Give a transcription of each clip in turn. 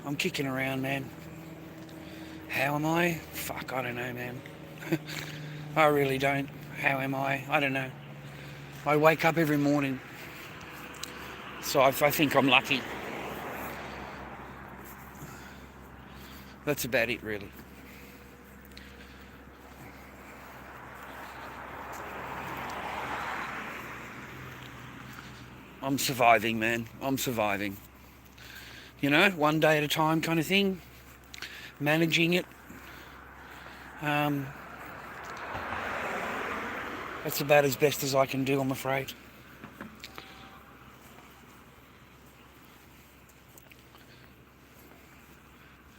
I'm kicking around, man. How am I? Fuck, I don't know, man. I really don't. How am I? I don't know. I wake up every morning, so I think I'm lucky. That's about it, really. I'm surviving, man. I'm surviving. You know, one day at a time kind of thing. Managing it. That's about as best as I can do, I'm afraid.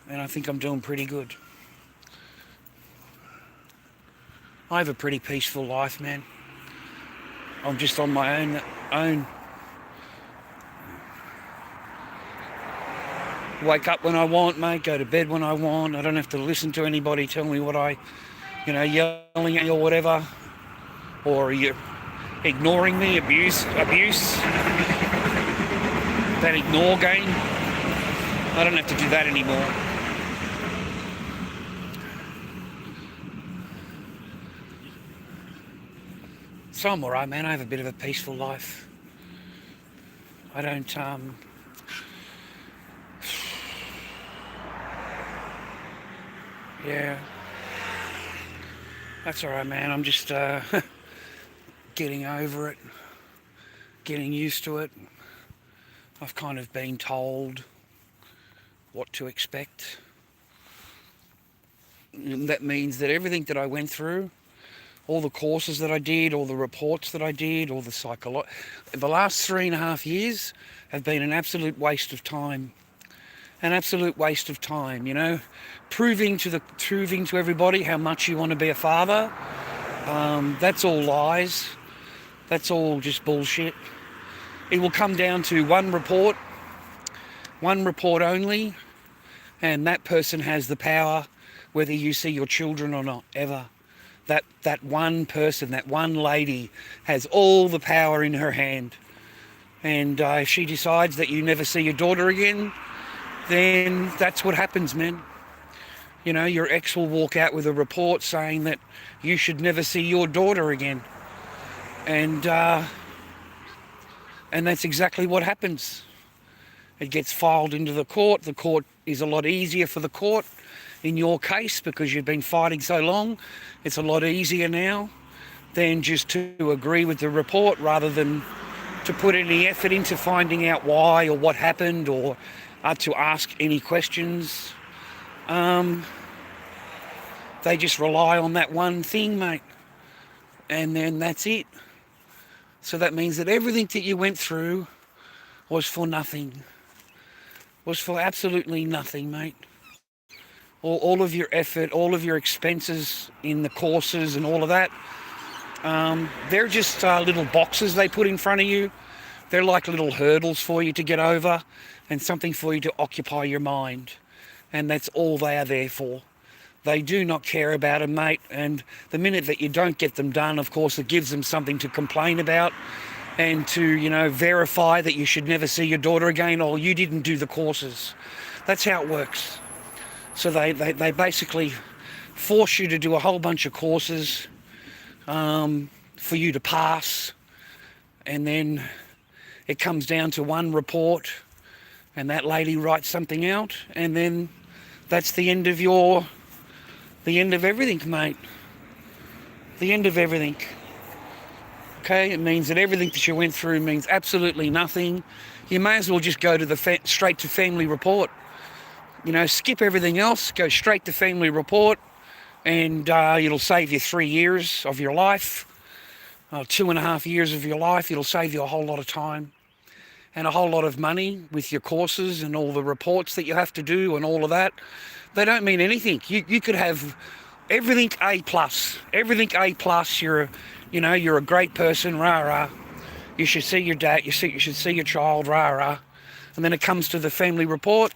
And I think I'm doing pretty good. I have a pretty peaceful life, man. I'm just on my own. Wake up when I want, mate. Go to bed when I want. I don't have to listen to anybody tell me what yelling at you or whatever. Or you're ignoring me, abuse. That ignore game. I don't have to do that anymore. So I'm alright, man. I have a bit of a peaceful life. I don't, yeah. That's alright, man. I'm just, getting over it. Getting used to it. I've kind of been told what to expect. And that means that everything that I went through, all the courses that I did, all the reports that I did, all the the last 3.5 years have been an absolute waste of time. An absolute waste of time, you know. Proving to everybody how much you want to be a father. That's all lies. That's all just bullshit. It will come down to one report only, and that person has the power, whether you see your children or not, ever. That one person, that one lady has all the power in her hand. And if she decides that you never see your daughter again, then that's what happens, man. You know, your ex will walk out with a report saying that you should never see your daughter again. And that's exactly what happens. It gets filed into the court. The court is a lot easier for the court in your case because you've been fighting so long. It's a lot easier now than just to agree with the report rather than to put any effort into finding out why or what happened or to ask any questions. They just rely on that one thing, mate. And then that's it. So that means that everything that you went through was for nothing. Was for absolutely nothing, mate. All of your effort, all of your expenses in the courses and all of that, they're just little boxes they put in front of you. They're like little hurdles for you to get over and something for you to occupy your mind. And that's all they are there for. They do not care about them, mate. And the minute that you don't get them done, of course, it gives them something to complain about and to, you know, verify that you should never see your daughter again or you didn't do the courses. That's how it works. So they basically force you to do a whole bunch of courses for you to pass. And then it comes down to one report and that lady writes something out and then that's the end of everything, mate. The end of everything. Okay, it means that everything that you went through means absolutely nothing. You may as well just go to straight to family report. You know, skip everything else, go straight to family report, and it'll save you 3 years of your life, 2.5 years of your life. It'll save you a whole lot of time and a whole lot of money with your courses and all the reports that you have to do and all of that. They don't mean anything. You could have everything A+. Everything A+. You're a great person, rah-rah. You should see your dad, you should see your child, rah-rah. And then it comes to the family report,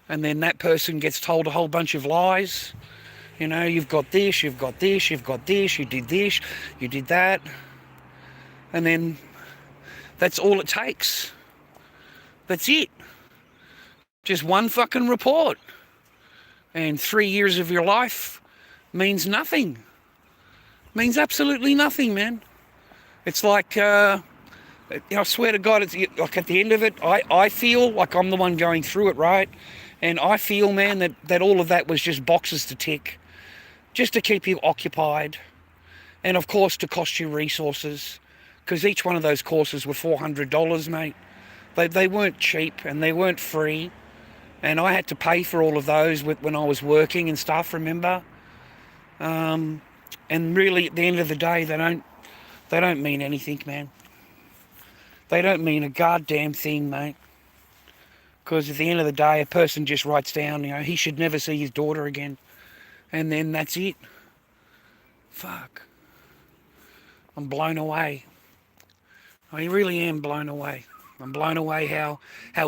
and then that person gets told a whole bunch of lies. You know, you've got this, you did this, you did that. And then that's all it takes. That's it. Just one fucking report. And 3 years of your life means nothing. Means absolutely nothing, man. It's like, I swear to God, it's like at the end of it, I feel like I'm the one going through it, right? And I feel, man, that all of that was just boxes to tick, just to keep you occupied, and of course to cost you resources, because each one of those courses were $400, mate. They weren't cheap and they weren't free, and I had to pay for all of those when I was working and stuff, remember? And really, at the end of the day, they don't mean anything, man. They don't mean a goddamn thing, mate. Because at the end of the day, a person just writes down, he should never see his daughter again. And then that's it. Fuck. I'm blown away. I really am blown away. I'm blown away how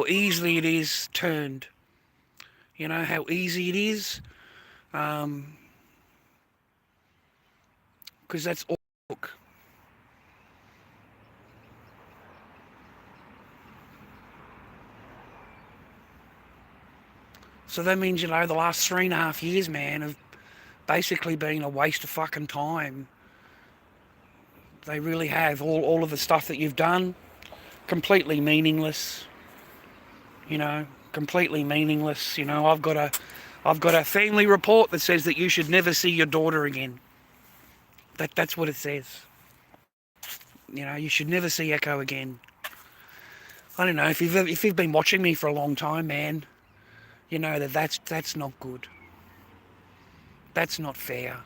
easily it is turned. How easy it is. Because that's all. So that means, the last 3.5 years, man, have basically been a waste of fucking time. They really have. All of the stuff that you've done, completely meaningless. Completely meaningless. I've got a family report that says that you should never see your daughter again. That's what it says. You should never see Echo again. I don't know, if you've been watching me for a long time, man, you know that's not good. That's not fair.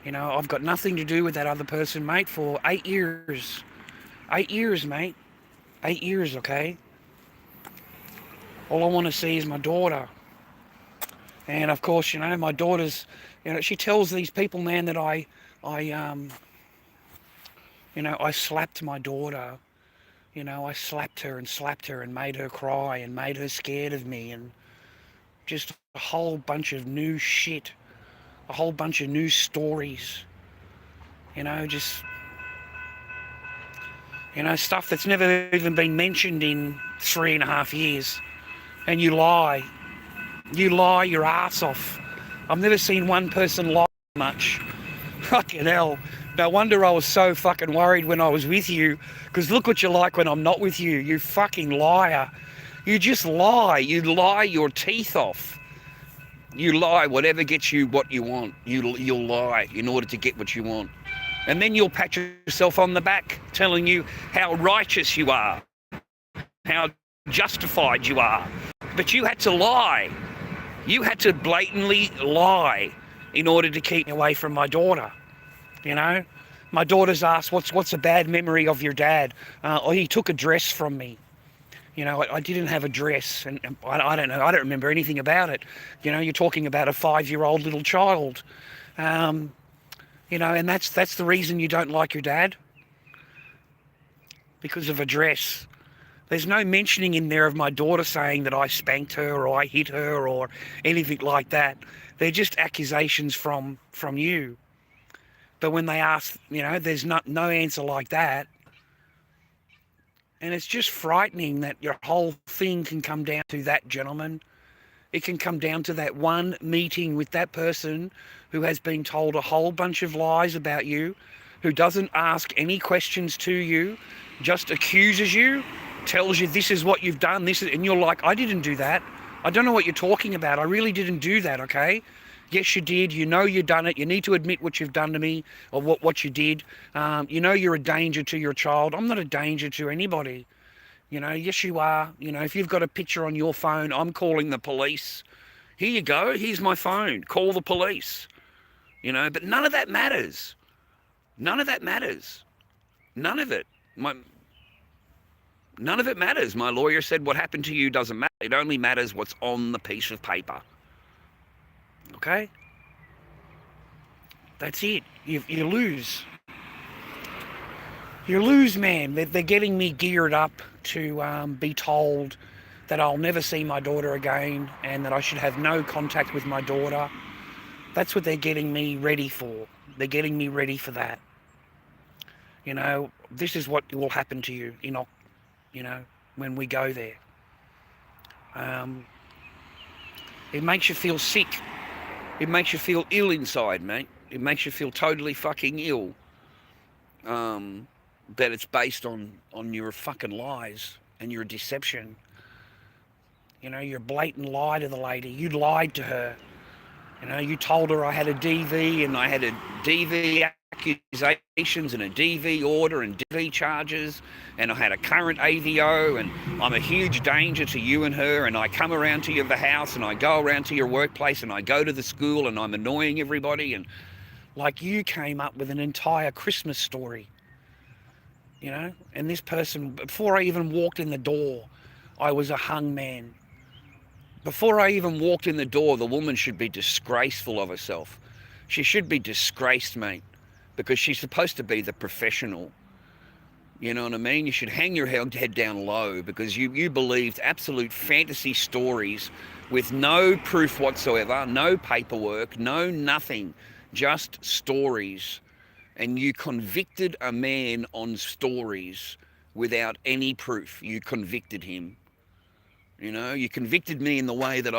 I've got nothing to do with that other person, mate, for 8 years. 8 years, mate. 8 years, okay? All I want to see is my daughter. And of course, my daughter's, she tells these people, man, that I slapped my daughter. I slapped her and made her cry and made her scared of me, and just a whole bunch of new shit. A whole bunch of new stories. Stuff that's never even been mentioned in 3.5 years. And you lie. You lie your ass off. I've never seen one person lie much. Fucking hell. No wonder I was so fucking worried when I was with you, because look what you're like when I'm not with you. You fucking liar. You just lie. You lie your teeth off. You lie whatever gets you what you want. You'll lie in order to get what you want. And then you'll pat yourself on the back telling you how righteous you are, how justified you are. But you had to lie. You had to blatantly lie in order to keep me away from my daughter. My daughter's asked, what's a bad memory of your dad? He took a dress from me. I didn't have a dress, and I don't know. I don't remember anything about it. You're talking about a 5-year-old little child. And that's the reason you don't like your dad? Because of a dress. There's no mentioning in there of my daughter saying that I spanked her or I hit her or anything like that. They're just accusations from you. But when they ask, there's no answer like that. And it's just frightening that your whole thing can come down to that, gentlemen. It can come down to that one meeting with that person who has been told a whole bunch of lies about you, who doesn't ask any questions to you, just accuses you, tells you this is what you've done, and you're like, I didn't do that. I don't know what you're talking about. I really didn't do that, okay? Yes, you did. You've done it. You need to admit what you've done to me, or what you did. You're a danger to your child. I'm not a danger to anybody. Yes, you are. If you've got a picture on your phone, I'm calling the police. Here you go. Here's my phone. Call the police. But none of that matters. None of that matters. None of it. None of it matters. My lawyer said what happened to you doesn't matter. It only matters what's on the piece of paper. Okay? That's it. You lose. You lose, man. They're getting me geared up to be told that I'll never see my daughter again and that I should have no contact with my daughter. That's what they're getting me ready for. They're getting me ready for that. You know, this is what will happen to you when we go there. It makes you feel sick. It makes you feel ill inside, mate. It makes you feel totally fucking ill. That it's based on your fucking lies and your deception. You know, your blatant lie to the lady. You lied to her. You know, you told her I had a DV and I had a DV accusations and a DV order and DV charges and I had a current AVO and I'm a huge danger to you and her and I come around to the house and I go around to your workplace and I go to the school and I'm annoying everybody. And like, you came up with an entire Christmas story, you know. And this person, before I even walked in the door, I was a hung man. Before I even walked in the door, the woman should be disgraceful of herself. She should be disgraced, mate, because she's supposed to be the professional. You know what I mean? You should hang your head down low because you believed absolute fantasy stories with no proof whatsoever, no paperwork, no nothing, just stories. And you convicted a man on stories without any proof. You convicted him. You know, you convicted me in the way that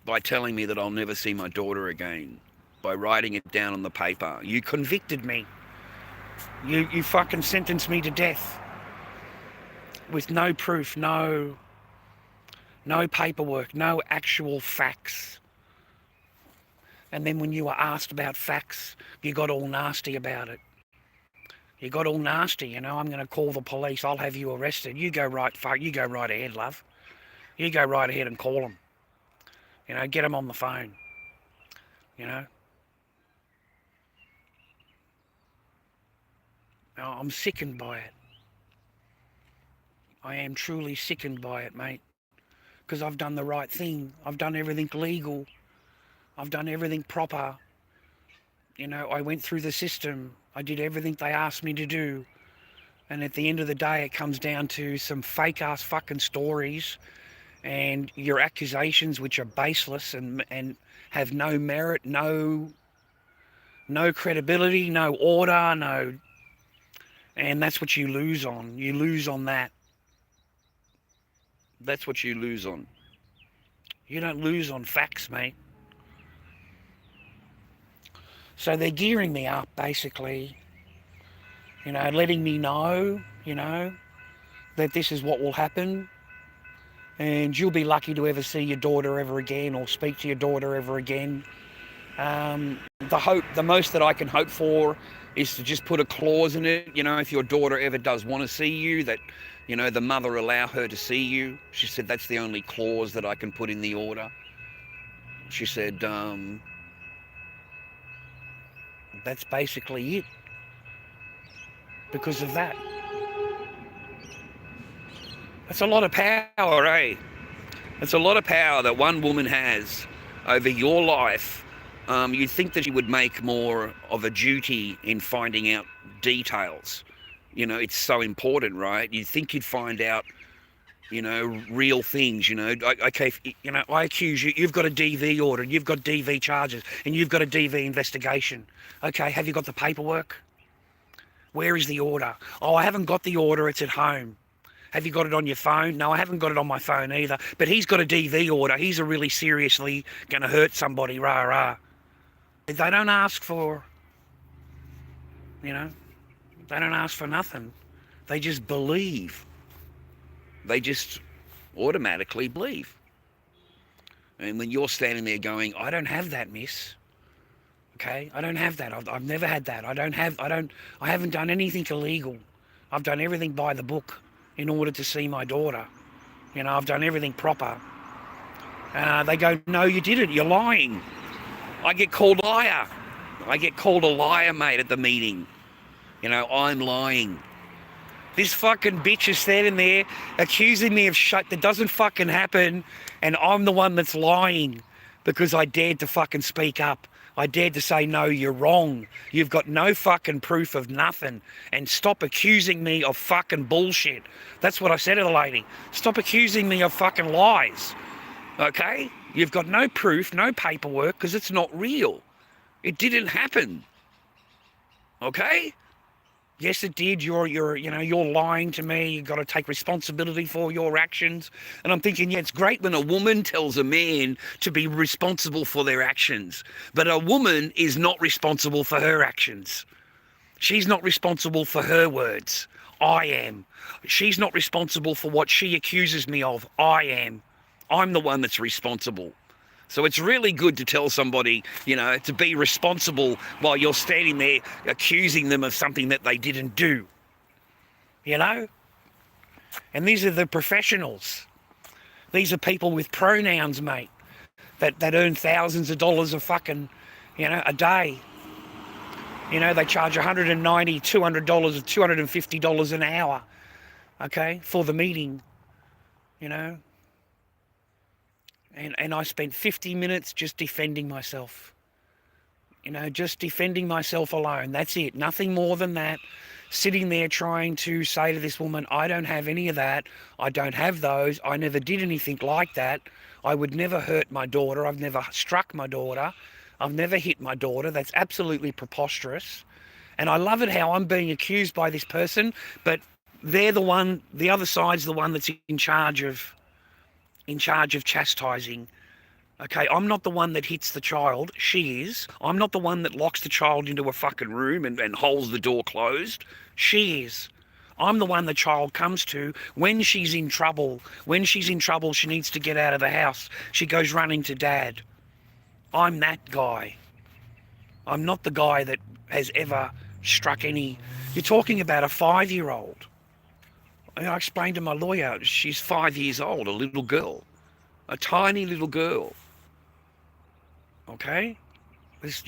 by telling me that I'll never see my daughter again, by writing it down on the paper. You convicted me. You fucking sentenced me to death with no proof, no paperwork, no actual facts. And then when you were asked about facts, you got all nasty about it. You got all nasty, you know. I'm going to call the police. I'll have you arrested. You go right ahead, love. You go right ahead and call them. You know, get them on the phone. You know. I'm sickened by it. I am truly sickened by it, mate. Because I've done the right thing. I've done everything legal. I've done everything proper. You know, I went through the system. I did everything they asked me to do. And at the end of the day, it comes down to some fake-ass fucking stories and your accusations, which are baseless and have no merit, no credibility, no order, no... And that's what you lose on. You lose on that. That's what you lose on. You don't lose on facts, mate. So they're gearing me up, basically. You know, letting me know, you know, that this is what will happen. And you'll be lucky to ever see your daughter ever again or speak to your daughter ever again. The most that I can hope for is to just put a clause in it, you know, if your daughter ever does want to see you, that, you know, the mother allow her to see you. She said that's the only clause that I can put in the order. She said, that's basically it. Because of that. That's a lot of power, eh? That's a lot of power that one woman has over your life. You'd think that she would make more of a duty in finding out details. You know, it's so important, right? You'd think you'd find out, you know, real things, you know. Okay, you know, I accuse you, you've got a DV order, and you've got DV charges, and you've got a DV investigation. Okay, have you got the paperwork? Where is the order? Oh, I haven't got the order, it's at home. Have you got it on your phone? No, I haven't got it on my phone either. But he's got a DV order. He's a really seriously going to hurt somebody, rah. They don't ask for, you know, they don't ask for nothing. They just believe. They just automatically believe. And when you're standing there going, I don't have that, miss. Okay, I don't have that. I've never had that. I haven't done anything illegal. I've done everything by the book in order to see my daughter. You know, I've done everything proper. They go, no, you didn't. You're lying. I get called liar. I get called a liar, mate, at the meeting. You know, I'm lying. This fucking bitch is standing there accusing me of shit that doesn't fucking happen, and I'm the one that's lying because I dared to fucking speak up. I dared to say, no, you're wrong. You've got no fucking proof of nothing. And stop accusing me of fucking bullshit. That's what I said to the lady. Stop accusing me of fucking lies. Okay? You've got no proof, no paperwork, because it's not real. It didn't happen. Okay? Yes, it did. You're lying to me. You've got to take responsibility for your actions. And I'm thinking, yeah, it's great when a woman tells a man to be responsible for their actions. But a woman is not responsible for her actions. She's not responsible for her words. I am. She's not responsible for what she accuses me of. I am. I'm the one that's responsible. So it's really good to tell somebody, to be responsible while you're standing there accusing them of something that they didn't do. And these are the professionals. These are people with pronouns, mate, that earn thousands of dollars a fucking, a day. They charge $190, $200, $250 an hour, okay, for the meeting, And I spent 50 minutes just defending myself. Just defending myself alone. That's it. Nothing more than that. Sitting there trying to say to this woman, I don't have any of that. I don't have those. I never did anything like that. I would never hurt my daughter. I've never struck my daughter. I've never hit my daughter. That's absolutely preposterous. And I love it how I'm being accused by this person, but they're the other side's the one that's in charge of chastising. Okay, I'm not the one that hits the child. She is. I'm not the one that locks the child into a fucking room and holds the door closed. She is. I'm the one the child comes to when she's in trouble. When she's in trouble, she needs to get out of the house. She goes running to dad. I'm that guy. I'm not the guy that has ever struck any... You're talking about a 5-year-old. I explained to my lawyer, she's 5 years old, a little girl. A tiny little girl. Okay? It's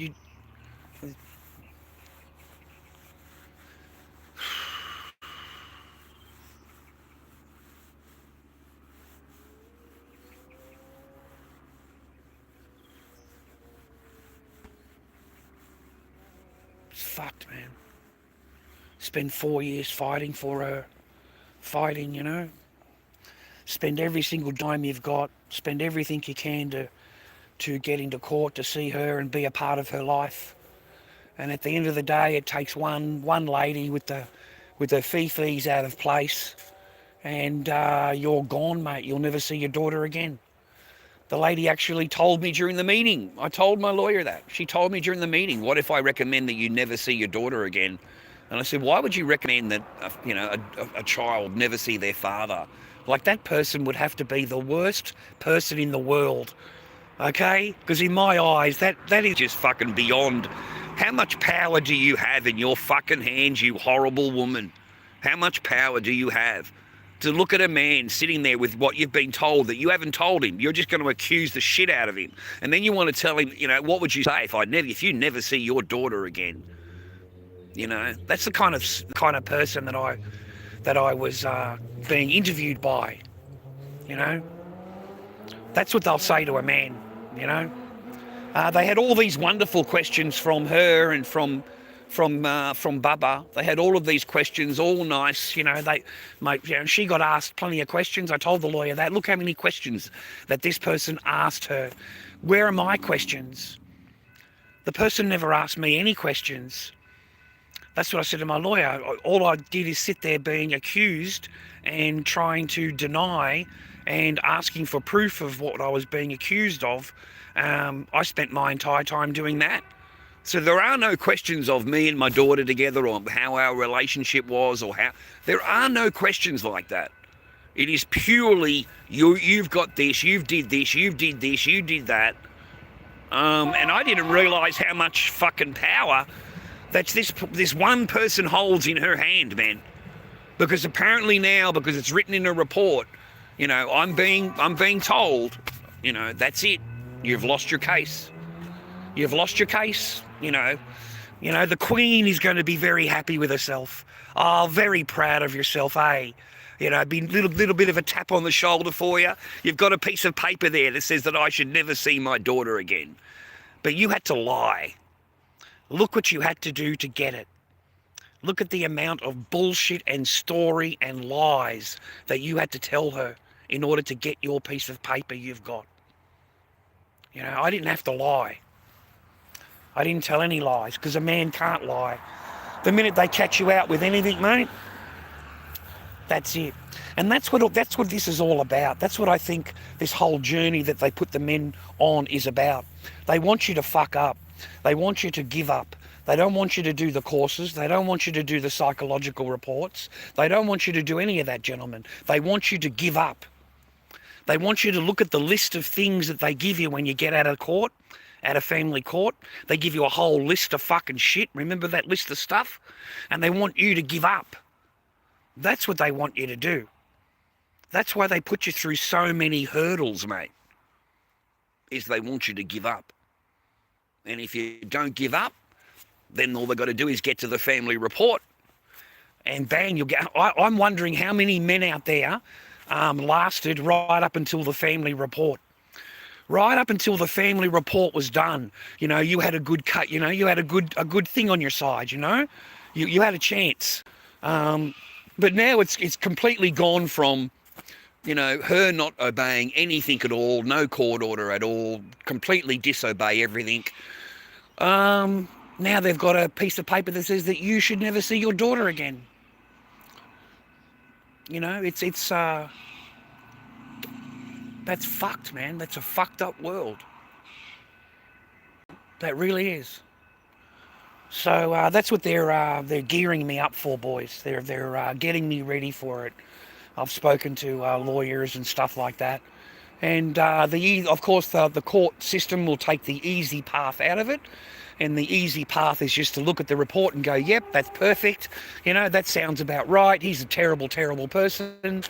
fucked, man. Spend 4 years fighting for her. Fighting, Spend every single dime you've got. Spend everything you can to get into court to see her and be a part of her life. And at the end of the day, it takes one lady with her fee-fees out of place, and you're gone, mate. You'll never see your daughter again. The lady actually told me during the meeting. I told my lawyer that. She told me during the meeting, what if I recommend that you never see your daughter again? And I said, why would you recommend that, a child never see their father? Like, that person would have to be the worst person in the world, okay? Because in my eyes, that is just fucking beyond. How much power do you have in your fucking hands, you horrible woman? How much power do you have to look at a man sitting there with what you've been told that you haven't told him? You're just going to accuse the shit out of him. And then you want to tell him, what would you say if you never see your daughter again? That's the kind of person that I was being interviewed by. That's what they'll say to a man. They had all these wonderful questions from her and from Bubba. They had all of these questions, all nice. She got asked plenty of questions. I told the lawyer that. Look how many questions that this person asked her. Where are my questions? The person never asked me any questions. That's what I said to my lawyer. All I did is sit there being accused and trying to deny and asking for proof of what I was being accused of. I spent my entire time doing that. So there are no questions of me and my daughter together or how our relationship was or how... There are no questions like that. It is purely, you've got this, you did this, you did this, you did that. And I didn't realise how much fucking power that this one person holds in her hand, man. Because apparently now, because it's written in a report, I'm being told, that's it. You've lost your case. You've lost your case. The Queen is going to be very happy with herself. Oh, very proud of yourself, eh? Be little bit of a tap on the shoulder for you. You've got a piece of paper there that says that I should never see my daughter again. But you had to lie. Look what you had to do to get it. Look at the amount of bullshit and story and lies that you had to tell her in order to get your piece of paper you've got. I didn't have to lie. I didn't tell any lies because a man can't lie. The minute they catch you out with anything, mate, that's it. And that's what this is all about. That's what I think this whole journey that they put the men on is about. They want you to fuck up. They want you to give up. They don't want you to do the courses. They don't want you to do the psychological reports. They don't want you to do any of that, gentlemen. They want you to give up. They want you to look at the list of things that they give you when you get out of court, out of family court. They give you a whole list of fucking shit. Remember that list of stuff? And they want you to give up. That's what they want you to do. That's why they put you through so many hurdles, mate, is they want you to give up. And if you don't give up, then all they've got to do is get to the family report and bang, you'll get... I'm wondering how many men out there lasted right up until the family report. Right up until the family report was done. You know, you had a good cut, you know, you had a good thing on your side, you know. You had a chance. But now it's completely gone from, you know, her not obeying anything at all, no court order at all, completely disobey everything. Now they've got a piece of paper that says that you should never see your daughter again. You know, that's fucked, man. That's a fucked up world. That really is. So that's what they're gearing me up for, boys. They're getting me ready for it. I've spoken to lawyers and stuff like that, and of course the court system will take the easy path out of it, and the easy path is just to look at the report and go, yep, that's perfect. You know, that sounds about right. He's a terrible, terrible person,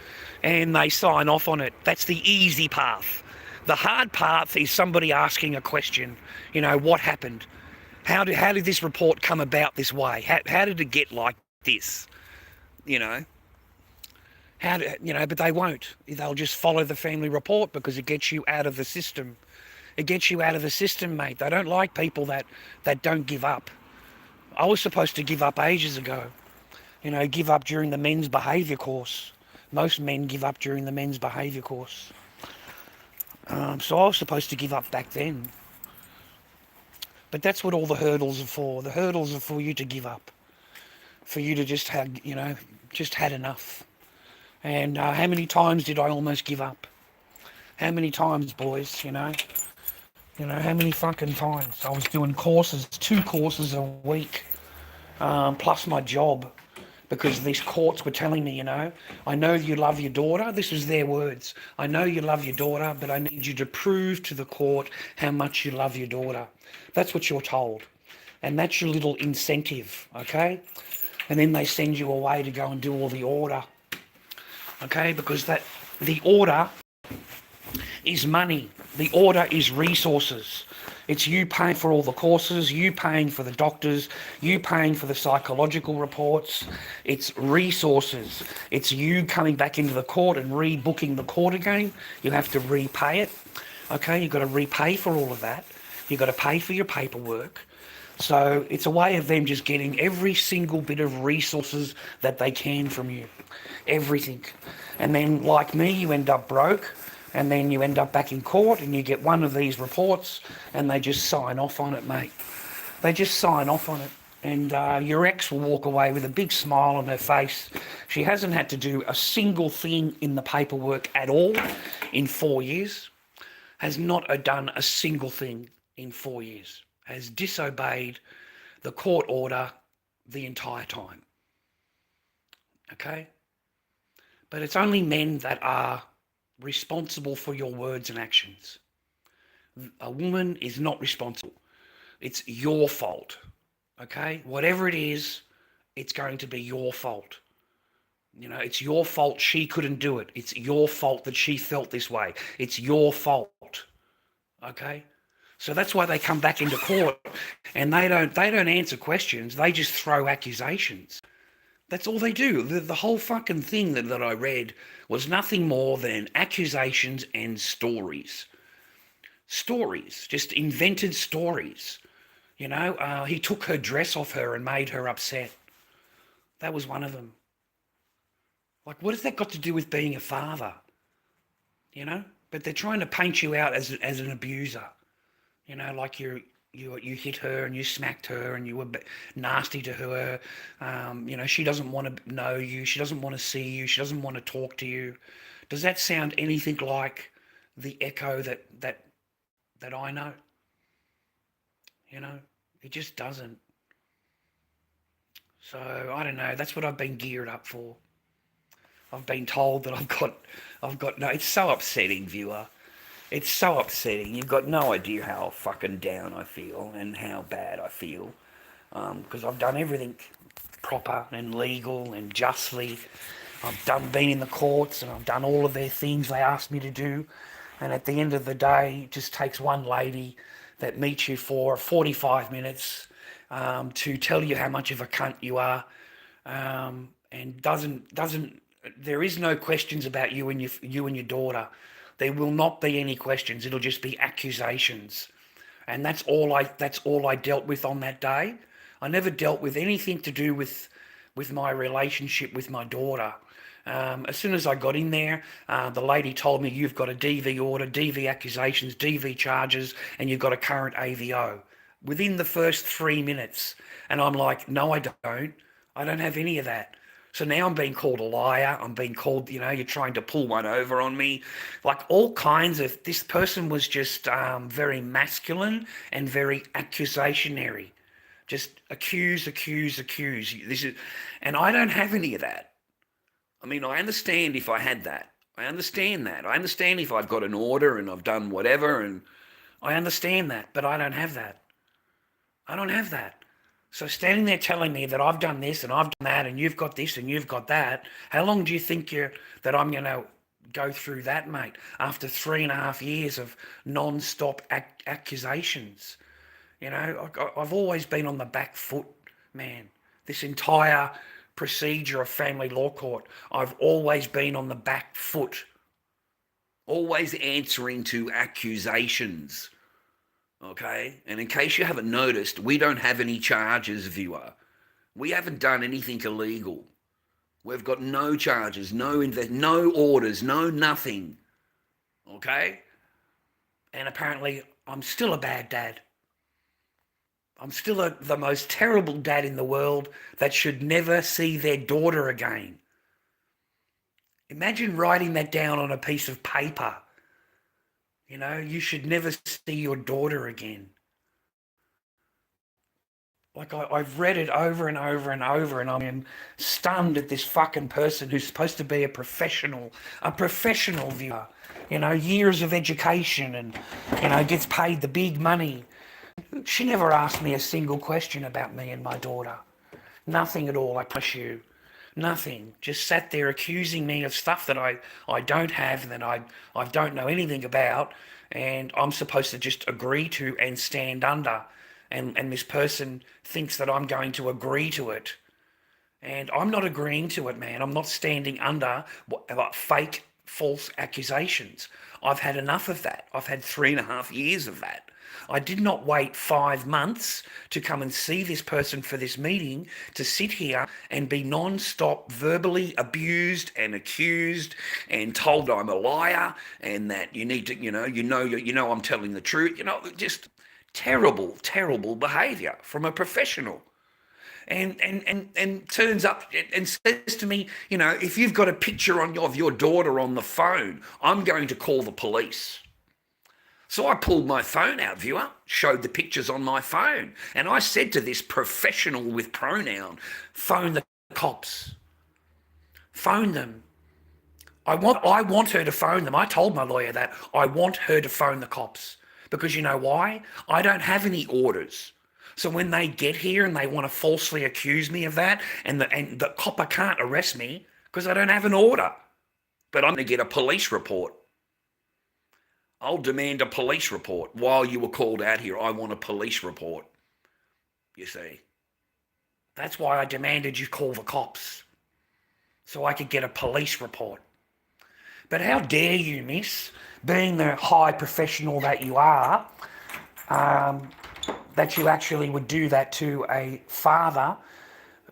and they sign off on it. That's the easy path. The hard path is somebody asking a question. You know, what happened? How did this report come about this way? How did it get like this? You know, but they won't. They'll just follow the family report because it gets you out of the system. It gets you out of the system, mate. They don't like people that don't give up. I was supposed to give up ages ago. You know, give up during the men's behaviour course. Most men give up during the men's behaviour course. So I was supposed to give up back then. But that's what all the hurdles are for. The hurdles are for you to give up. For you to just have, you know, just had enough. And how many times did I almost give up? How many times, boys, you know? You know, how many fucking times? I was doing courses, 2 courses a week, plus my job, because these courts were telling me, you know, I know you love your daughter. This was their words. I know you love your daughter, but I need you to prove to the court how much you love your daughter. That's what you're told. And that's your little incentive, okay? And then they send you away to go and do all the order, okay? Because the order is money. The order is resources. It's you paying for all the courses, you paying for the doctors, you paying for the psychological reports. It's resources. It's you coming back into the court and rebooking the court again. You have to repay it. Okay, you've got to repay for all of that. You've got to pay for your paperwork. So it's a way of them just getting every single bit of resources that they can from you. Everything. And then, like me, you end up broke. And then you end up back in court and you get one of these reports and they just sign off on it, mate. They just sign off on it. And your ex will walk away with a big smile on her face. She hasn't had to do a single thing in the paperwork at all in 4 years. Has not done a single thing in 4 years. Has disobeyed the court order the entire time. Okay? But it's only men that are responsible for your words and actions. A woman is not responsible. It's your fault. Okay? Whatever it is, it's going to be your fault. You know, it's your fault she couldn't do it. It's your fault that she felt this way. It's your fault. Okay? So that's why they come back into court and they don't answer questions. They just throw accusations. That's all they do. The whole fucking thing that I read was nothing more than accusations and stories. Stories, just invented stories. You know, he took her dress off her and made her upset. That was one of them. Like, what has that got to do with being a father? You know? But they're trying to paint you out as an abuser. You know, like you're you hit her and you smacked her and you were nasty to her. She doesn't want to know you. She doesn't want to see you. She doesn't want to talk to you. Does that sound anything like the echo that I know? It just doesn't. So I don't know. That's what I've been geared up for. I've been told that I've got no. It's so upsetting, viewer. It's so upsetting. You've got no idea how fucking down I feel and how bad I feel. Because I've done everything proper and legal and justly. Been in the courts and I've done all of their things they asked me to do. And at the end of the day, it just takes one lady that meets you for 45 minutes to tell you how much of a cunt you are, and doesn't. There is no questions about you and your daughter. There will not be any questions. It'll just be accusations, and that's all I dealt with on that day. I never dealt with anything to do with my relationship with my daughter. As soon as I got in there, the lady told me, you've got a DV order, DV accusations, DV charges, and you've got a current AVO. Within the first 3 minutes. And I'm like, no, I don't. I don't have any of that. So now I'm being called a liar. I'm being called, you're trying to pull one over on me. Like all kinds of, this person was just very masculine and very accusationary. Just accuse. And I don't have any of that. I mean, I understand if I had that. I understand that. I understand if I've got an order and I've done whatever, and I understand that, but I don't have that. I don't have that. So standing there telling me that I've done this and I've done that and you've got this and you've got that, how long do you think that I'm going to go through that, mate, after 3.5 years of non-stop accusations? I've always been on the back foot, man. This entire procedure of family law court, I've always been on the back foot, always answering to accusations, okay? And in case you haven't noticed, we don't have any charges, viewer. We haven't done anything illegal. We've got no charges, no orders, no nothing, okay? And apparently I'm still a bad dad. I'm still the most terrible dad in the world that should never see their daughter again. Imagine writing that down on a piece of paper. You should never see your daughter again. Like I've read it over and over and over, and I'm stunned at this fucking person who's supposed to be a professional viewer. Years of education and, gets paid the big money. She never asked me a single question about me and my daughter. Nothing at all, I promise you. Nothing. Just sat there accusing me of stuff that I don't have and that I don't know anything about, and I'm supposed to just agree to and stand under. And this person thinks that I'm going to agree to it. And I'm not agreeing to it, man. I'm not standing under fake, false accusations. I've had enough of that. I've had 3.5 years of that. I did not wait 5 months to come and see this person for this meeting, to sit here and be non-stop verbally abused and accused and told I'm a liar and that you need to, I'm telling the truth. Just terrible, terrible behaviour from a professional. And turns up and says to me, if you've got a picture of your daughter on the phone, I'm going to call the police. So I pulled my phone out, viewer, showed the pictures on my phone, and I said to this professional with pronoun, phone the cops. Phone them. I want her to phone them. I told my lawyer that. I want her to phone the cops. Because you know why? I don't have any orders. So when they get here and they want to falsely accuse me of that, and the copper can't arrest me because I don't have an order, but I'm going to get a police report. I'll demand a police report. While you were called out here, I want a police report. You see. That's why I demanded you call the cops, so I could get a police report. But how dare you, miss, being the high professional that you are, that you actually would do that to a father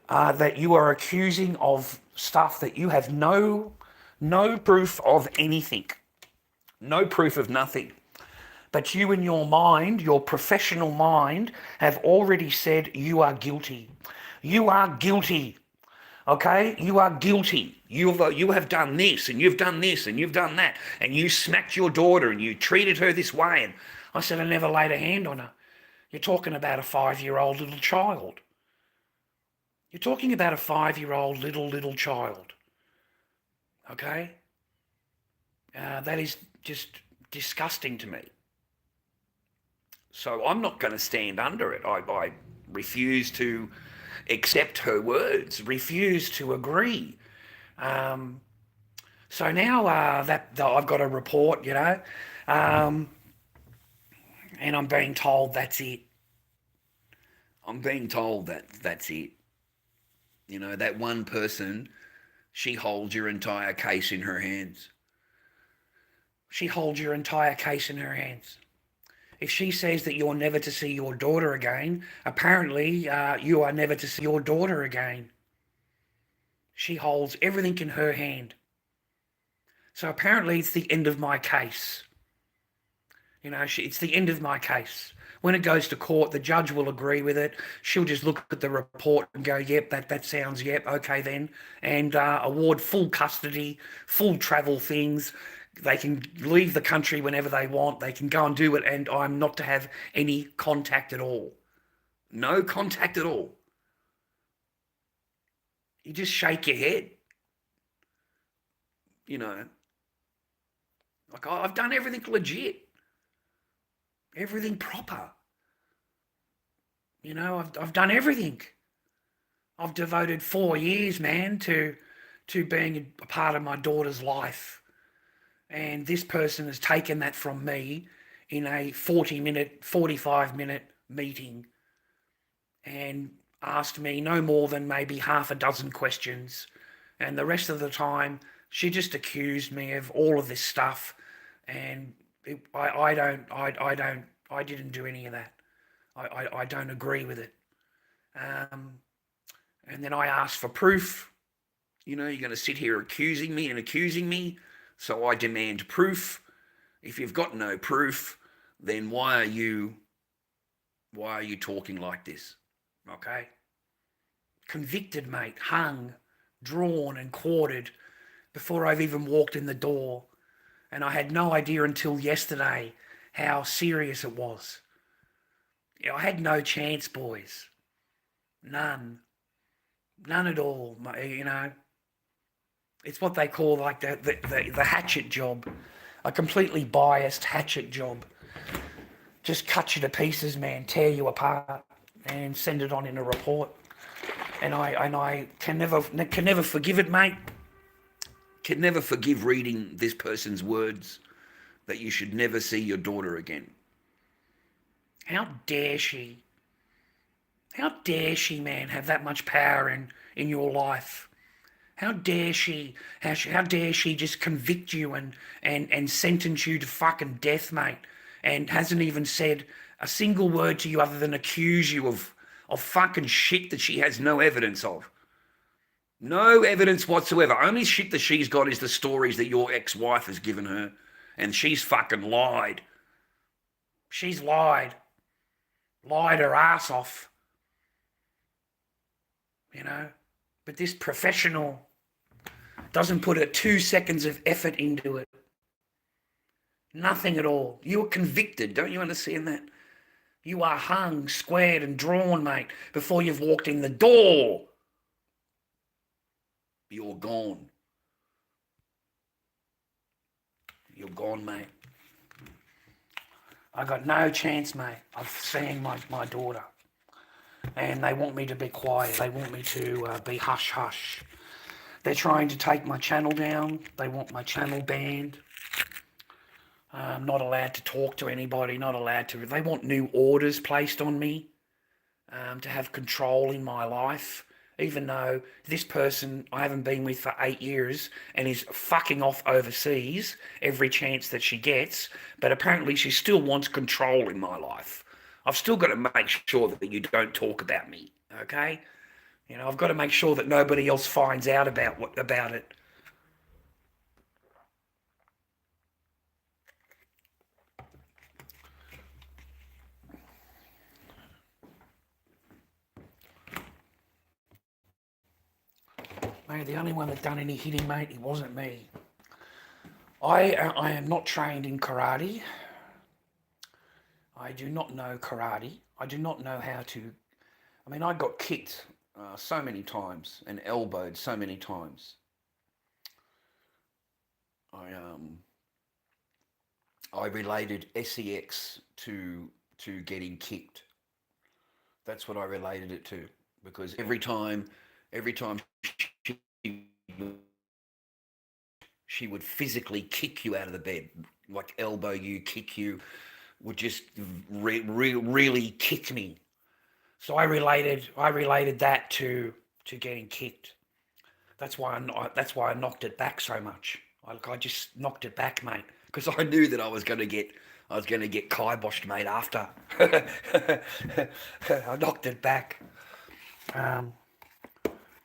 that you are accusing of stuff that you have no proof of anything. No proof of nothing. But you in your mind, your professional mind, have already said you are guilty. You are guilty. Okay? You are guilty. You have done this, and you've done this, and you've done that, and you smacked your daughter, and you treated her this way. And I said, I never laid a hand on her. You're talking about a 5-year-old little child. You're talking about a 5-year-old little child. Okay? That is just disgusting to me. So I'm not going to stand under it. I refuse to accept her words, refuse to agree. So now that I've got a report, and I'm being told that's it. I'm being told that's it. That one person, she holds your entire case in her hands. She holds your entire case in her hands. If she says that you're never to see your daughter again, apparently you are never to see your daughter again. She holds everything in her hand. So apparently it's the end of my case. It's the end of my case. When it goes to court, the judge will agree with it. She'll just look at the report and go, yep, that sounds, yep, okay then. And award full custody, full travel things. They can leave the country whenever they want. They can go and do it, and I'm not to have any contact at all. No contact at all. You just shake your head. Like, I've done everything legit. Everything proper. I've done everything. I've devoted 4 years, man, to being a part of my daughter's life. And this person has taken that from me in a 45-minute meeting and asked me no more than maybe half a dozen questions. And the rest of the time, she just accused me of all of this stuff. And I didn't do any of that. I don't agree with it. And then I asked for proof. You're going to sit here accusing me. So I demand proof. If you've got no proof, then why are you talking like this? Okay? Convicted, mate, hung, drawn and quartered before I've even walked in the door. And I had no idea until yesterday how serious it was. I had no chance, boys. None. None at all, It's what they call like the hatchet job. A completely biased hatchet job. Just cut you to pieces, man, tear you apart and send it on in a report. And I can never forgive it, mate. Can never forgive reading this person's words that you should never see your daughter again. How dare she? How dare she, man, have that much power in your life? How dare she? How dare she just convict you and sentence you to fucking death, mate, and hasn't even said a single word to you other than accuse you of fucking shit that she has no evidence of. No evidence whatsoever. Only shit that she's got is the stories that your ex-wife has given her, and she's fucking lied. She's lied. Lied her ass off. But this professional doesn't put 2 seconds of effort into it. Nothing at all. You were convicted, don't you understand that? You are hung, squared and drawn, mate, before you've walked in the door. You're gone. You're gone, mate. I got no chance, mate, of seeing my daughter. And they want me to be quiet. They want me to be hush-hush. They're trying to take my channel down. They want my channel banned. I'm not allowed to talk to anybody, not allowed to. They want new orders placed on me to have control in my life, even though this person I haven't been with for 8 years and is fucking off overseas every chance that she gets, but apparently she still wants control in my life. I've still got to make sure that you don't talk about me, okay? I've got to make sure that nobody else finds out about it. Mate, the only one that done any hitting, mate, it wasn't me. I am not trained in karate. I do not know karate. I do not know how to... I mean, I got kicked so many times and elbowed so many times. I related sex to getting kicked. That's what I related it to, because every time she would physically kick you out of the bed, like elbow you, kick you, would just really kick me. So I related that to getting kicked. That's why I knocked it back so much. I just knocked it back, mate, because I knew that I was going to get kiboshed, mate. After I knocked it back.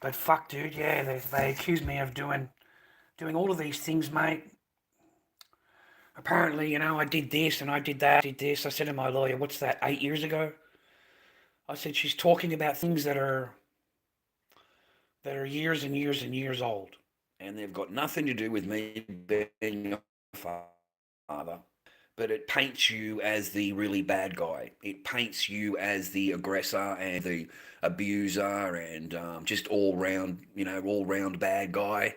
But fuck, dude, yeah, they accused me of doing all of these things, mate. Apparently, I did this and I did that, I did this. I said to my lawyer, what's that, 8 years ago? I said, she's talking about things that are years and years and years old. And they've got nothing to do with me being a father. But it paints you as the really bad guy. It paints you as the aggressor and the abuser and just all round bad guy.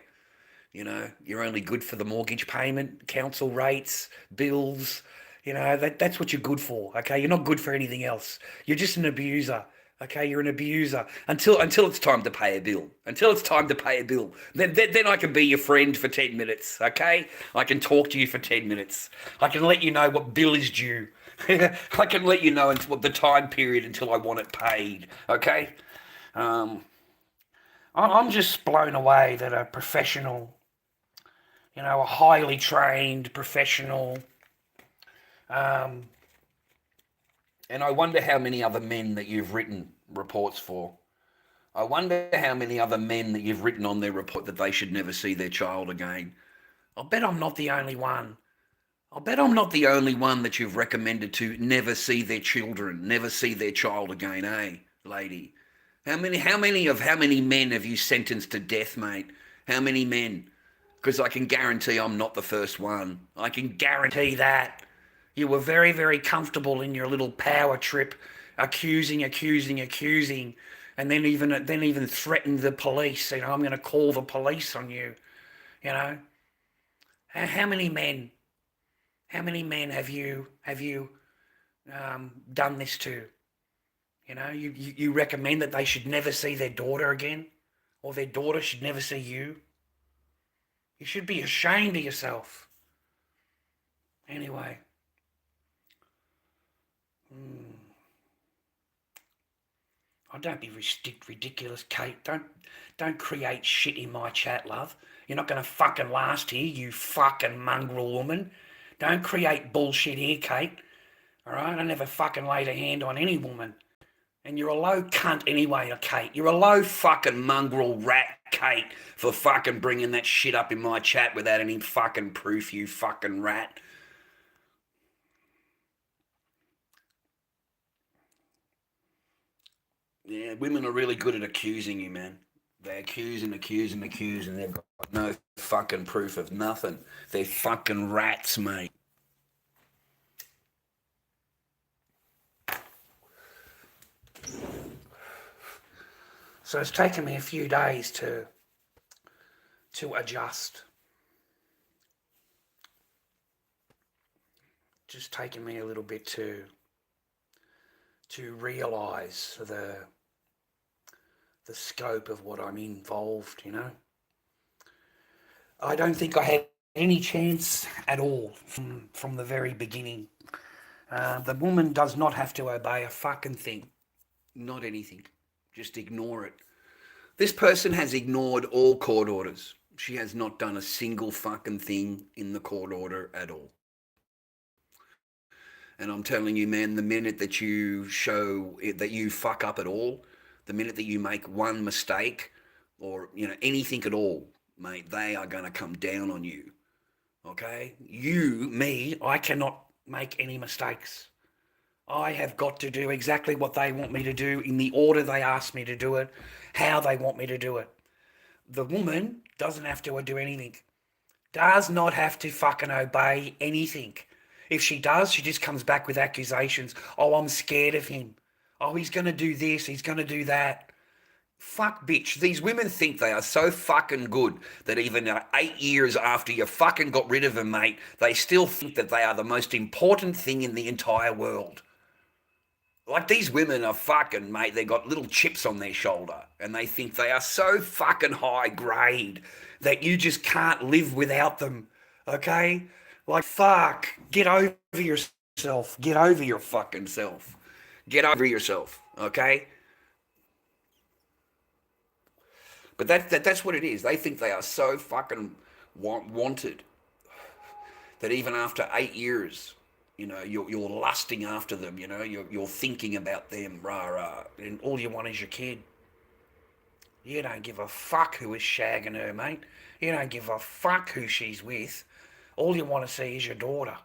You're only good for the mortgage payment, council rates, bills. That's what you're good for. Okay, you're not good for anything else. You're just an abuser. Okay, you're an abuser until it's time to pay a bill. Then I can be your friend for 10 minutes. Okay, I can talk to you for 10 minutes. I can let you know what bill is due. I can let you know until the time period until I want it paid. Okay, I'm just blown away that a professional, a highly trained professional. And I wonder how many other men that you've written reports for. I wonder how many other men that you've written on their report that they should never see their child again. I'll bet I'm not the only one. I'll bet I'm not the only one that you've recommended to never see their children, never see their child again, eh, lady? How many men have you sentenced to death, mate? How many men? Because I can guarantee I'm not the first one. I can guarantee that. You were very, very comfortable in your little power trip, accusing, and then even threatened the police. I'm going to call the police on you. How many men have you done this to? You recommend that they should never see their daughter again, or their daughter should never see you. You should be ashamed of yourself. Anyway. Oh, don't be ridiculous, Kate. Don't create shit in my chat, love. You're not going to fucking last here, you fucking mongrel woman. Don't create bullshit here, Kate. All right? I never fucking laid a hand on any woman. And you're a low cunt anyway, Kate. You're a low fucking mongrel rat, Kate, for fucking bringing that shit up in my chat without any fucking proof, you fucking rat. Yeah, women are really good at accusing you, man. They accuse and they've got no fucking proof of nothing. They're fucking rats, mate. So it's taken me a few days to adjust. Just taken me a little bit to realise the scope of what I'm involved, I don't think I had any chance at all from the very beginning. The woman does not have to obey a fucking thing. Not anything. Just ignore it. This person has ignored all court orders. She has not done a single fucking thing in the court order at all. And I'm telling you, man, the minute that you show that you fuck up at all, the minute that you make one mistake or, anything at all, mate, they are going to come down on you. Okay? I cannot make any mistakes. I have got to do exactly what they want me to do in the order they ask me to do it, how they want me to do it. the woman doesn't have to do anything. Does not have to fucking obey anything. If she does, she just comes back with accusations. Oh, I'm scared of him. Oh, he's going to do this. He's going to do that. Fuck, bitch. These women think they are so fucking good that even 8 years after you fucking got rid of them, mate, they still think that they are the most important thing in the entire world. Like, these women are fucking, mate, they got little chips on their shoulder and they think they are so fucking high grade that you just can't live without them, okay? Like, fuck, get over yourself. Get over your fucking self. Get over yourself, okay? But that's what it is. They think they are so fucking wanted that even after 8 years, you're lusting after them, you're thinking about them, rah rah, and all you want is your kid. You don't give a fuck who is shagging her, mate. You don't give a fuck who she's with. All you want to see is your daughter.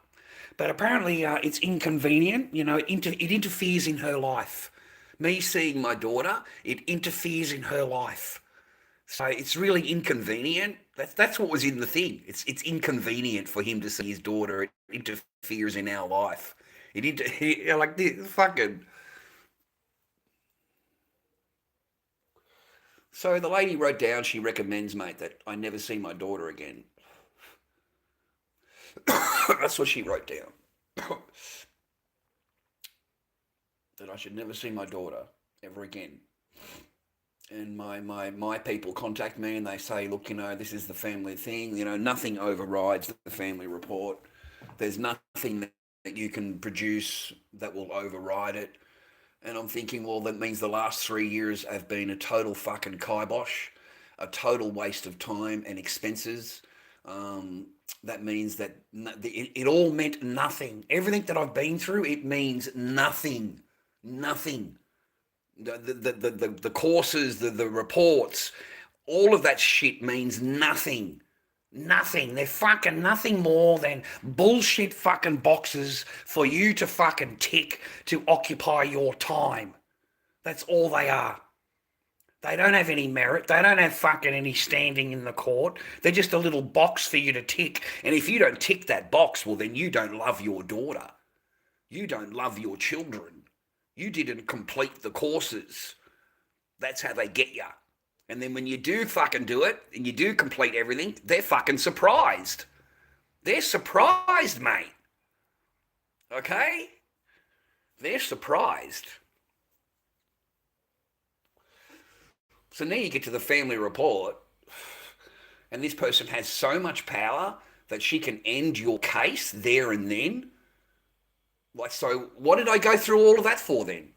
But apparently it's inconvenient, it interferes in her life. Me seeing my daughter, it interferes in her life. So it's really inconvenient. That's what was in the thing. It's inconvenient for him to see his daughter. It interferes in our life. Like this fucking. So the lady wrote down, she recommends, mate, that I never see my daughter again. That's what she wrote down. That I should never see my daughter ever again. And my people contact me and they say, look, this is the family thing. Nothing overrides the family report. There's nothing that you can produce that will override it. And I'm thinking, well, that means the last 3 years have been a total fucking kibosh, a total waste of time and expenses. That means that it all meant nothing. Everything that I've been through, it means nothing. Nothing. The courses, the reports, all of that shit means nothing. Nothing. They're fucking nothing more than bullshit fucking boxes for you to fucking tick to occupy your time. That's all they are. They don't have any merit. They don't have fucking any standing in the court. They're just a little box for you to tick. And if you don't tick that box, well, then you don't love your daughter. You don't love your children. You didn't complete the courses. That's how they get you. And then when you do fucking do it, and you do complete everything, they're fucking surprised. They're surprised, mate. Okay? They're surprised. So now you get to the family report, and this person has so much power that she can end your case there and then. Like, so what did I go through all of that for then?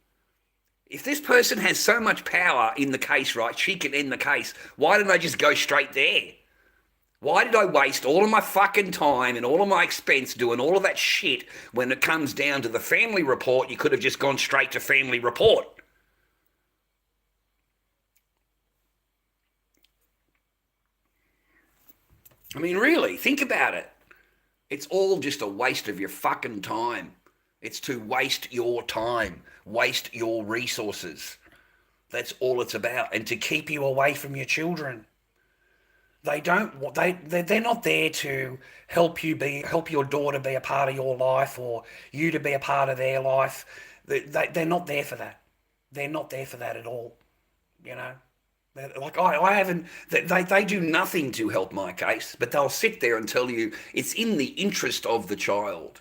If this person has so much power in the case, right, she can end the case, why didn't I just go straight there? Why did I waste all of my fucking time and all of my expense doing all of that shit when it comes down to the family report? You could have just gone straight to family report. I mean, really, think about it. It's all just a waste of your fucking time. It's to waste your time, waste your resources. That's all it's about. And to keep you away from your children. They're not there to help your daughter be a part of your life or you to be a part of their life. They're not there for that. They're not there for that at all. Like I haven't, they do nothing to help my case, but they'll sit there and tell you it's in the interest of the child.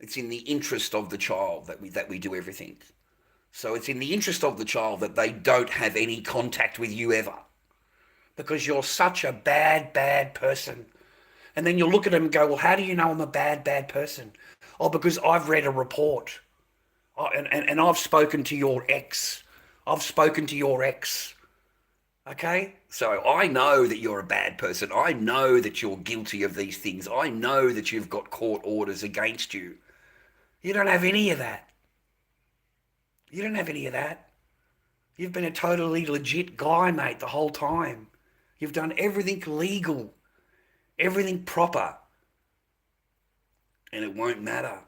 It's in the interest of the child that we do everything. So it's in the interest of the child that they don't have any contact with you ever. Because you're such a bad, bad person. And then you'll look at them and go, well, how do you know I'm a bad, bad person? Oh, because I've read a report. And I've spoken to your ex. I've spoken to your ex. Okay? So I know that you're a bad person. I know that you're guilty of these things. I know that you've got court orders against you. You don't have any of that. You don't have any of that. You've been a totally legit guy, mate, the whole time. You've done everything legal, everything proper. And it won't matter.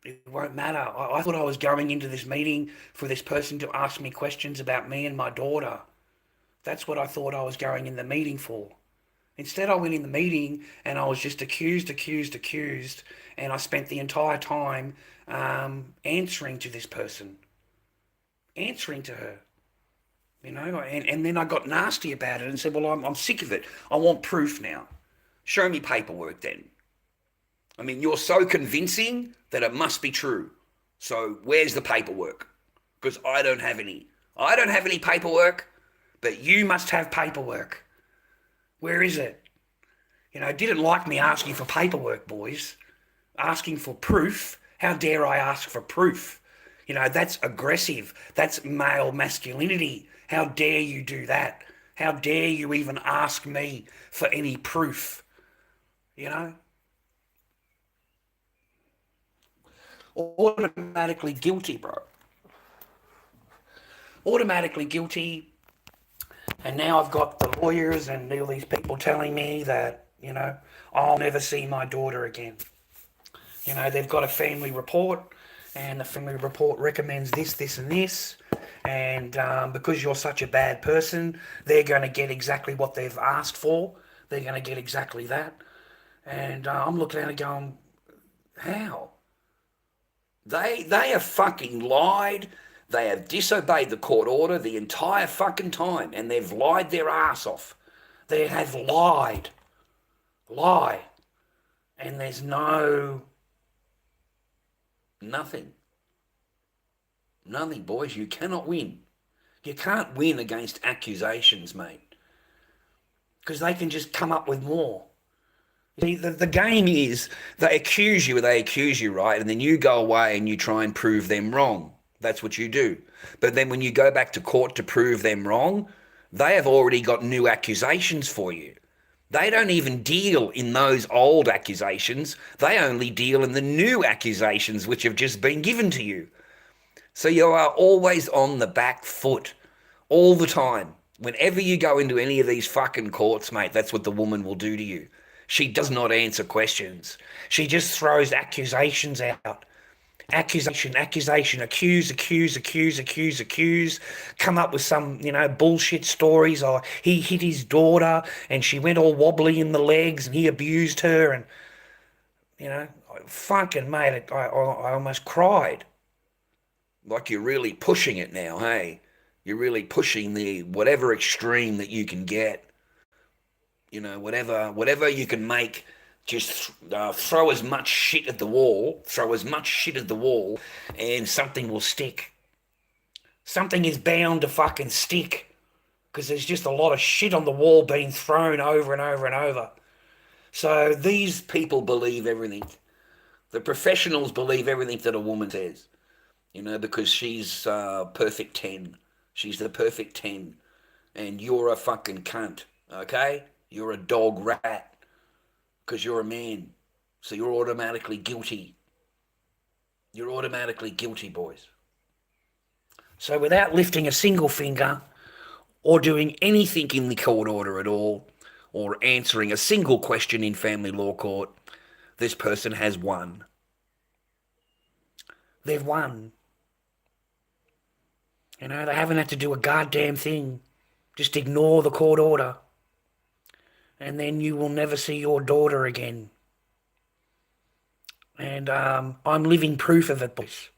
It won't matter. I thought I was going into this meeting for this person to ask me questions about me and my daughter. That's what I thought I was going in the meeting for. Instead, I went in the meeting and I was just accused, and I spent the entire time answering to this person, answering to her, and then I got nasty about it and said, well, I'm sick of it. I want proof now. Show me paperwork then. I mean, you're so convincing that it must be true. So where's the paperwork? Because I don't have any. I don't have any paperwork, but you must have paperwork. Where is it? Didn't like me asking for paperwork, boys. Asking for proof. How dare I ask for proof? That's aggressive. That's male masculinity. How dare you do that? How dare you even ask me for any proof? Automatically guilty, bro. Automatically guilty. And now I've got the lawyers and all these people telling me that, I'll never see my daughter again. They've got a family report, and the family report recommends this, this, and this. And because you're such a bad person, they're going to get exactly what they've asked for. They're going to get exactly that. And I'm looking at it going, how? They have fucking lied. They have disobeyed the court order the entire fucking time, and they've lied their ass off. They have lied. Lie. And there's nothing. Nothing, boys. You cannot win. You can't win against accusations, mate. Because they can just come up with more. See, the game is they accuse you, right? And then you go away and you try and prove them wrong. That's what you do. But then when you go back to court to prove them wrong, they have already got new accusations for you. They don't even deal in those old accusations. They only deal in the new accusations which have just been given to you. So you are always on the back foot all the time. Whenever you go into any of these fucking courts, mate, that's what the woman will do to you. She does not answer questions. She just throws accusations out. Accusation, accuse. Come up with some, bullshit stories. Or he hit his daughter and she went all wobbly in the legs and he abused her. And, fucking mate, I almost cried. Like you're really pushing it now, hey? You're really pushing the whatever extreme that you can get. Whatever you can make, just throw as much shit at the wall, and something will stick. Something is bound to fucking stick, because there's just a lot of shit on the wall being thrown over and over and over. So these people believe everything. The professionals believe everything that a woman says, because she's perfect 10. She's the perfect 10, and you're a fucking cunt, okay? You're a dog rat because you're a man. So you're automatically guilty. You're automatically guilty, boys. So without lifting a single finger or doing anything in the court order at all or answering a single question in family law court, this person has won. They've won. They haven't had to do a goddamn thing. Just ignore the court order. And then you will never see your daughter again. And I'm living proof of it, boys.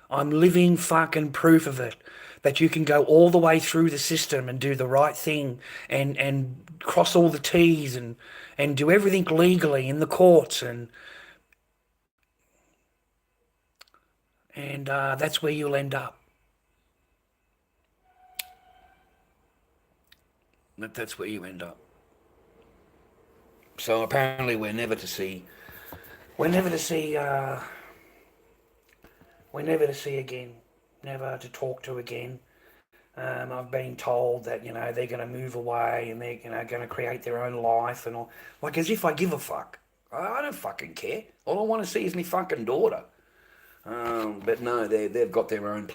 I'm living fucking proof of it. That you can go all the way through the system and do the right thing and cross all the T's and do everything legally in the courts. And that's where you'll end up. That's where you end up. So apparently we're never to see again, never to talk to again. I've been told that, they're going to move away and they're, going to create their own life and all. Like as if I give a fuck. I don't fucking care. All I want to see is my fucking daughter. But no, they've got their own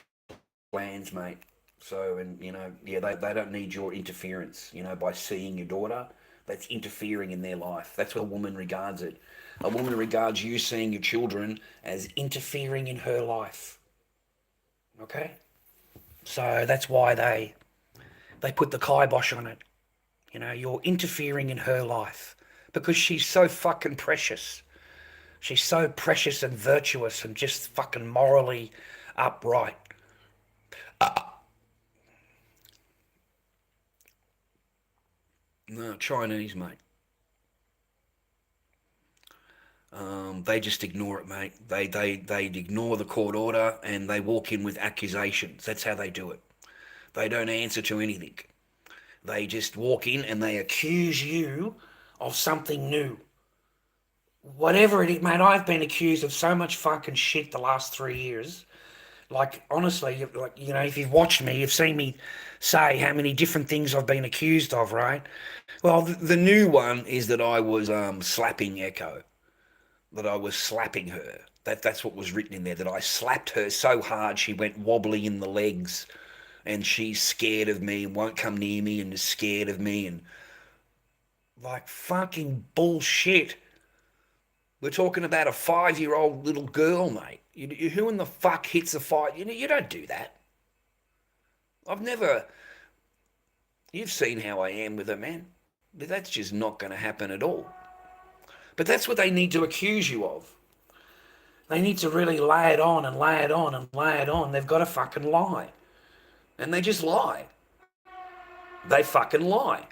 plans, mate. So, and, they don't need your interference, by seeing your daughter. That's interfering in their life. That's what a woman regards it. A woman regards you seeing your children as interfering in her life. Okay? So that's why they they put the kibosh on it. You know, you're interfering in her life because she's so fucking precious. She's so precious and virtuous and just fucking morally upright. No, Chinese, mate. They just ignore it, mate. They ignore the court order and they walk in with accusations. That's how they do it. They don't answer to anything. They just walk in and they accuse you of something new. Whatever it is, mate, I've been accused of so much fucking shit the last 3 years. Like, honestly, like, you know, if you've watched me, you've seen me say how many different things I've been accused of, right? Well, the new one is that I was slapping Echo. That I was slapping her. That's what was written in there, that I slapped her so hard she went wobbly in the legs and she's scared of me and won't come near me and is scared of me and like fucking bullshit. We're talking about a 5-year-old little girl, mate. Who in the fuck hits a fight? You don't do that. I've never... You've seen how I am with her, man. That's just not going to happen at all. But that's what they need to accuse you of. They need to really lay it on and lay it on and lay it on. They've got to fucking lie. And they just lie. They fucking lie.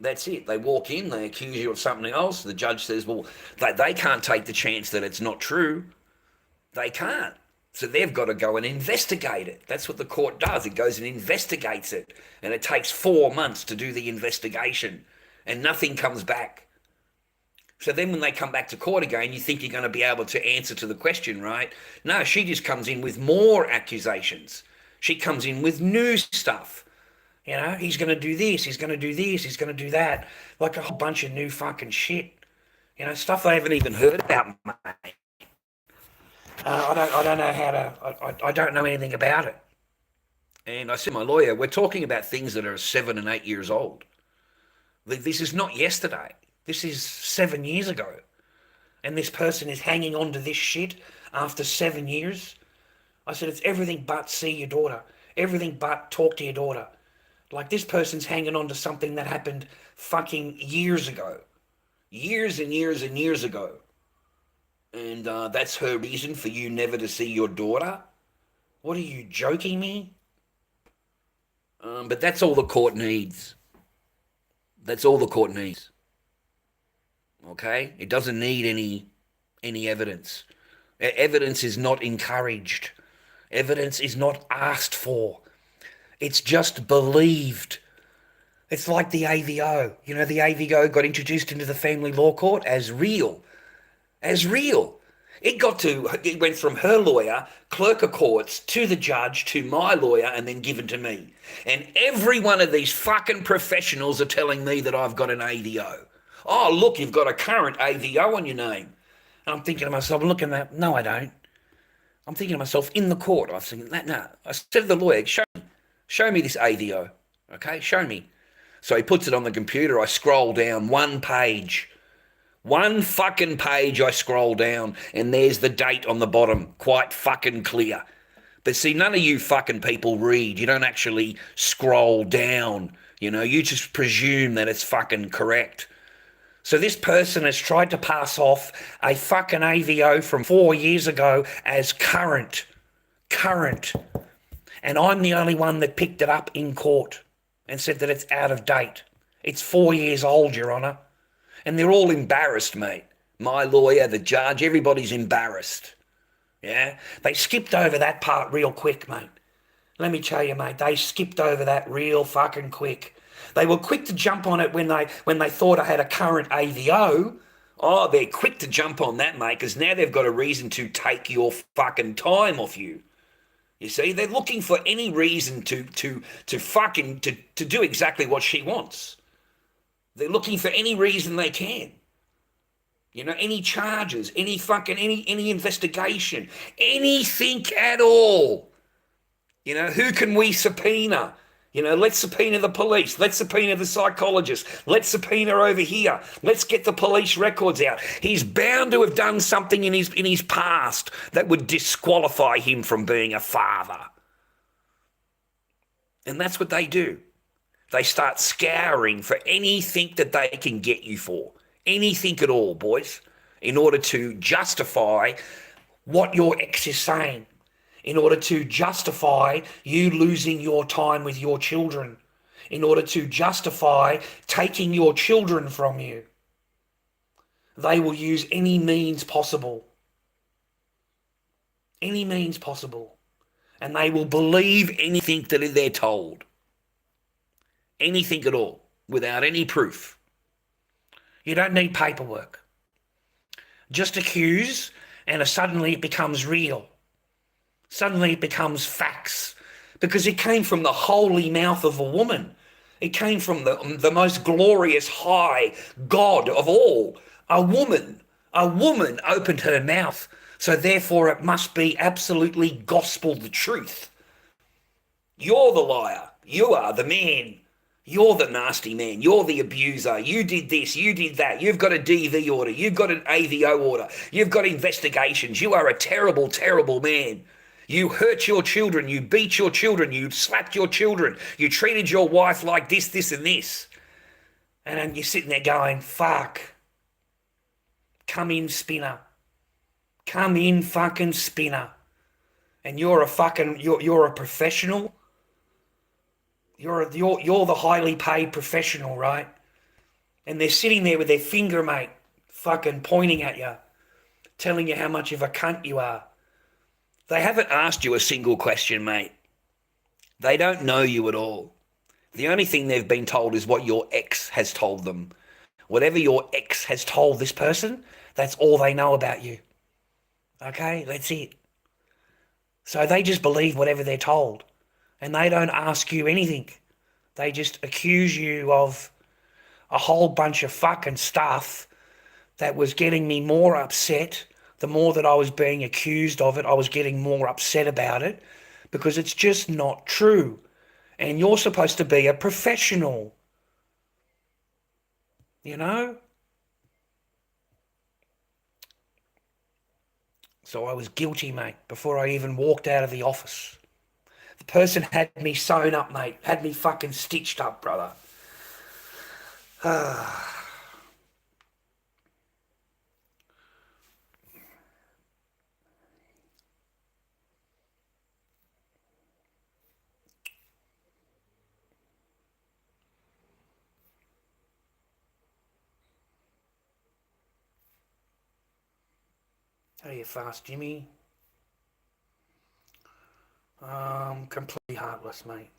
That's it. They walk in, they accuse you of something else. The judge says, well, they can't take the chance that it's not true. They can't. So they've got to go and investigate it. That's what the court does. It goes and investigates it. And it takes 4 months to do the investigation. And nothing comes back. So then when they come back to court again, you think you're going to be able to answer to the question, right? No, she just comes in with more accusations. She comes in with new stuff. You know, he's going to do this, he's going to do this, he's going to do that. Like a whole bunch of new fucking shit. You know, stuff they haven't even heard about, mate. I don't know how to... I don't know anything about it. And I said to my lawyer, we're talking about things that are 7 and 8 years old. This is not yesterday. This is 7 years ago. And this person is hanging on to this shit after 7 years. I said, it's everything but see your daughter. Everything but talk to your daughter. Like, this person's hanging on to something that happened fucking years ago. Years and years and years ago. And that's her reason for you never to see your daughter? What are you, joking me? But that's all the court needs. That's all the court needs. Okay? It doesn't need any evidence. Evidence is not encouraged. Evidence is not asked for. It's just believed. It's like the AVO. You know, the AVO got introduced into the family law court as real. As real. It went from her lawyer, clerk of courts, to the judge, to my lawyer, and then given to me. And every one of these fucking professionals are telling me that I've got an AVO. Oh, look, you've got a current AVO on your name. And I'm thinking to myself, looking at that, no, I don't. I'm thinking to myself, in the court, I was thinking, no. I said to the lawyer, show me this AVO, okay, show me. So he puts it on the computer, I scroll down one page. One fucking page I scroll down, and there's the date on the bottom, quite fucking clear. But see, none of you fucking people read. You don't actually scroll down, you know, you just presume that it's fucking correct. So this person has tried to pass off a fucking AVO from 4 years ago as current. And I'm the only one that picked it up in court and said that it's out of date. It's 4 years old, Your Honour. And they're all embarrassed, mate. My lawyer, the judge, everybody's embarrassed. Yeah? They skipped over that part real quick, mate. Let me tell you, mate, they skipped over that real fucking quick. They were quick to jump on it when they thought I had a current AVO. Oh, they're quick to jump on that, mate, because now they've got a reason to take your fucking time off you. You see, they're looking for any reason to do exactly what she wants. They're looking for any reason they can. You know, any charges, any investigation, anything at all. You know, who can we subpoena? You know, let's subpoena the police. Let's subpoena the psychologist. Let's subpoena over here. Let's get the police records out. He's bound to have done something in his past that would disqualify him from being a father. And that's what they do. They start scouring for anything that they can get you for. Anything at all, boys, in order to justify what your ex is saying, in order to justify you losing your time with your children, in order to justify taking your children from you. They will use any means possible. Any means possible. And they will believe anything that they're told. Anything at all, without any proof. You don't need paperwork. Just accuse, and suddenly it becomes real. Suddenly it becomes facts. Because it came from the holy mouth of a woman. It came from the most glorious high God of all. A woman. A woman opened her mouth. So therefore it must be absolutely gospel the truth. You're the liar. You are the man. You're the nasty man. You're the abuser. You did this. You did that. You've got a DV order. You've got an AVO order. You've got investigations. You are a terrible, terrible man. You hurt your children. You beat your children. You slapped your children. You treated your wife like this, this, and this. And then you're sitting there going, fuck. Come in, spinner. Come in, fucking spinner. And you're a professional. You're the highly paid professional, right? And they're sitting there with their finger, mate, fucking pointing at you, telling you how much of a cunt you are. They haven't asked you a single question, mate. They don't know you at all. The only thing they've been told is what your ex has told them. Whatever your ex has told this person, that's all they know about you. Okay, that's it. So they just believe whatever they're told. And they don't ask you anything. They just accuse you of a whole bunch of fucking stuff that was getting me more upset. The more that I was being accused of it, I was getting more upset about it because it's just not true. And you're supposed to be a professional. You know? So I was guilty, mate, before I even walked out of the office. The person had me sewn up, mate. Had me fucking stitched up, brother. How you fast, Jimmy? Completely heartless, mate.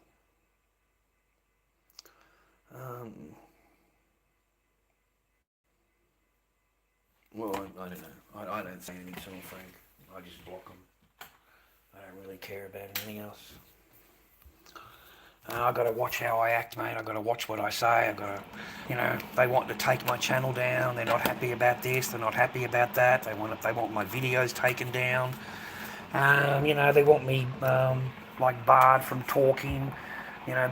Well, I don't know. I don't say anything to them, Frank. I just block them. I don't really care about anything else. I got to watch how I act, mate. I got to watch what I say. I got to, they want to take my channel down. They're not happy about this. They're not happy about that. They want my videos taken down. They want me barred from talking.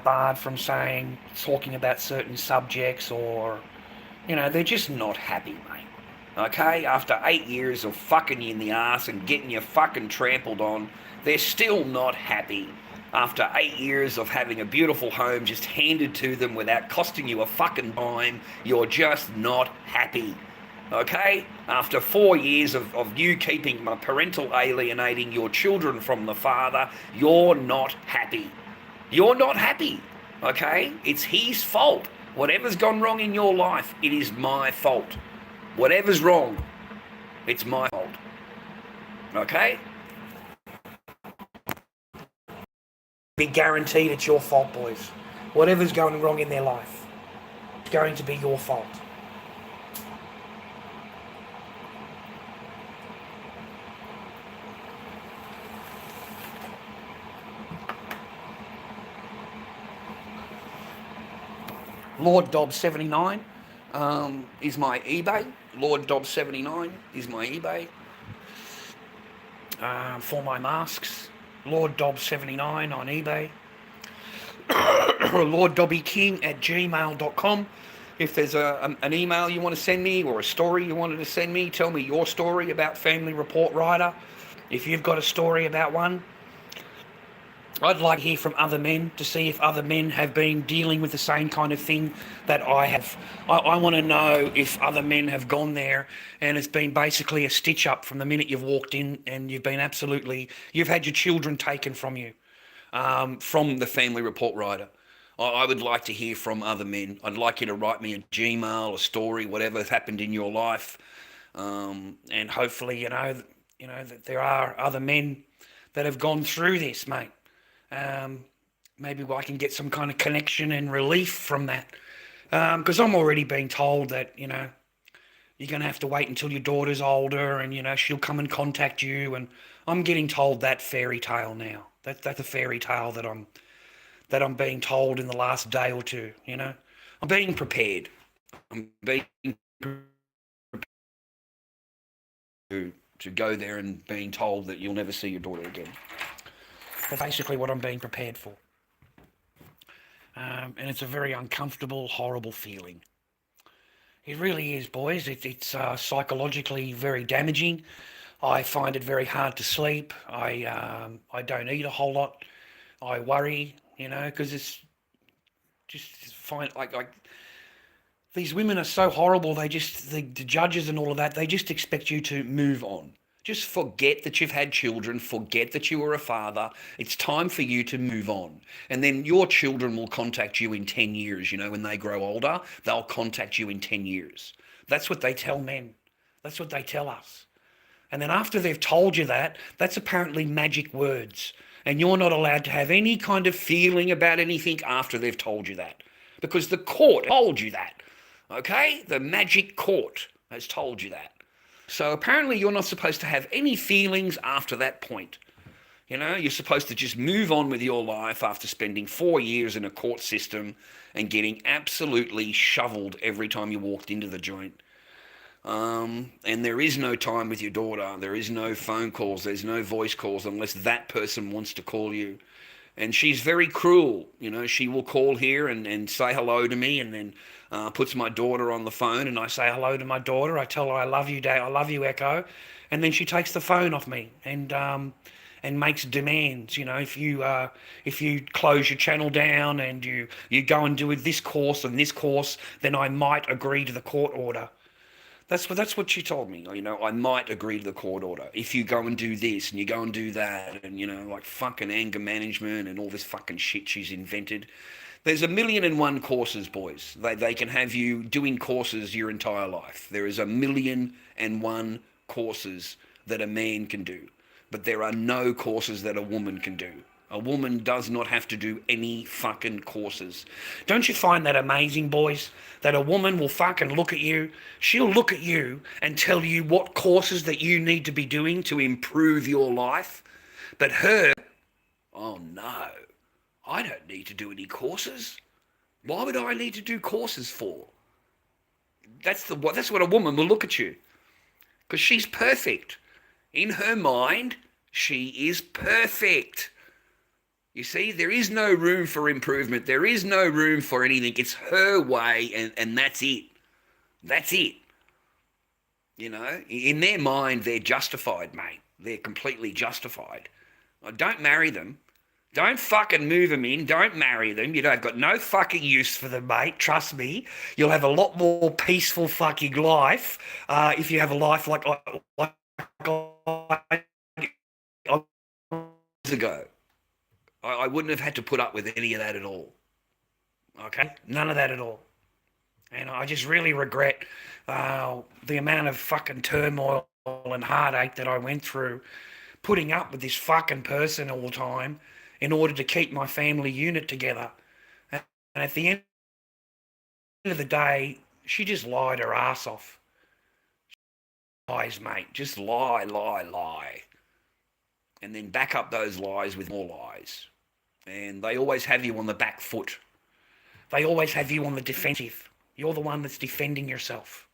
Barred from talking about certain subjects, or they're just not happy, mate. Okay, after 8 years of fucking you in the ass and getting you fucking trampled on, they're still not happy. After 8 years of having a beautiful home just handed to them without costing you a fucking dime, you're just not happy. Okay? After 4 years of you keeping my parental alienating your children from the father, you're not happy. You're not happy. Okay? It's his fault. Whatever's gone wrong in your life, it is my fault. Whatever's wrong, it's my fault. Okay? Be guaranteed it's your fault, boys. Whatever's going wrong in their life, it's going to be your fault. Lord Dobby 79 is my eBay. Lord Dobby 79 is my eBay for my masks. Lord Dobby 79 on eBay. Lord Dobby Qian at gmail.com. If there's an email you want to send me or a story you wanted to send me, tell me your story about Family Report Writer. If you've got a story about one, I'd like to hear from other men to see if other men have been dealing with the same kind of thing that I have. I want to know if other men have gone there and it's been basically a stitch up from the minute you've walked in and you've had your children taken from you, from the family report writer. I would like to hear from other men. I'd like you to write me a Gmail, a story, whatever's happened in your life, and hopefully, that there are other men that have gone through this, mate. Maybe I can get some kind of connection and relief from that. Because I'm already being told that, you're going to have to wait until your daughter's older and, she'll come and contact you. And I'm getting told that fairy tale now. That's a fairy tale that I'm being told in the last day or two, I'm being prepared. I'm being prepared to go there and being told that you'll never see your daughter again. That's basically what I'm being prepared for. And it's a very uncomfortable, horrible feeling. It really is, boys. It's psychologically very damaging. I find it very hard to sleep. I don't eat a whole lot. I worry, because it's just fine. Like these women are so horrible. The judges and all of that, they just expect you to move on. Just forget that you've had children, forget that you were a father. It's time for you to move on. And then your children will contact you in 10 years, when they grow older, they'll contact you in 10 years. That's what they tell men. That's what they tell us. And then after they've told you that, that's apparently magic words. And you're not allowed to have any kind of feeling about anything after they've told you that. Because the court told you that. Okay? The magic court has told you that. So apparently you're not supposed to have any feelings after that point. You're supposed to just move on with your life after spending 4 years in a court system and getting absolutely shoveled every time you walked into the joint. And there is no time with your daughter. There is no phone calls. There's no voice calls unless that person wants to call you. And she's very cruel. She will call here and say hello to me and then puts my daughter on the phone and I say hello to my daughter. I tell her I love you, Dad. I love you, Echo. And then she takes the phone off me and makes demands. If you close your channel down and you go and do this course and this course, then I might agree to the court order. That's what she told me. I might agree to the court order if you go and do this and you go and do that, and like fucking anger management and all this fucking shit she's invented. There's 1,000,001 courses, boys. They can have you doing courses your entire life. There is 1,000,001 courses that a man can do, but there are no courses that a woman can do. A woman does not have to do any fucking courses. Don't you find that amazing, boys? That a woman will fucking look at you, she'll look at you and tell you what courses that you need to be doing to improve your life. But her, oh no, I don't need to do any courses. Why would I need to do courses for? That's what a woman will look at you. Because she's perfect. In her mind, she is perfect. You see, there is no room for improvement. There is no room for anything. It's her way, and that's it. That's it. In their mind, they're justified, mate. They're completely justified. Don't marry them. Don't fucking move them in. Don't marry them. I've got no fucking use for them, mate. Trust me. You'll have a lot more peaceful fucking life if you have a life like ago. I wouldn't have had to put up with any of that at all. Okay? None of that at all. And I just really regret the amount of fucking turmoil and heartache that I went through putting up with this fucking person all the time in order to keep my family unit together. And at the end of the day, she just lied her ass off. Lies, mate. Just lie. And then back up those lies with more lies. And they always have you on the back foot. They always have you on the defensive. You're the one that's defending yourself.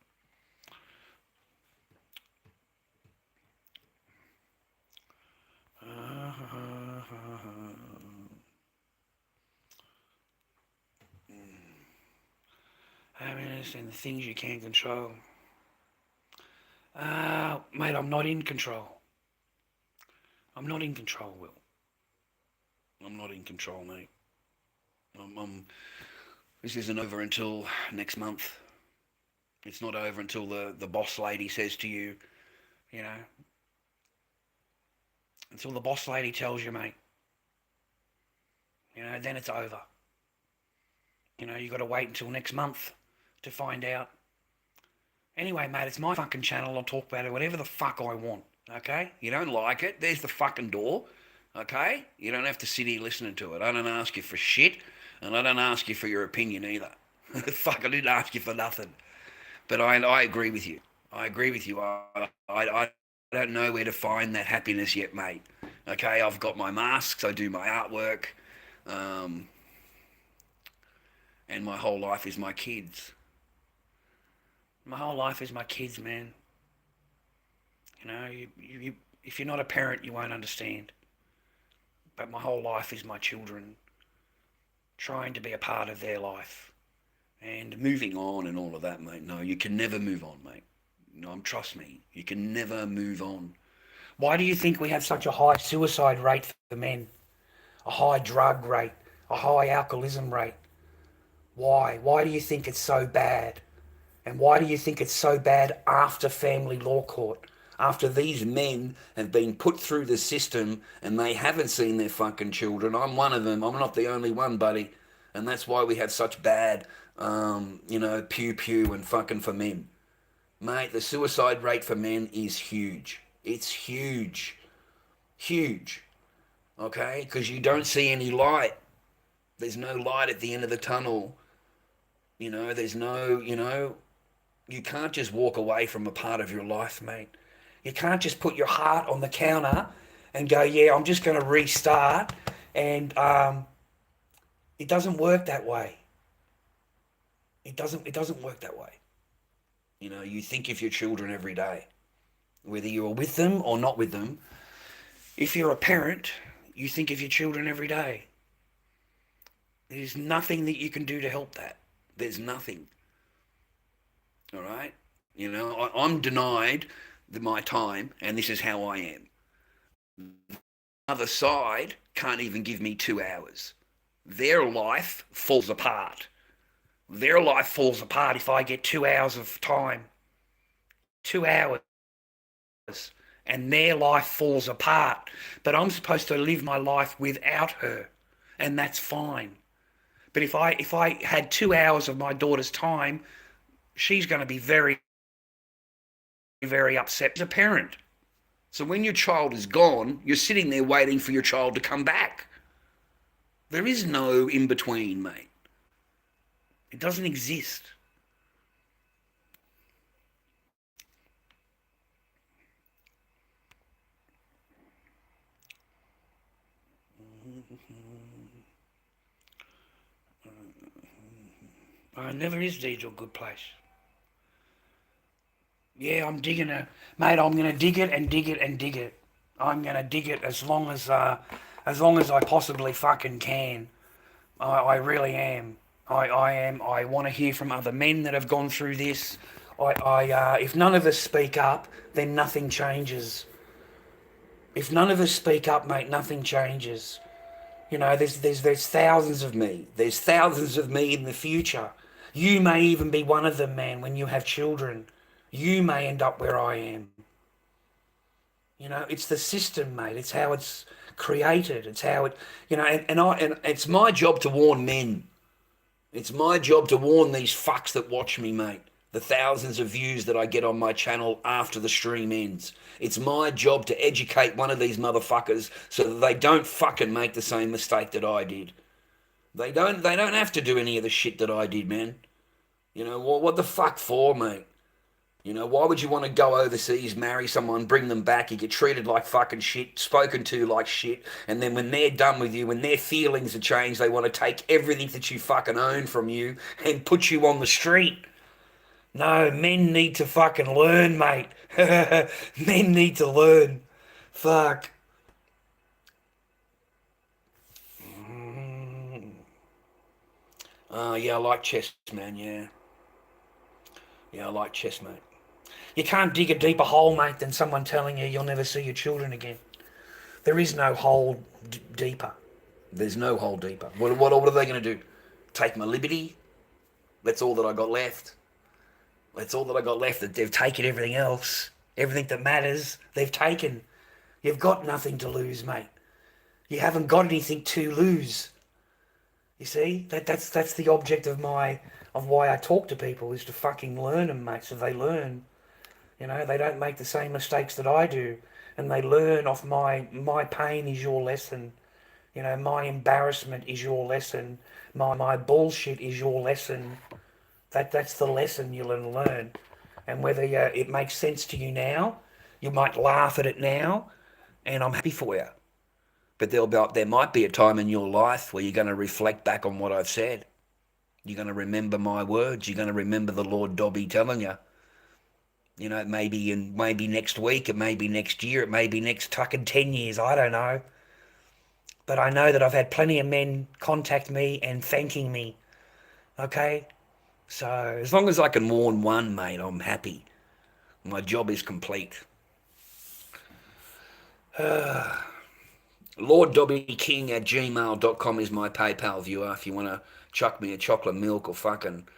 Happiness and the things you can't control. Mate, I'm not in control. I'm not in control, Will. I'm not in control, mate. This isn't over until next month. It's not over until the boss lady says to you, you know, until the boss lady tells you, mate. You know, then it's over. You know, you got to wait until next month to find out. Anyway, mate, it's my fucking channel. I'll talk about it whatever the fuck I want, okay? You don't like it, there's the fucking door, okay? You don't have to sit here listening to it. I don't ask you for shit, and I don't ask you for your opinion either. Fuck, I didn't ask you for nothing. But I agree with you. I agree with you. I don't know where to find that happiness yet, mate. Okay, I've got my masks, I do my artwork, and my whole life is my kids. My whole life is my kids, man. You know, if you're not a parent, you won't understand. But my whole life is my children, trying to be a part of their life. And moving on and all of that, mate. No, you can never move on, mate. No, trust me, you can never move on. Why do you think we have such a high suicide rate for men? A high drug rate? A high alcoholism rate? Why? Why do you think it's so bad? And why do you think it's so bad after family law court? After these men have been put through the system and they haven't seen their fucking children. I'm one of them. I'm not the only one, buddy. And that's why we have such bad, pew and fucking for men. Mate, the suicide rate for men is huge. It's huge. Huge. Okay? Because you don't see any light. There's no light at the end of the tunnel. You know, there's no, you can't just walk away from a part of your life, mate. You can't just put your heart on the counter and go, yeah, I'm just going to restart. And it doesn't work that way. It doesn't work that way. You know, you think of your children every day, whether you're with them or not with them. If you're a parent, you think of your children every day. There's nothing that you can do to help that. There's nothing. All right? You know, I'm denied my time, and this is how I am. The other side can't even give me 2 hours. Their life falls apart. Their life falls apart if I get 2 hours of time. 2 hours. And their life falls apart. But I'm supposed to live my life without her. And that's fine. But if I had 2 hours of my daughter's time, she's going to be very, very upset as a parent. So when your child is gone, you're sitting there waiting for your child to come back. There is no in-between, mate. It doesn't exist. Never is Deedle a good place. Yeah, I'm digging it. Mate, I'm going to dig it and dig it and dig it. I'm going to dig it as long as I possibly fucking can. I really am. I am. I want to hear from other men that have gone through this. If none of us speak up, then nothing changes. If none of us speak up, mate, nothing changes. You know, there's thousands of me. There's thousands of me in the future. You may even be one of them, man, when you have children. You may end up where I am. You know, it's the system, mate. It's how it's created. It's how it, you know, and it's my job to warn men. It's my job to warn these fucks that watch me, mate. The thousands of views that I get on my channel after the stream ends. It's my job to educate one of these motherfuckers so that they don't fucking make the same mistake that I did. They don't have to do any of the shit that I did, man. You know, what the fuck for, mate? You know, why would you want to go overseas, marry someone, bring them back, you get treated like fucking shit, spoken to like shit, and then when they're done with you, when their feelings are changed, they want to take everything that you fucking own from you and put you on the street. No, men need to fucking learn, mate. Men need to learn. Fuck. Yeah, I like chess, man, yeah. Yeah, I like chess, mate. You can't dig a deeper hole, mate, than someone telling you you'll never see your children again. There is no hole deeper. There's no hole deeper. What are they going to do? Take my liberty? That's all that I got left. That's all that I got left. That they've taken everything else. Everything that matters, they've taken. You've got nothing to lose, mate. You haven't got anything to lose. You see? That's the object of why I talk to people, is to fucking learn them, mate, so they learn. You know, they don't make the same mistakes that I do. And they learn off my pain is your lesson. You know, my embarrassment is your lesson. My bullshit is your lesson. That's the lesson you'll learn. And whether it makes sense to you now, you might laugh at it now, and I'm happy for you. But there might be a time in your life where you're going to reflect back on what I've said. You're going to remember my words. You're going to remember the Lord Dobby telling you. You know, maybe next week, it may be next year, it may be next fucking 10 years, I don't know. But I know that I've had plenty of men contact me and thanking me. Okay? So, as long as I can warn one, mate, I'm happy. My job is complete. LordDobbyKing@gmail.com is my PayPal viewer. If you want to chuck me a chocolate milk or fucking,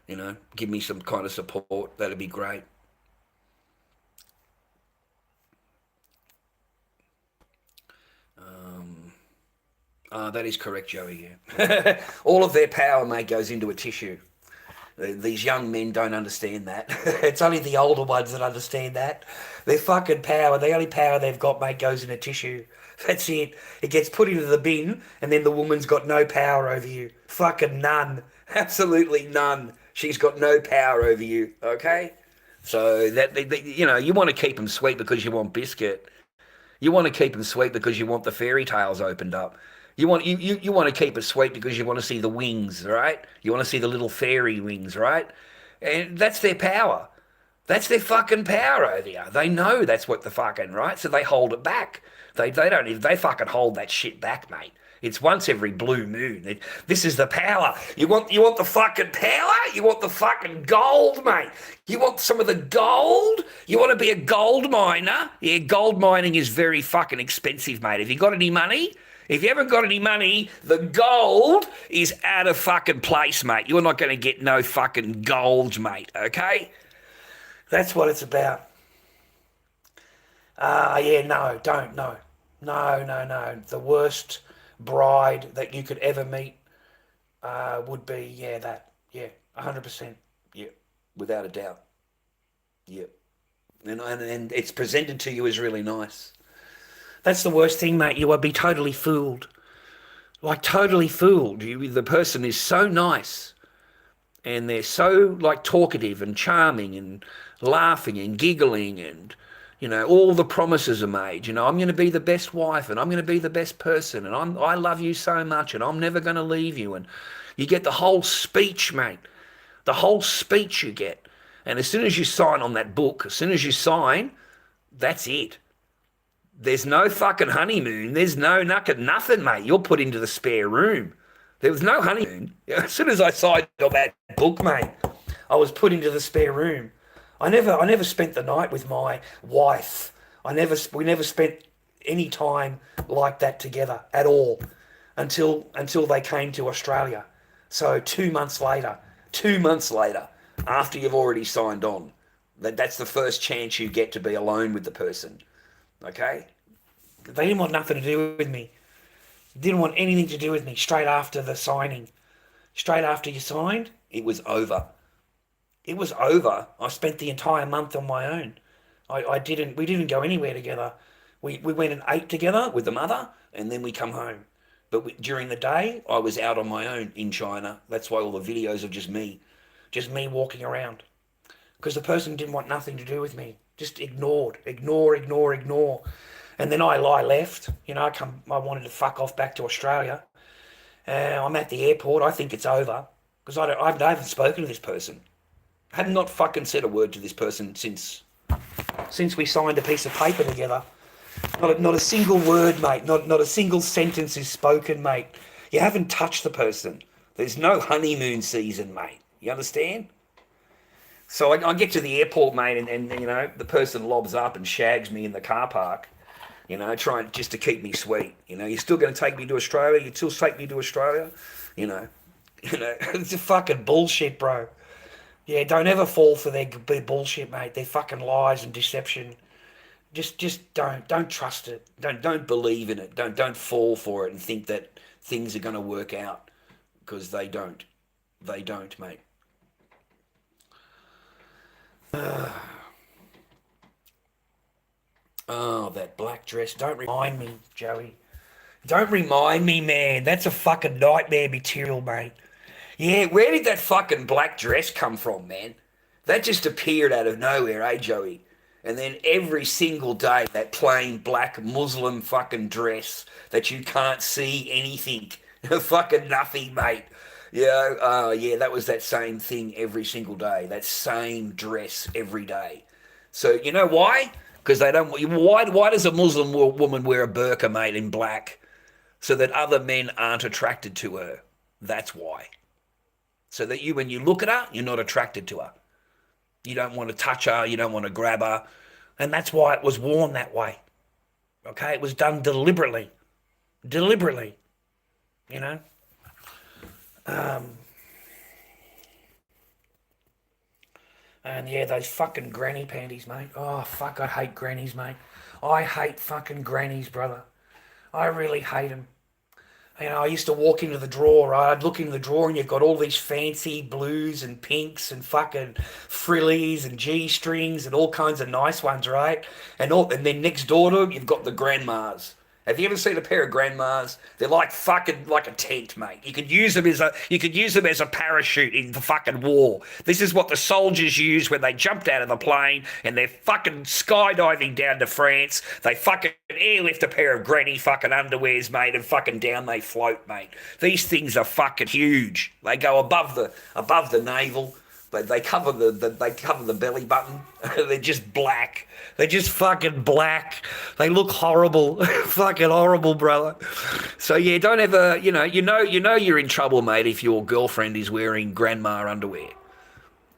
you know, give me some kind of support, that'd be great. That is correct, Joey, yeah. All of their power, mate, goes into a tissue. These young men don't understand that. It's only the older ones that understand that. Their fucking power, the only power they've got, mate, goes in a tissue. That's it. It gets put into the bin, and then the woman's got no power over you. Fucking none. Absolutely none. She's got no power over you, okay? So, you know, you want to keep them sweet because you want biscuit. You want to keep them sweet because you want the fairy tales opened up. You want to keep it sweet because you want to see the wings, right? You want to see the little fairy wings, right? And that's their power. That's their fucking power over you. They know that's what the fucking, right? So they hold it back. They fucking hold that shit back, mate. It's once every blue moon. This is the power. You want the fucking power? You want the fucking gold, mate? You want some of the gold? You want to be a gold miner? Yeah, gold mining is very fucking expensive, mate. Have you got any money? If you haven't got any money, the gold is out of fucking place, mate. You're not going to get no fucking gold, mate, okay? That's what it's about. Yeah, no, don't, no. No. The worst bride that you could ever meet would be, yeah, that. Yeah, 100%. Yeah, without a doubt. Yeah. And it's presented to you as really nice. That's the worst thing, mate. You will be totally fooled. Like, totally fooled. The person is so nice. And they're so, like, talkative and charming and laughing and giggling and, you know, all the promises are made. You know, I'm going to be the best wife and I'm going to be the best person and I love you so much and I'm never going to leave you. And you get the whole speech, mate. The whole speech you get. And as soon as you sign on that book, as soon as you sign, that's it. There's no fucking honeymoon. There's no nothing, mate. You're put into the spare room. There was no honeymoon. As soon as I signed on that book, mate, I was put into the spare room. I never spent the night with my wife. We never spent any time like that together at all until they came to Australia. So 2 months later, after you've already signed on, that's the first chance you get to be alone with the person. Okay? They didn't want nothing to do with me. Didn't want anything to do with me straight after the signing. Straight after you signed, it was over. It was over. I spent the entire month on my own. We didn't go anywhere together. We went and ate together with the mother, and then we come home. But during the day, I was out on my own in China. That's why all the videos of just me walking around. Because the person didn't want nothing to do with me. Just ignore. And then I left. You know, I wanted to fuck off back to Australia. I'm at the airport. I think it's over. Because I haven't spoken to this person. I have not fucking said a word to this person since we signed a piece of paper together. Not a single word, mate. Not a single sentence is spoken, mate. You haven't touched the person. There's no honeymoon season, mate. You understand? So I get to the airport, mate, and you know, the person lobs up and shags me in the car park. You know, trying just to keep me sweet. You know, you're still going to take me to Australia? You'd still take me to Australia? You know, It's a fucking bullshit, bro. Yeah, don't ever fall for their bullshit, mate. Their fucking lies and deception. Just don't trust it. don't believe in it. Don't fall for it and think that things are going to work out, because they don't. They don't, mate. Oh, that black dress. Don't remind me, Joey. Don't remind me, man. That's a fucking nightmare material, mate. Yeah, where did that fucking black dress come from, man? That just appeared out of nowhere, eh, Joey? And then every single day, that plain black Muslim fucking dress that you can't see anything. Fucking nothing, mate. Yeah, that was that same thing every single day. That same dress every day. So, you know why? Because they don't. Why does a Muslim woman wear a burqa, mate, in black? So that other men aren't attracted to her. That's why. So that when you look at her, you're not attracted to her. You don't want to touch her, you don't want to grab her. And that's why it was worn that way. Okay? It was done deliberately. Deliberately. You know? And yeah, those fucking granny panties, mate. Oh, fuck, I hate grannies, mate. I hate fucking grannies, brother. I really hate them. You know, I used to walk into the drawer, right? I'd look into the drawer and you've got all these fancy blues and pinks and fucking frillies and G-strings and all kinds of nice ones, right? And then next door to them, you've got the grandmas. Have you ever seen a pair of grandmas? They're like fucking like a tent, mate. You could use them as a parachute in the fucking war. This is what the soldiers used when they jumped out of the plane and they're fucking skydiving down to France. They fucking airlift a pair of granny fucking underwears, mate, and fucking down they float, mate. These things are fucking huge. They go above the navel. They cover the belly button. They're just black. They're just fucking black. They look horrible. Fucking horrible, brother. So yeah, don't ever, you know you're in trouble, mate, if your girlfriend is wearing grandma underwear.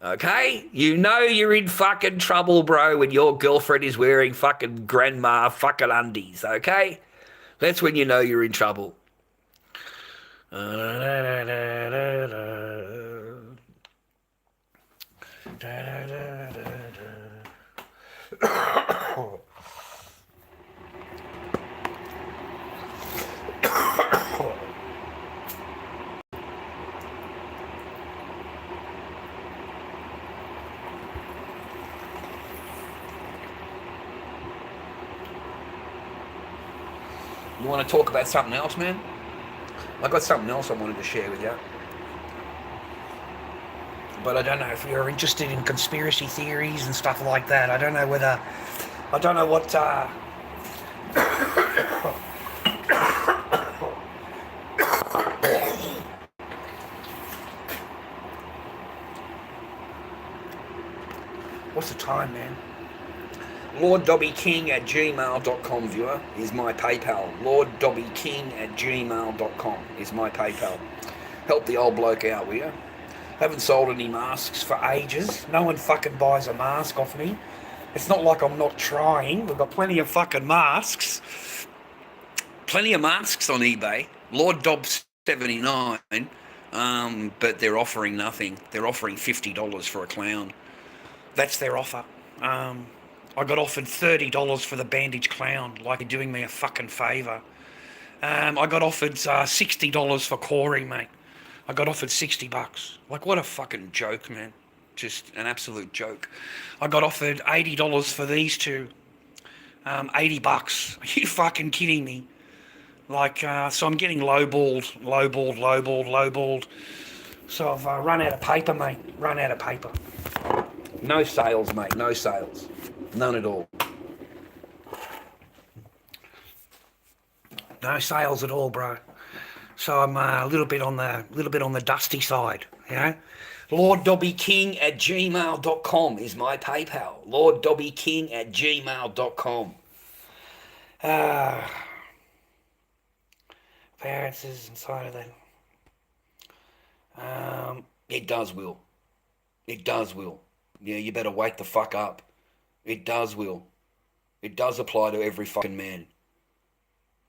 Okay? You know you're in fucking trouble, bro, when your girlfriend is wearing fucking grandma fucking undies, okay? That's when you know you're in trouble. You want to talk about something else, man? I got something else I wanted to share with you. But I don't know if you're interested in conspiracy theories and stuff like that. I don't know what what's the time, man? lorddobbyking@gmail.com, viewer, is my PayPal. lorddobbyking@gmail.com is my PayPal. Help the old bloke out, will you? Haven't sold any masks for ages. No one fucking buys a mask off me. It's not like I'm not trying. We've got plenty of fucking masks. Plenty of masks on eBay. Lord Dobb 79, but they're offering nothing. They're offering $50 for a clown. That's their offer. I got offered $30 for the bandage clown, like you're doing me a fucking favour. I got offered $60 for Corey, mate. I got offered $60. Like, what a fucking joke, man. Just an absolute joke. I got offered $80 for these two. $80. Are you fucking kidding me? Like, so I'm getting lowballed. So I've run out of paper, mate. Run out of paper. No sales, mate. No sales. None at all. No sales at all, bro. So I'm a little bit on the dusty side, you know. lorddobbyking@gmail.com is my PayPal. lorddobbyking@gmail.com. Appearances inside of that. It does, Will. It does, Will. Yeah, you better wake the fuck up. It does, Will. It does apply to every fucking man.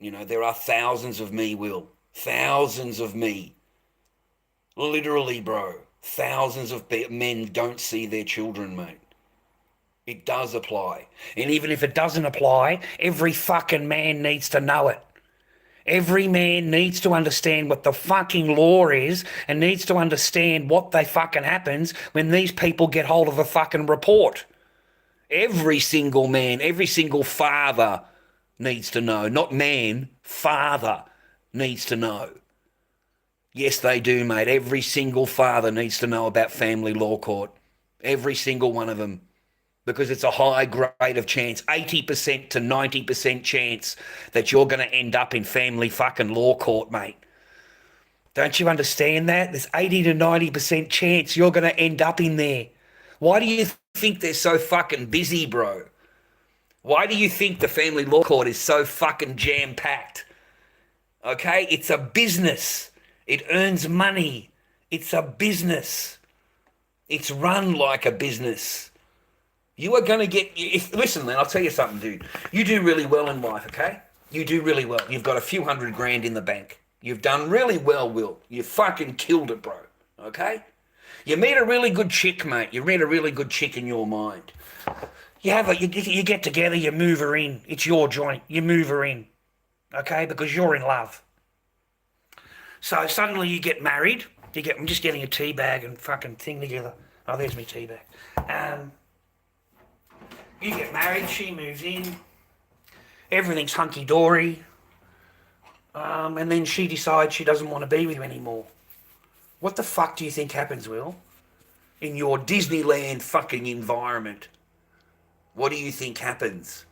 You know, there are thousands of me, Will. Thousands of me. Literally, bro. Thousands of men don't see their children, mate. It does apply. And even if it doesn't apply, every fucking man needs to know it. Every man needs to understand what the fucking law is and needs to understand what they fucking happens when these people get hold of a fucking report. Every single man, every single father needs to know. Not man, father needs to know. Yes, they do, mate. Every single father needs to know about family law court. Every single one of them. Because it's a high grade of chance, 80% to 90% chance that you're going to end up in family fucking law court, mate. Don't you understand that? There's 80 to 90% chance you're going to end up in there. Why do you think they're so fucking busy, bro? Why do you think the family law court is so fucking jam-packed? Okay? It's a business. It earns money. It's a business. It's run like a business. You are going to get... Listen, man, I'll tell you something, dude. You do really well in life, okay? You do really well. You've got a few $100,000 in the bank. You've done really well, Will. You fucking killed it, bro. Okay? You meet a really good chick, mate. You meet a really good chick in your mind. You get together, you move her in. It's your joint. You move her in. Okay? Because you're in love. So suddenly you get married. I'm just getting a tea bag and fucking thing together. Oh, there's my tea bag. You get married, she moves in, everything's hunky-dory, and then she decides she doesn't want to be with you anymore. What the fuck do you think happens, Will? In your Disneyland fucking environment, what do you think happens?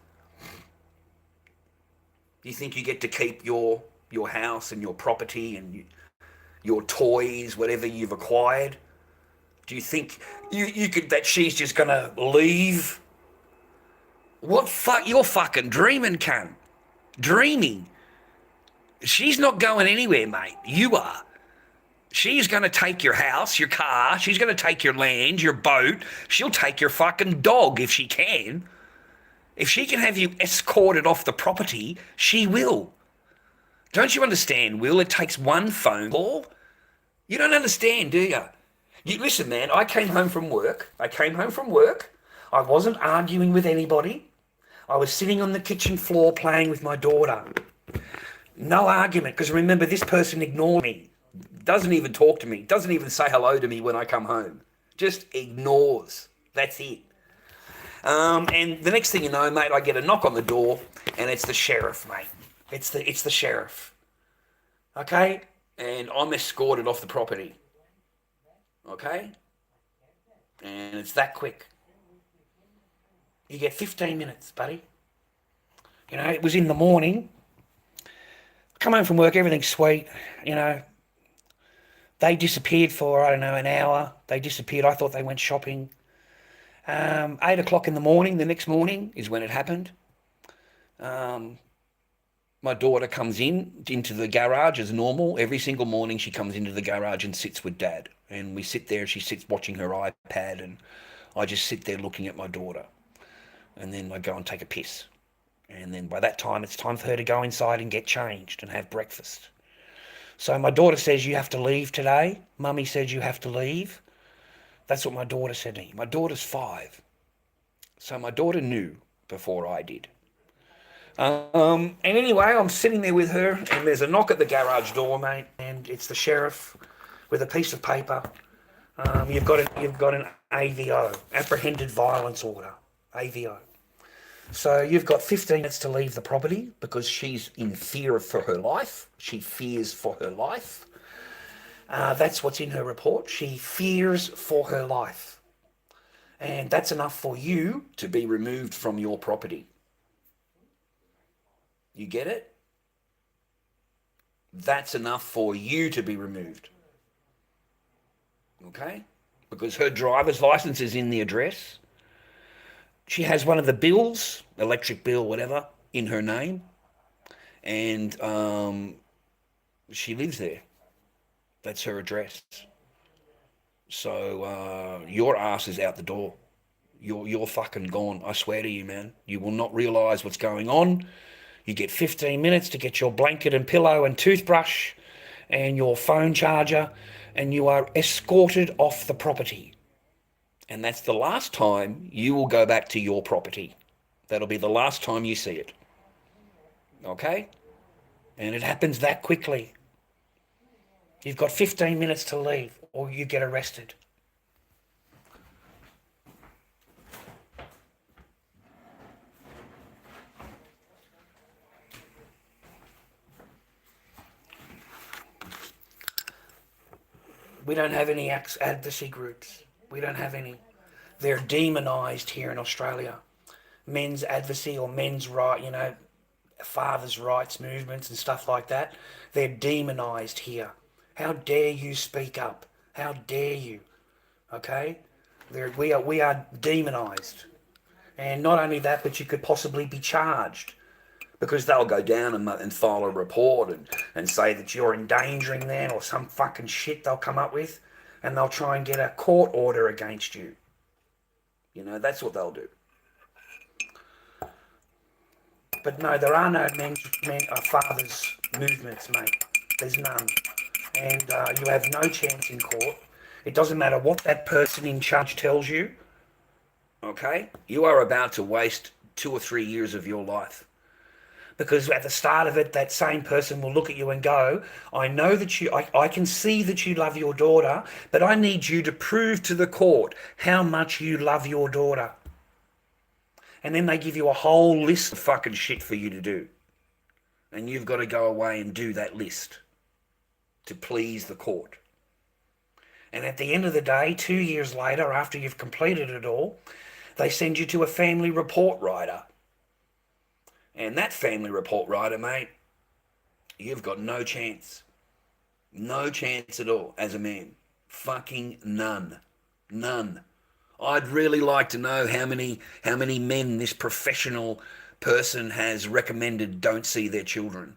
Do you think you get to keep your house and your property and your toys, whatever you've acquired? Do you think you could that she's just going to leave? What fuck? You're fucking dreaming, cunt. Dreaming. She's not going anywhere, mate. You are. She's going to take your house, your car. She's going to take your land, your boat. She'll take your fucking dog if she can. If she can have you escorted off the property, she will. Don't you understand, Will? It takes one phone call. You don't understand, do you? Listen, man, I came home from work. I wasn't arguing with anybody. I was sitting on the kitchen floor playing with my daughter. No argument, because remember, this person ignored me. Doesn't even talk to me. Doesn't even say hello to me when I come home. Just ignores. That's it. And the next thing you know, mate, I get a knock on the door, and it's the sheriff, mate. It's the sheriff. Okay? And I'm escorted off the property. Okay? And it's that quick. You get 15 minutes, buddy. You know, it was in the morning. Come home from work, everything's sweet. You know, they disappeared for, I don't know, an hour. They disappeared. I thought they went shopping. 8 o'clock in the morning, the next morning, is when it happened. My daughter comes into the garage as normal. Every single morning she comes into the garage and sits with Dad. And we sit there and she sits watching her iPad and I just sit there looking at my daughter. And then I go and take a piss. And then by that time, it's time for her to go inside and get changed and have breakfast. So my daughter says, you have to leave today. Mummy says you have to leave. That's what my daughter said to me. My daughter's 5. So my daughter knew before I did. And anyway, I'm sitting there with her and there's a knock at the garage door, mate. And it's the sheriff with a piece of paper. You've got an AVO, Apprehended Violence Order. AVO. So you've got 15 minutes to leave the property because she's in fear for her life. She fears for her life. That's what's in her report. She fears for her life. And that's enough for you to be removed from your property. You get it? That's enough for you to be removed. Okay? Because her driver's license is in the address. She has one of the bills, electric bill, whatever, in her name. And she lives there. That's her address. So your ass is out the door. You're fucking gone. I swear to you, man. You will not realise what's going on. You get 15 minutes to get your blanket and pillow and toothbrush and your phone charger, and you are escorted off the property. And that's the last time you will go back to your property. That'll be the last time you see it. Okay? And it happens that quickly. You've got 15 minutes to leave or you get arrested. We don't have any advocacy groups. We don't have any. They're demonised here in Australia. Men's advocacy or men's right, fathers' rights movements and stuff like that. They're demonised here. How dare you speak up? How dare you? Okay? We are demonised. And not only that, but you could possibly be charged. Because they'll go down and file a report and say that you're endangering them or some fucking shit they'll come up with. And they'll try and get a court order against you. That's what they'll do. But no, there are no fathers' movements, mate. There's none. And you have no chance in court. It doesn't matter what that person in charge tells you. Okay? You are about to waste 2 or 3 years of your life. Because at the start of it, that same person will look at you and go, I know that I can see that you love your daughter, but I need you to prove to the court how much you love your daughter. And then they give you a whole list of fucking shit for you to do. And you've got to go away and do that list to please the court. And at the end of the day, 2 years later, after you've completed it all, they send you to a family report writer. And that family report writer, mate, you've got no chance. No chance at all as a man. Fucking none. None. I'd really like to know how many men this professional person has recommended don't see their children.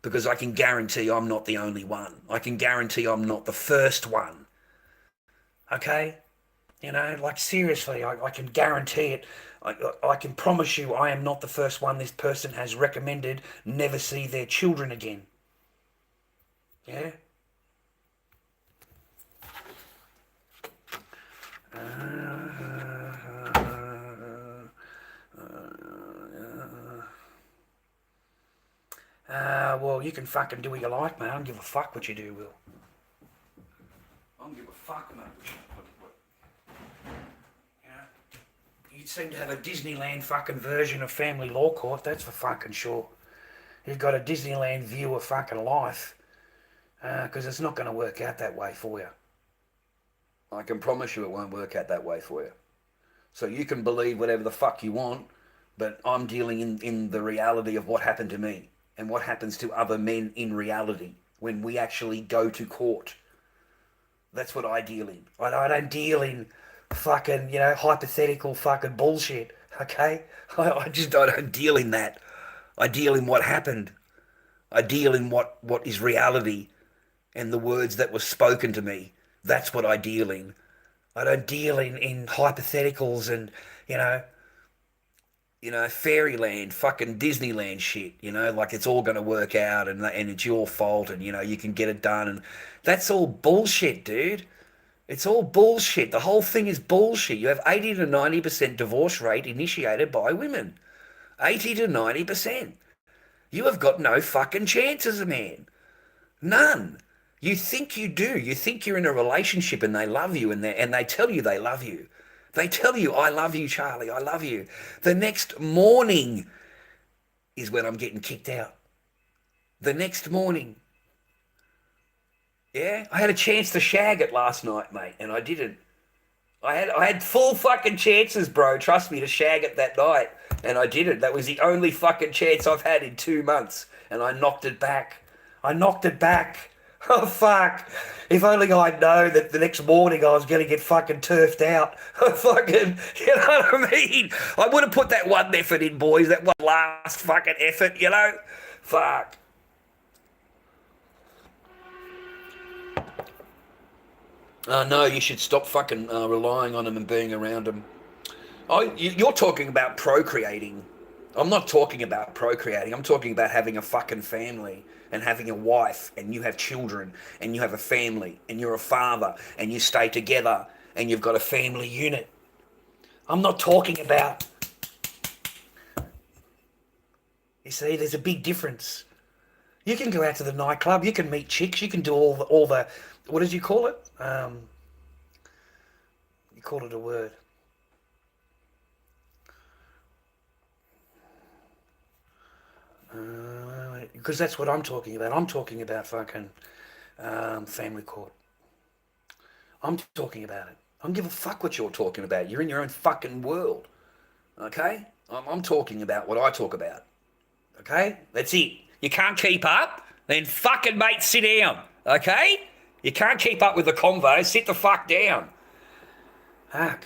Because I can guarantee I'm not the only one. I can guarantee I'm not the first one. Okay? Seriously, I can guarantee it. I can promise you I am not the first one this person has recommended never see their children again. Yeah? Well, you can fucking do what you like, mate. I don't give a fuck what you do, Will. I don't give a fuck, mate. You seem to have a Disneyland fucking version of family law court, that's for fucking sure. You've got a Disneyland view of fucking life, because it's not going to work out that way for you. I can promise you it won't work out that way for you. So you can believe whatever the fuck you want, but I'm dealing in the reality of what happened to me and what happens to other men in reality when we actually go to court. That's what I deal in. I don't deal in fucking, hypothetical fucking bullshit, okay? I don't deal in that. I deal in what happened. I deal in what is reality and the words that were spoken to me. That's what I deal in. I don't deal in hypotheticals and, fairyland, fucking Disneyland shit, like it's all going to work out and it's your fault and, you can get it done. And that's all bullshit, dude. It's all bullshit. The whole thing is bullshit. You have 80 to 90% divorce rate initiated by women. 80 to 90%. You have got no fucking chance as a man. None. You think you do. You think you're in a relationship and they love you and they tell you they love you. They tell you, I love you, Charlie, I love you. The next morning is when I'm getting kicked out. The next morning. Yeah, I had a chance to shag it last night, mate, and I didn't. I had full fucking chances, bro, trust me, to shag it that night, and I didn't. That was the only fucking chance I've had in 2 months, and I knocked it back. Oh, fuck. If only I'd known that the next morning I was going to get fucking turfed out. Fucking, you know what I mean? I would have put that one effort in, boys, that one last fucking effort, Fuck. No, you should stop fucking relying on them and being around them. Oh, you're talking about procreating. I'm not talking about procreating. I'm talking about having a fucking family and having a wife and you have children and you have a family and you're a father and you stay together and you've got a family unit. I'm not talking about... You see, there's a big difference. You can go out to the nightclub, you can meet chicks, you can do all the what did you call it? You call it a word. Because that's what I'm talking about. I'm talking about fucking family court. I'm talking about it. I don't give a fuck what you're talking about. You're in your own fucking world. Okay? I'm talking about what I talk about. Okay? That's it. You can't keep up? Then fucking mate, sit down. Okay? You can't keep up with the convo. Sit the fuck down. Fuck.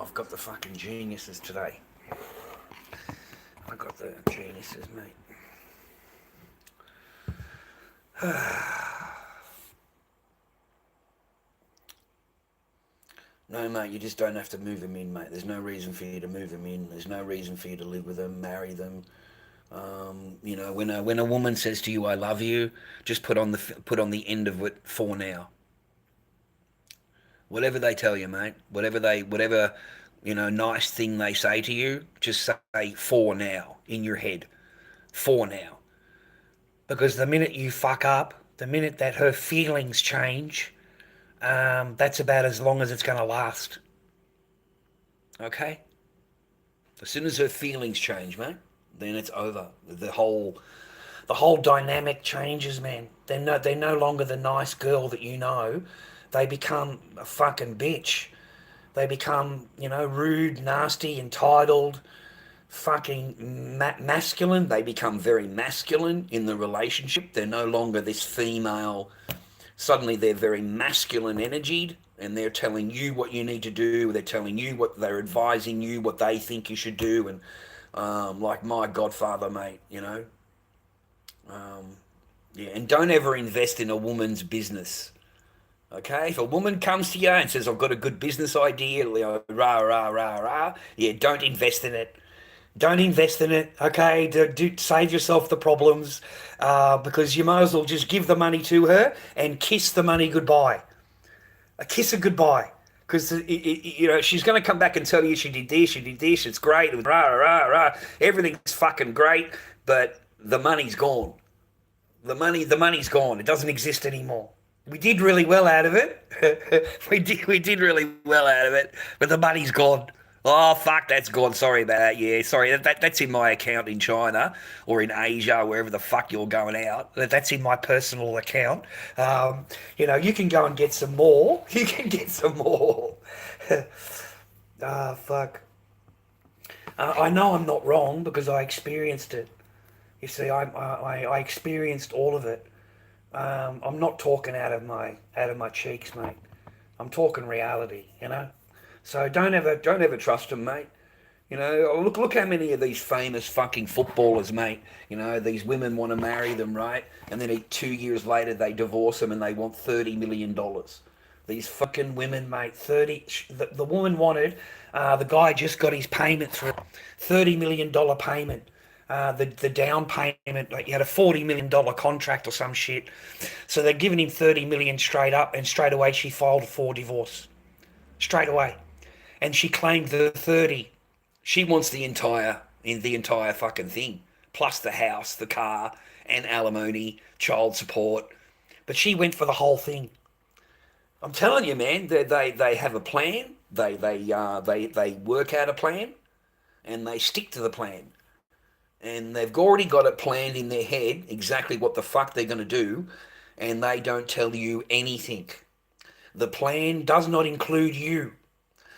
I've got the fucking geniuses today. I got the geniuses, mate. No, mate, you just don't have to move them in, mate. There's no reason for you to move them in. There's no reason for you to live with them, marry them. You know, when a woman says to you, "I love you," just put on the end of it, "for now." Whatever they tell you, mate. Whatever nice thing they say to you, just say "for now" in your head. For now. Because the minute you fuck up, the minute that her feelings change, that's about as long as it's going to last. Okay? As soon as her feelings change, mate, then it's over. The whole dynamic changes, man. They're no longer the nice girl that you know. They become a fucking bitch. They become, rude, nasty, entitled, fucking masculine. They become very masculine in the relationship. They're no longer this female. Suddenly they're very masculine energied, and they're telling you what you need to do. They're telling you what they're advising you, what they think you should do. And like my godfather, mate, yeah. And don't ever invest in a woman's business. Okay, if a woman comes to you and says, "I've got a good business idea," rah, rah, rah, rah, yeah, don't invest in it. Don't invest in it, okay? Do save yourself the problems, because you might as well just give the money to her and kiss the money goodbye. A kiss her goodbye. Because, she's going to come back and tell you she did this, it's great, it was rah, rah, rah, everything's fucking great, but the money's gone. The money's gone. It doesn't exist anymore. We did really well out of it. we did really well out of it, but the money's gone. Oh, fuck, that's gone. Sorry about that. Yeah, sorry. That's in my account in China or in Asia, wherever the fuck you're going out. That's in my personal account. You can go and get some more. You can get some more. Fuck. I know I'm not wrong because I experienced it. You see, I experienced all of it. I'm not talking out of my cheeks, mate. I'm talking reality, So don't ever trust them, mate. Look how many of these famous fucking footballers, mate. These women want to marry them, right? And then 2 years later they divorce them and they want $30 million. These fucking women, mate. The woman wanted. The guy just got his payment through. $30 million payment. The down payment, like he had a $40 million contract or some shit. So they're giving him $30 million straight up, and straight away she filed for divorce. Straight away. And she claimed the 30. She wants the entire fucking thing, plus the house, the car, and alimony, child support. But she went for the whole thing. I'm telling you, man, they have a plan. They work out a plan, and they stick to the plan. And they've already got it planned in their head exactly what the fuck they're going to do, and they don't tell you anything. The plan does not include you.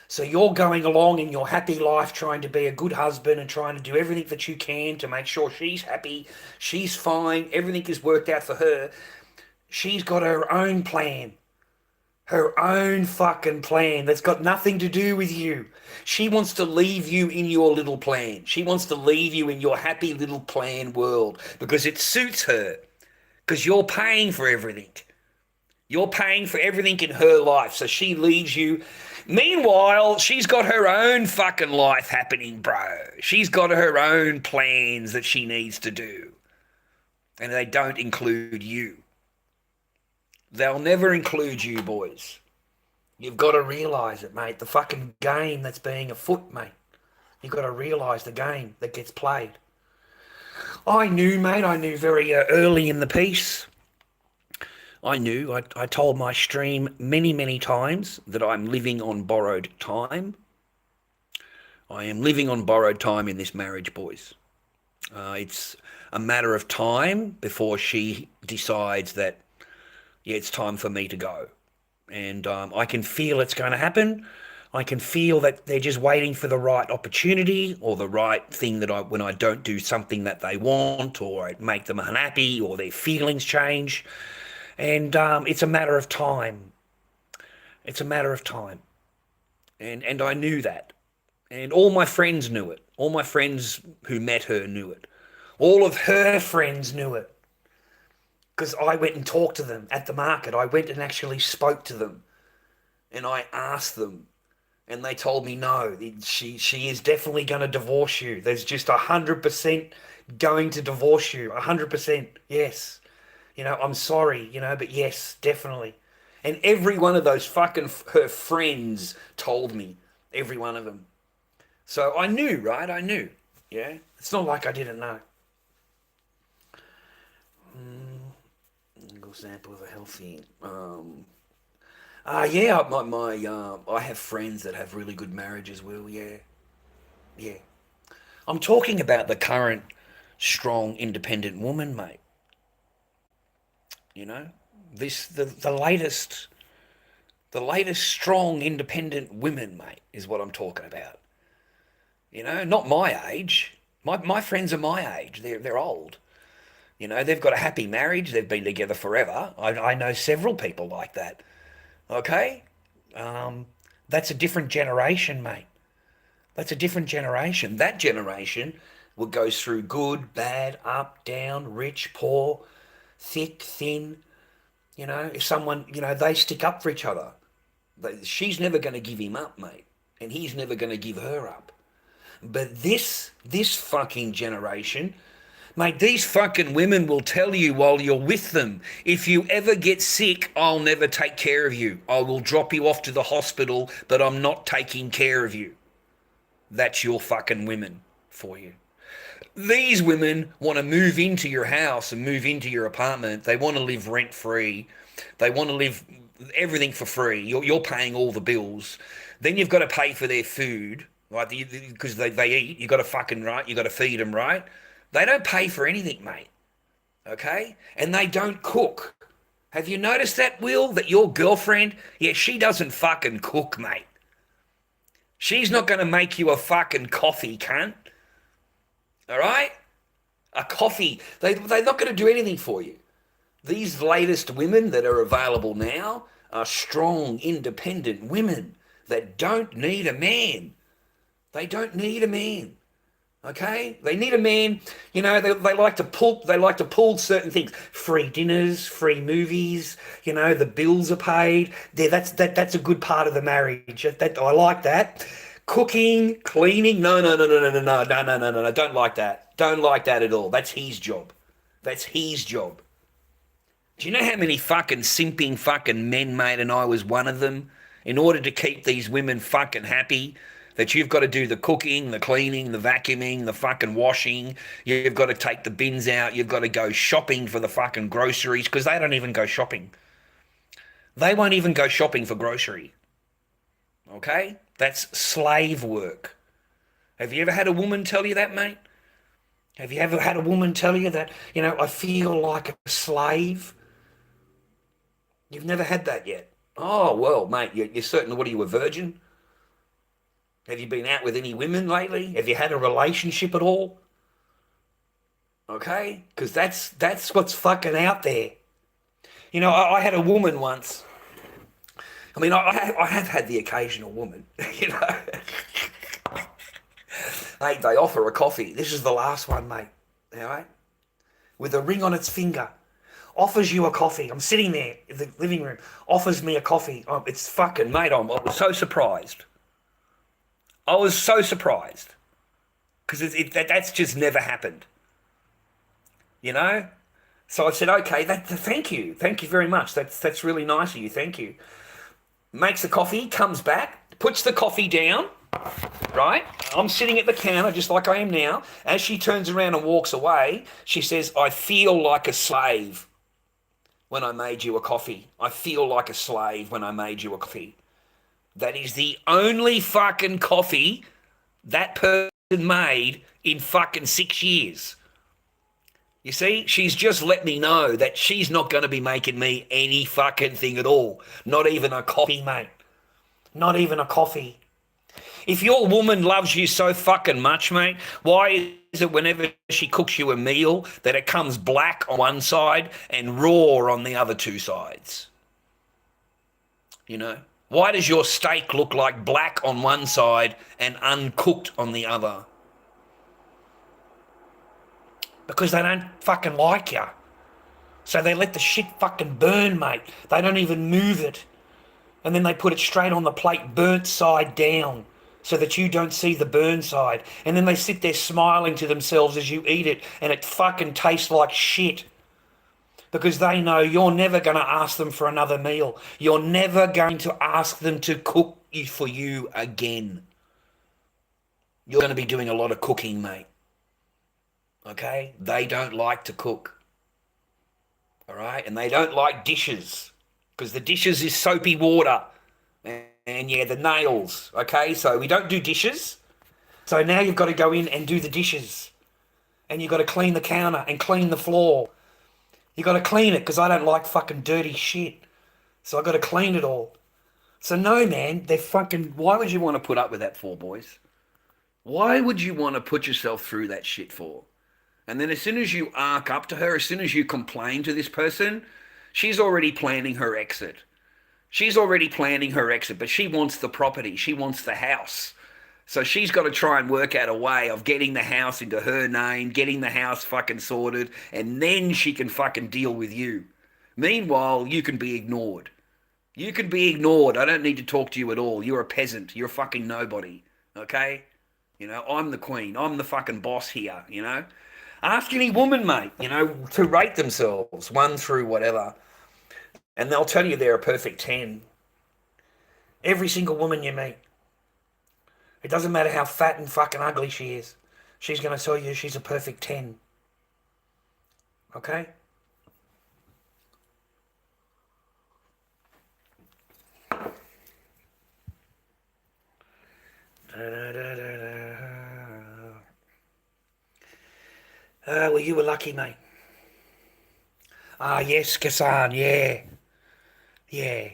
So you're going along in your happy life trying to be a good husband and trying to do everything that you can to make sure she's happy, she's fine, everything is worked out for her. She's got her own plan. Her own fucking plan that's got nothing to do with you. She wants to leave you in your little plan. She wants to leave you in your happy little plan world because it suits her. because you're paying for everything. You're paying for everything in her life, so she leaves you. Meanwhile, she's got her own fucking life happening, bro. She's got her own plans that she needs to do, and they don't include you. They'll never include you, boys. You've got to realise it, mate. The fucking game that's being afoot, mate. You've got to realise the game that gets played. I knew, mate. I knew very early in the piece. I knew. I told my stream many, many times that I'm living on borrowed time. I am living on borrowed time in this marriage, boys. It's a matter of time before she decides that, yeah, it's time for me to go. And I can feel it's going to happen. I can feel that they're just waiting for the right opportunity or the right thing that when I don't do something that they want, or I make them unhappy, or their feelings change. And it's a matter of time. It's a matter of time. And I knew that. And all my friends knew it. All my friends who met her knew it. All of her friends knew it. Because I went and talked to them at the market. I went and actually spoke to them. And I asked them. And they told me, no, she is definitely going to divorce you. There's just 100% going to divorce you. 100%, yes. You know, I'm sorry, you know, but yes, definitely. And every one of those fucking her friends told me. Every one of them. So I knew, right? I knew. Yeah? It's not like I didn't know. Example of a healthy... yeah, I have friends that have really good marriages, Will, yeah. Yeah. I'm talking about the current strong, independent woman, mate. You know? The latest strong, independent women, mate, is what I'm talking about. You know, not my age. My friends are my age. They're old. You know, they've got a happy marriage. They've been together forever. I know several people like that. Okay? That's a different generation, mate. That's a different generation. That generation goes through good, bad, up, down, rich, poor, thick, thin. You know, if someone, you know, they stick up for each other. She's never going to give him up, mate. And he's never going to give her up. But this fucking generation... Mate, these fucking women will tell you while you're with them, if you ever get sick, I'll never take care of you. I will drop you off to the hospital, but I'm not taking care of you. That's your fucking women for you. These women want to move into your house and move into your apartment. They want to live rent-free. They want to live everything for free. You're paying all the bills. Then you've got to pay for their food, right? Because they eat. You've got to fucking, right? You've got to feed them, right? They don't pay for anything, mate. Okay? And they don't cook. Have you noticed that, Will? That your girlfriend, yeah, she doesn't fucking cook, mate. She's not going to make you a fucking coffee, cunt. All right? A coffee. They're not going to do anything for you. These latest women that are available now are strong, independent women that don't need a man. They don't need a man. Okay, they need a man. You know, they like to pull certain things. Free dinners, free movies. You know, the bills are paid. That's a good part of the marriage. I like that. Cooking, cleaning. No. Don't like that. Don't like that at all. That's his job. That's his job. Do you know how many fucking simping fucking men, mate, and I was one of them? In order to keep these women fucking happy. That you've got to do the cooking, the cleaning, the vacuuming, the fucking washing. You've got to take the bins out. You've got to go shopping for the fucking groceries because they don't even go shopping. They won't even go shopping for grocery. Okay? That's slave work. Have you ever had a woman tell you that, mate? Have you ever had a woman tell you that, you know, I feel like a slave? You've never had that yet. Oh, well, mate, you're certain, what are you, a virgin? Have you been out with any women lately? Have you had a relationship at all? Okay? Because that's what's fucking out there. You know, I had a woman once. I mean, I have had the occasional woman, you know. Hey, they offer a coffee. This is the last one, mate. All right? With a ring on its finger. offers you a coffee. I'm sitting there in the living room, offers me a coffee. Oh, it's fucking, mate, I was so surprised. I was so surprised. Because that's just never happened. You know? So I said, okay, thank you. Thank you very much. That's really nice of you. Thank you. Makes the coffee, comes back, puts the coffee down, right? I'm sitting at the counter just like I am now. As she turns around and walks away, she says, I feel like a slave when I made you a coffee. I feel like a slave when I made you a coffee. That is the only fucking coffee that person made in fucking 6 years. You see, she's just let me know that she's not going to be making me any fucking thing at all. Not even a coffee, mate. Not even a coffee. If your woman loves you so fucking much, mate, why is it whenever she cooks you a meal that it comes black on one side and raw on the other two sides? You know? Why does your steak look like black on one side and uncooked on the other? Because they don't fucking like you. So they let the shit fucking burn, mate. They don't even move it. And then they put it straight on the plate, burnt side down, so that you don't see the burn side. And then they sit there smiling to themselves as you eat it, and it fucking tastes like shit. Because they know you're never going to ask them for another meal. You're never going to ask them to cook for you again. You're going to be doing a lot of cooking, mate. Okay? They don't like to cook. All right? And they don't like dishes. Because the dishes is soapy water. And yeah, the nails. Okay? So we don't do dishes. So now you've got to go in and do the dishes. And you've got to clean the counter and clean the floor. You got to clean it because I don't like fucking dirty shit. So I got to clean it all. So no, man, they're fucking... Why would you want to put up with that for, boys? Why would you want to put yourself through that shit for? And then as soon as you arc up to her, as soon as you complain to this person, she's already planning her exit. She's already planning her exit, but she wants the property. She wants the house. So she's got to try and work out a way of getting the house into her name, getting the house fucking sorted, and then she can fucking deal with you. Meanwhile, you can be ignored. You can be ignored. I don't need to talk to you at all. You're a peasant. You're a fucking nobody. Okay? You know, I'm the queen. I'm the fucking boss here, you know? Ask any woman, mate, you know, to rate themselves, 1 through whatever, and they'll tell you they're a perfect 10. Every single woman you meet. It doesn't matter how fat and fucking ugly she is. She's going to tell you she's a perfect 10. Okay? Well, you were lucky, mate. Ah, yes, Qian, yeah. Yeah.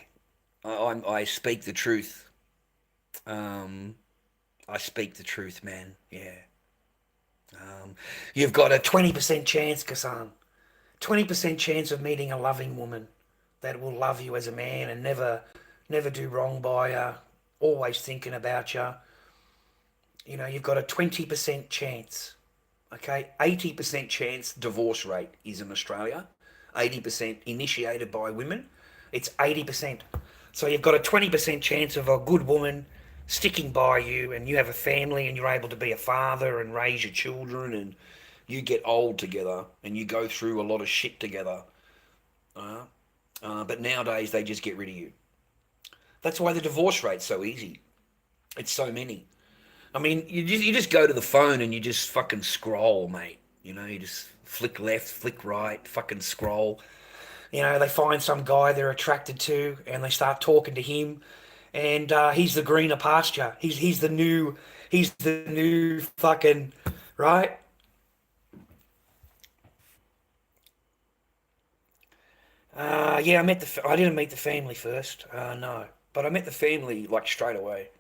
I speak the truth. I speak the truth, man. Yeah. You've got a 20% chance, Qian. 20% chance of meeting a loving woman that will love you as a man and never do wrong by you, always thinking about you. You know, you've got a 20% chance. Okay, 80% chance divorce rate is in Australia. 80% initiated by women. It's 80%. So you've got a 20% chance of a good woman sticking by you, and you have a family and you're able to be a father and raise your children, and you get old together and you go through a lot of shit together. But nowadays they just get rid of you. That's why the divorce rate's so easy. It's so many. I mean, you just go to the phone and you just fucking scroll, mate. You know, you just flick left, flick right, fucking scroll. You know, they find some guy they're attracted to and they start talking to him, and he's the greener pasture. He's the new fucking, right? Yeah, I didn't meet the family first. No, but I met the family like straight away.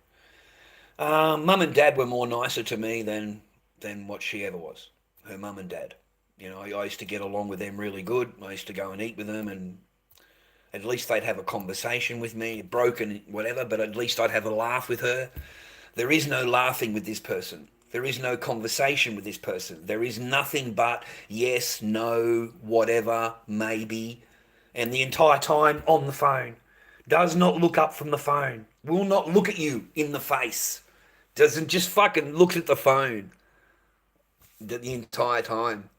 Mum and Dad were more nicer to me than what she ever was. Her mum and dad. You know, I used to get along with them really good. I used to go and eat with them, and at least they'd have a conversation with me, broken, whatever, but at least I'd have a laugh with her. There is no laughing with this person. There is no conversation with this person. There is nothing but yes, no, whatever, maybe. And the entire time on the phone. Does not look up from the phone. Will not look at you in the face. Doesn't, just fucking looks at the phone the entire time.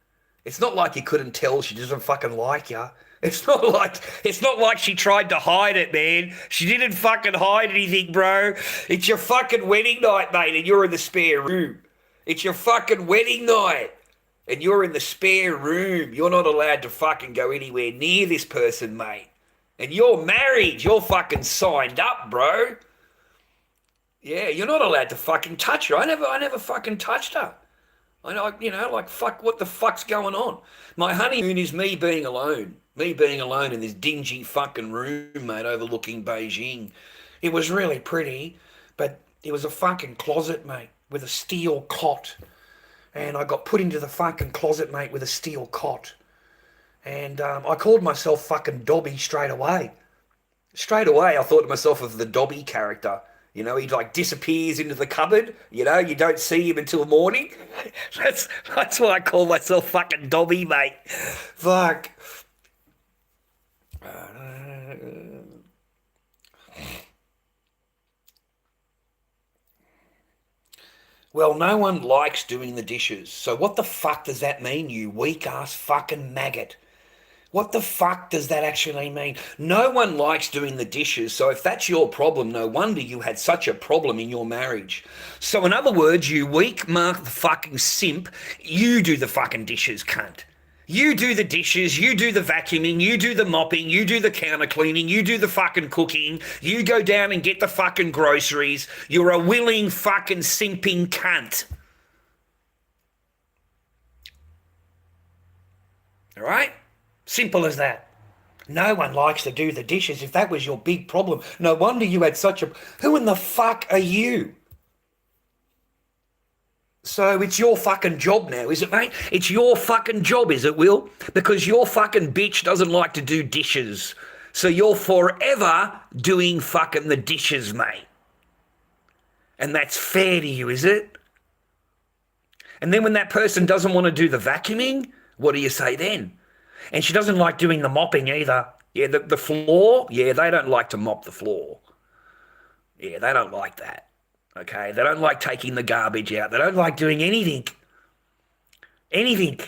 It's not like you couldn't tell she doesn't fucking like you. It's not like she tried to hide it, man. She didn't fucking hide anything, bro. It's your fucking wedding night, mate, and you're in the spare room. It's your fucking wedding night, and you're in the spare room. You're not allowed to fucking go anywhere near this person, mate. And you're married. You're fucking signed up, bro. Yeah, you're not allowed to fucking touch her. I never fucking touched her. Like, fuck, what the fuck's going on? My honeymoon is me being alone. Me being alone in this dingy fucking room, mate, overlooking Beijing. It was really pretty, but it was a fucking closet, mate, with a steel cot. And I got put into the fucking closet, mate, with a steel cot. And I called myself fucking Dobby straight away. Straight away, I thought to myself of the Dobby character. You know, he like disappears into the cupboard. You know, you don't see him until morning. That's why I call myself fucking Dobby, mate. Fuck. Well, no one likes doing the dishes. So what the fuck does that mean, you weak-ass fucking maggot? What the fuck does that actually mean? No one likes doing the dishes, so if that's your problem, no wonder you had such a problem in your marriage. So in other words, you weak mark the fucking simp, you do the fucking dishes, cunt. You do the dishes, you do the vacuuming, you do the mopping, you do the counter cleaning, you do the fucking cooking, you go down and get the fucking groceries. You're a willing fucking simping cunt. All right? Simple as that. No one likes to do the dishes. If that was your big problem, no wonder you had such a... Who in the fuck are you? So it's your fucking job now, is it, mate? It's your fucking job, is it, Will? Because your fucking bitch doesn't like to do dishes. So you're forever doing fucking the dishes, mate. And that's fair to you, is it? And then when that person doesn't want to do the vacuuming, what do you say then? And she doesn't like doing the mopping either. Yeah, the floor, yeah, they don't like to mop the floor. Yeah, they don't like that. Okay, they don't like taking the garbage out. They don't like doing anything. Anything.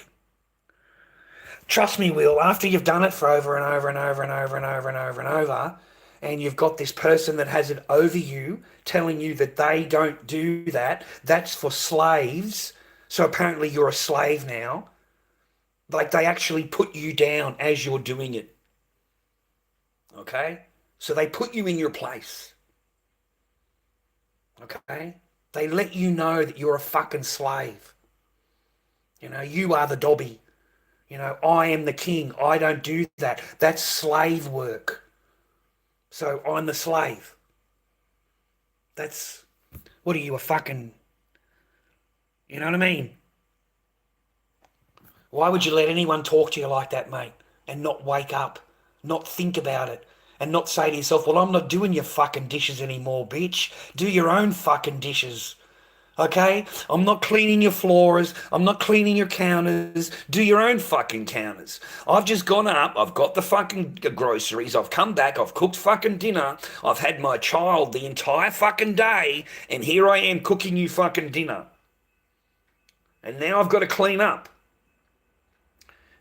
Trust me, Will, after you've done it for over and over and over and over and over and over and over, and you've got this person that has it over you, telling you that they don't do that, that's for slaves. So apparently you're a slave now. Like, they actually put you down as you're doing it. Okay? So they put you in your place. Okay? They let you know that you're a fucking slave. You know, you are the Dobby. You know, I am the king. I don't do that. That's slave work. So I'm the slave. That's... What are you, a fucking... You know what I mean? Why would you let anyone talk to you like that, mate, and not wake up, not think about it, and not say to yourself, well, I'm not doing your fucking dishes anymore, bitch. Do your own fucking dishes, okay? I'm not cleaning your floors. I'm not cleaning your counters. Do your own fucking counters. I've just gone up. I've got the fucking groceries. I've come back. I've cooked fucking dinner. I've had my child the entire fucking day, and here I am cooking you fucking dinner. And now I've got to clean up.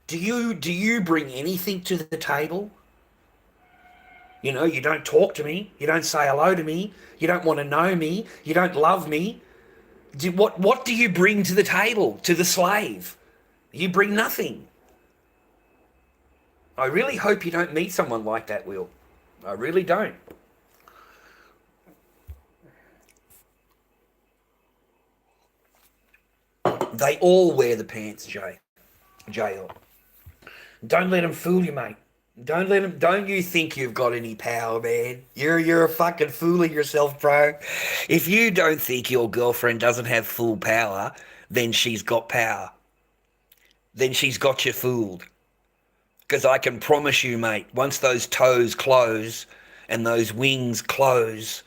Do you bring anything to the table? You know, you don't talk to me. You don't say hello to me. You don't want to know me. You don't love me. What do you bring to the table, to the slave? You bring nothing. I really hope you don't meet someone like that, Will. I really don't. They all wear the pants, JL. Don't let them fool you, mate. Don't you think you've got any power, man. You're a fucking fooling yourself, bro. If you don't think your girlfriend doesn't have full power, then she's got power. Then she's got you fooled. Because I can promise you, mate, once those toes close and those wings close,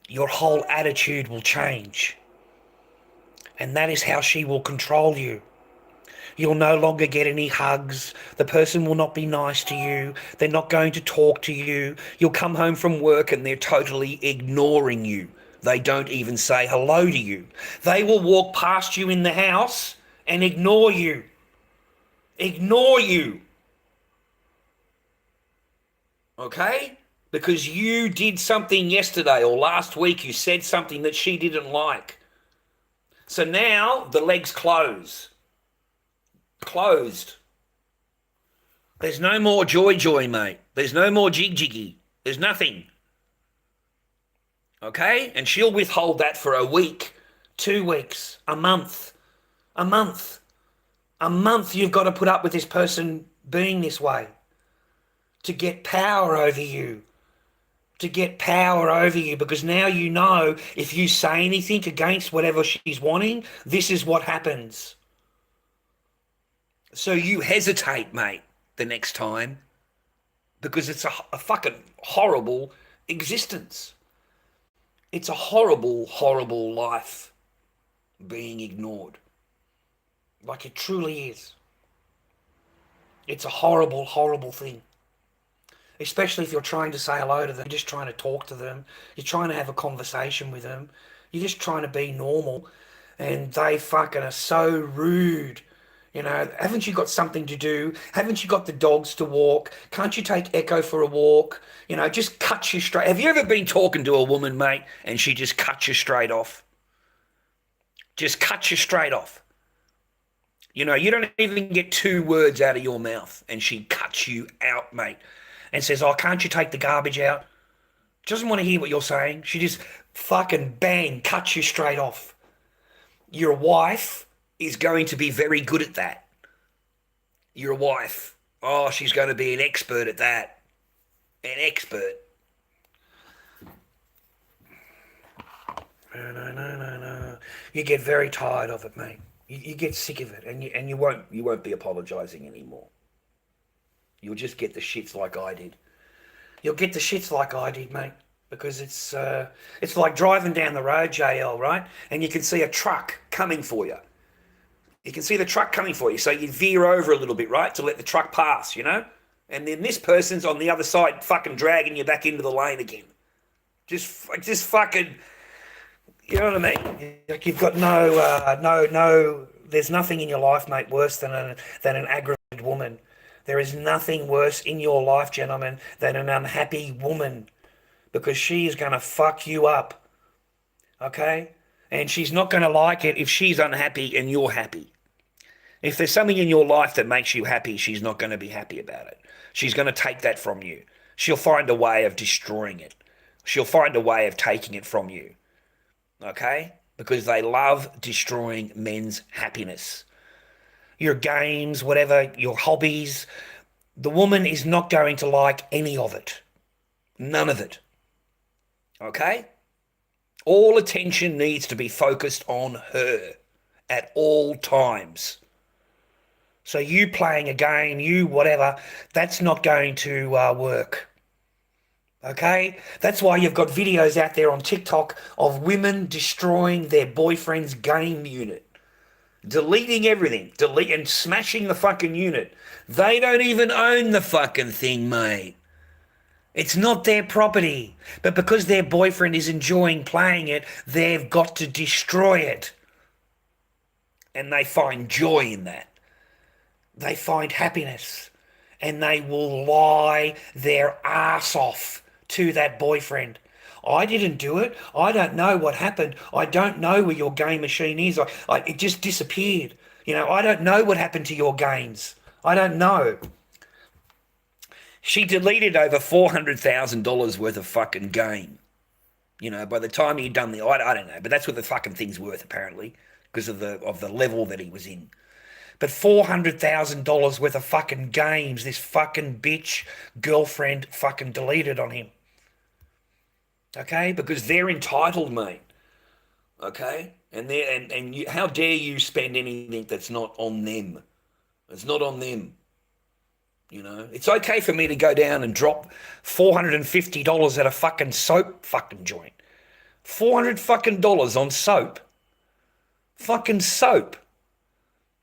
your whole attitude will change. And that is how she will control you. You'll no longer get any hugs. The person will not be nice to you. They're not going to talk to you. You'll come home from work and they're totally ignoring you. They don't even say hello to you. They will walk past you in the house and ignore you. Ignore you. Okay? Because you did something yesterday or last week, you said something that she didn't like. So now the legs close. Closed. There's no more joy, mate. There's no more jiggy. There's nothing. Okay? And she'll withhold that for a week, 2 weeks, a month. A month. A month you've got to put up with this person being this way. To get power over you. To get power over you, because now you know if you say anything against whatever she's wanting, this is what happens. So you hesitate, mate, the next time, because it's a fucking horrible existence. It's a horrible, horrible life being ignored. Like it truly is. It's a horrible, horrible thing. Especially if you're trying to say hello to them, you're just trying to talk to them, you're trying to have a conversation with them, you're just trying to be normal, and they fucking are so rude. You know, haven't you got something to do? Haven't you got the dogs to walk? Can't you take Echo for a walk? You know, just cut you straight. Have you ever been talking to a woman, mate, and she just cuts you straight off? Just cuts you straight off. You know, you don't even get 2 words out of your mouth, and she cuts you out, mate. And says, oh, can't you take the garbage out? She doesn't want to hear what you're saying. She just fucking bang, cuts you straight off. Your wife is going to be very good at that. Your wife, oh, she's going to be an expert at that. An expert. No. You get very tired of it, mate. You get sick of it, and you won't be apologising anymore. You'll just get the shits like I did. You'll get the shits like I did, mate, because it's like driving down the road, JL, right? And you can see a truck coming for you. You can see the truck coming for you, so you veer over a little bit, right, to let the truck pass, you know? And then this person's on the other side fucking dragging you back into the lane again. Just fucking, you know what I mean? Like you've got no, there's nothing in your life, mate, worse than an aggravated woman. There is nothing worse in your life, gentlemen, than an unhappy woman, because she is going to fuck you up, okay? And she's not going to like it if she's unhappy and you're happy. If there's something in your life that makes you happy, she's not going to be happy about it. She's going to take that from you. She'll find a way of destroying it. She'll find a way of taking it from you, okay? Because they love destroying men's happiness. Your games, whatever, your hobbies, the woman is not going to like any of it. None of it. Okay? All attention needs to be focused on her at all times. So you playing a game, you whatever, that's not going to work. Okay? That's why you've got videos out there on TikTok of women destroying their boyfriend's game unit. Deleting everything, and smashing the fucking unit. They don't even own the fucking thing, mate. It's not their property. But because their boyfriend is enjoying playing it, they've got to destroy it. And they find joy in that. They find happiness. And they will lie their ass off to that boyfriend. I didn't do it. I don't know what happened. I don't know where your game machine is. It just disappeared. You know, I don't know what happened to your games. I don't know. She deleted over $400,000 worth of fucking game. You know, by the time he'd done I don't know, but that's what the fucking thing's worth apparently, because of the level that he was in. But $400,000 worth of fucking games, this fucking bitch girlfriend fucking deleted on him. Okay, because they're entitled, mate. Okay, and how dare you spend anything that's not on them? It's not on them. You know, it's okay for me to go down and drop $450 at a fucking soap fucking joint. $400 fucking on soap. Fucking soap.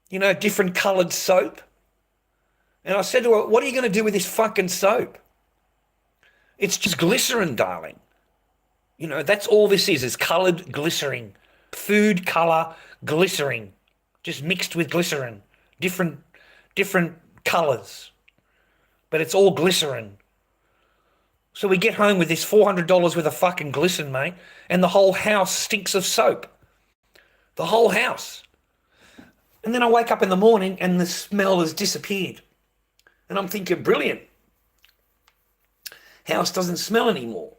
You know, different coloured soap. And I said to her, what are you going to do with this fucking soap? It's just glycerin, darling. You know, that's all this is coloured glycerin. Food colour glycerin. Just mixed with glycerin. Different colours. But it's all glycerin. So we get home with this $400 worth of fucking glycerin, mate, and the whole house stinks of soap. The whole house. And then I wake up in the morning and the smell has disappeared. And I'm thinking, brilliant. House doesn't smell anymore.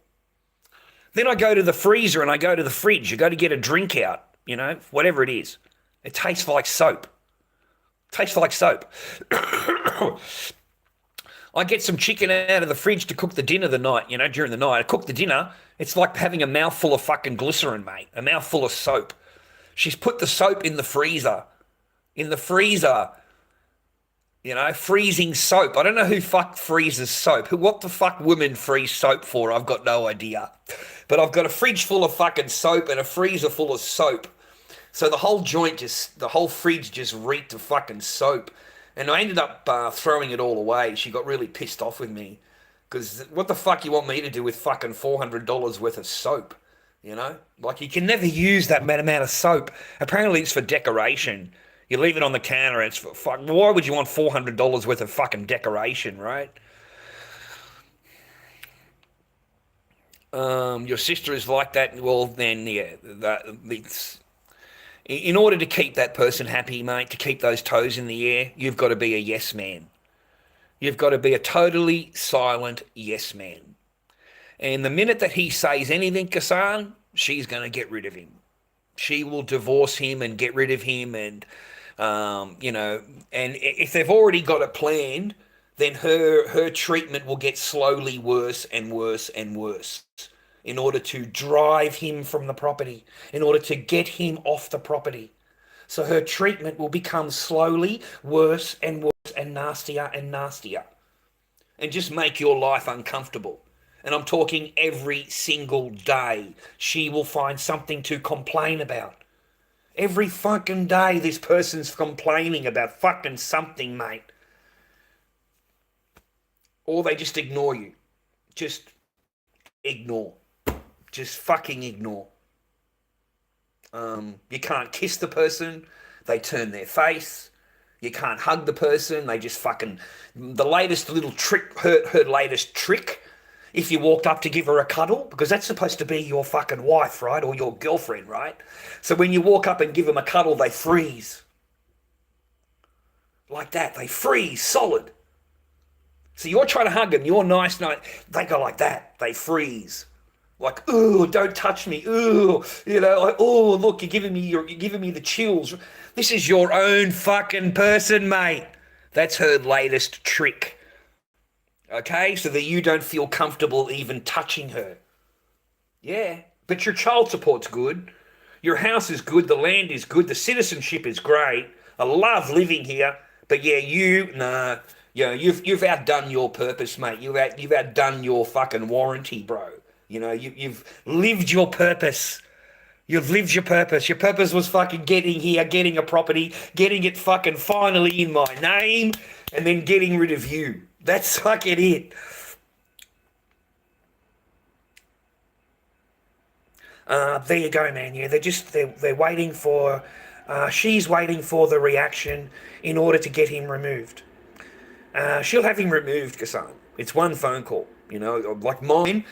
Then I go to the freezer and I go to the fridge. I go to get a drink out, you know, whatever it is. It tastes like soap. Tastes like soap. I get some chicken out of the fridge to cook the dinner during the night. I cook the dinner. It's like having a mouthful of fucking glycerin, mate. A mouthful of soap. She's put the soap in the freezer. In the freezer. You know, freezing soap. I don't know who fuck freezes soap. What the fuck women freeze soap for? I've got no idea. But I've got a fridge full of fucking soap and a freezer full of soap. So the whole fridge just reeked of fucking soap. And I ended up throwing it all away. She got really pissed off with me. Because what the fuck you want me to do with fucking $400 worth of soap? You know? Like, you can never use that amount of soap. Apparently it's for decoration. You leave it on the counter, it's for fuck. Why would you want $400 worth of fucking decoration, right? Your sister is like that. Well, then, yeah, in order to keep that person happy, mate, to keep those toes in the air, you've got to be a yes man. You've got to be a totally silent yes man. And the minute that he says anything, Qian, she's going to get rid of him. She will divorce him and get rid of him, and you know, and if they've already got it planned, then her treatment will get slowly worse and worse and worse in order to drive him from the property, in order to get him off the property. So her treatment will become slowly worse and worse and nastier, and just make your life uncomfortable. And I'm talking every single day. She will find something to complain about. Every fucking day this person's complaining about fucking something, mate. Or they just ignore you. Just ignore. Just fucking ignore. You can't kiss the person. They turn their face. You can't hug the person. They just fucking... The latest little trick, her latest trick... If you walked up to give her a cuddle, because that's supposed to be your fucking wife, right? Or your girlfriend, right? So when you walk up and give them a cuddle, they freeze. Like that. They freeze solid. So you're trying to hug them. You're nice. They go like that. They freeze. Like, ooh, don't touch me. Ooh, you know, like, oh, look, you're giving me the chills. This is your own fucking person, mate. That's her latest trick. Okay, so that you don't feel comfortable even touching her. Yeah, but your child support's good. Your house is good. The land is good. The citizenship is great. I love living here. But yeah, you've outdone your purpose, mate. You've outdone your fucking warranty, bro. You know, you've lived your purpose. You've lived your purpose. Your purpose was fucking getting here, getting a property, getting it fucking finally in my name, and then getting rid of you. That's fucking it. There you go, man. Yeah, they're waiting for... she's waiting for the reaction in order to get him removed. She'll have him removed, Qian. It's one phone call, you know, like mine.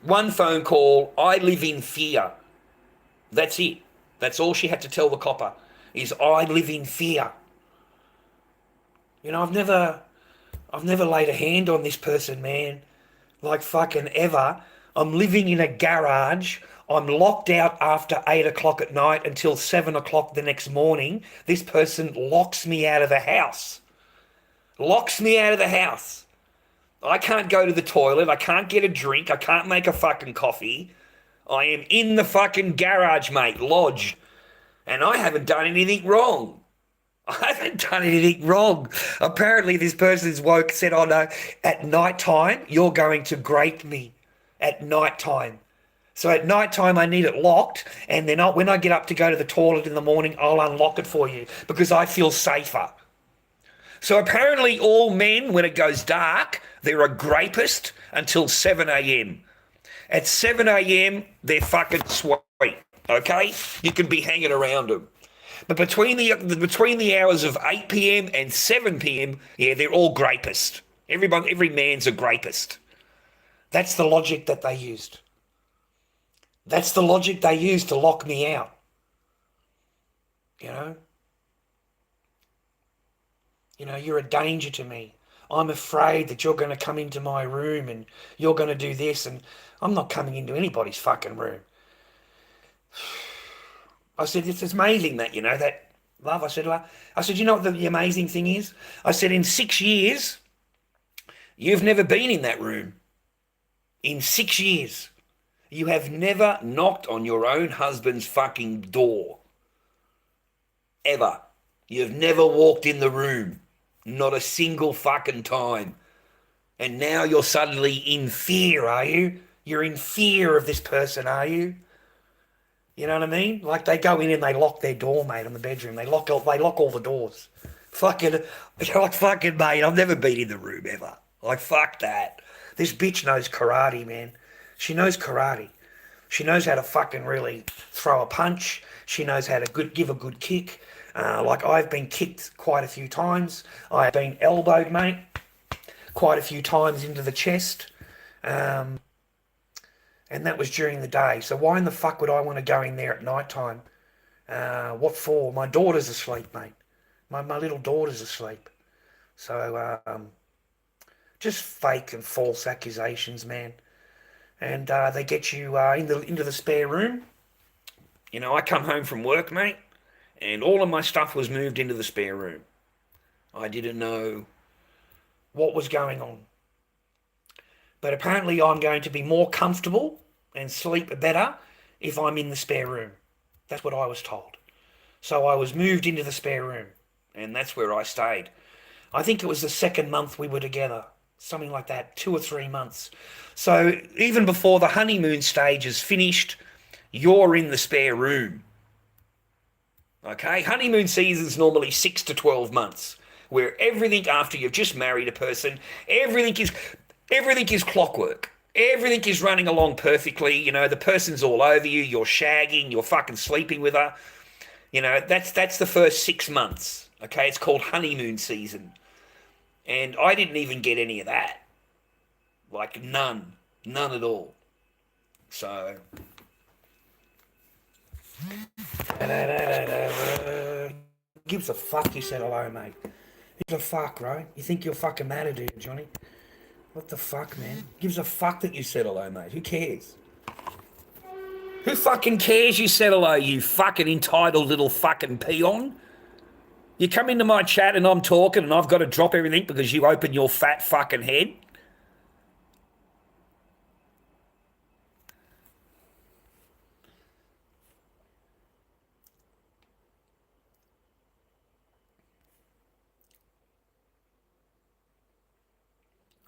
One phone call, I live in fear. That's it. That's all she had to tell the copper, is I live in fear. You know, I've never laid a hand on this person, man. Like fucking ever. I'm living in a garage. I'm locked out after 8 o'clock at night until 7 o'clock the next morning. This person locks me out of the house. Locks me out of the house. I can't go to the toilet. I can't get a drink. I can't make a fucking coffee. I am in the fucking garage, mate, lodged. And I haven't done anything wrong. I haven't done anything wrong. Apparently this person's said, oh no, at night time, you're going to grape me. At night time. So at night time, I need it locked, and then when I get up to go to the toilet in the morning, I'll unlock it for you because I feel safer. So apparently all men, when it goes dark, they're a rapist until 7 a.m. At 7 a.m., they're fucking sweet, okay? You can be hanging around them. But between the hours of 8 p.m. and 7 p.m., yeah, they're all grapists. Every man's a grapist. That's the logic that they used. That's the logic they used to lock me out. You know? You know, you're a danger to me. I'm afraid that you're going to come into my room and you're going to do this, and I'm not coming into anybody's fucking room. I said, it's amazing that, you know, that, love, I said to her, you know what the amazing thing is? I said, in 6 years, you've never been in that room. In 6 years, you have never knocked on your own husband's fucking door. Ever. You've never walked in the room. Not a single fucking time. And now you're suddenly in fear, are you? You're in fear of this person, are you? You know what I mean? Like they go in and they lock their door, mate, in the bedroom. They lock all the doors. Fucking, like fucking, mate, I've never been in the room ever. Like, fuck that. This bitch knows karate, man. She knows karate. She knows how to fucking really throw a punch. She knows how to give a good kick. Like, I've been kicked quite a few times. I've been elbowed, mate, quite a few times into the chest. And that was during the day. So why in the fuck would I want to go in there at night time? What for? My daughter's asleep, mate. My little daughter's asleep. So just fake and false accusations, man. And they get you into the spare room. You know, I come home from work, mate, and all of my stuff was moved into the spare room. I didn't know what was going on. But apparently I'm going to be more comfortable and sleep better if I'm in the spare room. That's what I was told. So I was moved into the spare room, and that's where I stayed. I think it was the second month we were together, something like that, 2 or 3 months. So even before the honeymoon stage is finished, you're in the spare room. Okay? Honeymoon season's normally 6 to 12 months, where everything after you've just married a person, everything is clockwork. Everything is running along perfectly. You know, the person's all over you. You're shagging. You're fucking sleeping with her. You know, that's the first 6 months. Okay, it's called honeymoon season. And I didn't even get any of that. Like, none at all. So... gives a fuck you said hello, mate. Gives a fuck, right? You think you're fucking mad, do you, Johnny? What the fuck, man? Gives a fuck that you said hello, mate. Who cares? Who fucking cares you said hello, you fucking entitled little fucking peon? You come into my chat and I'm talking and I've got to drop everything because you open your fat fucking head?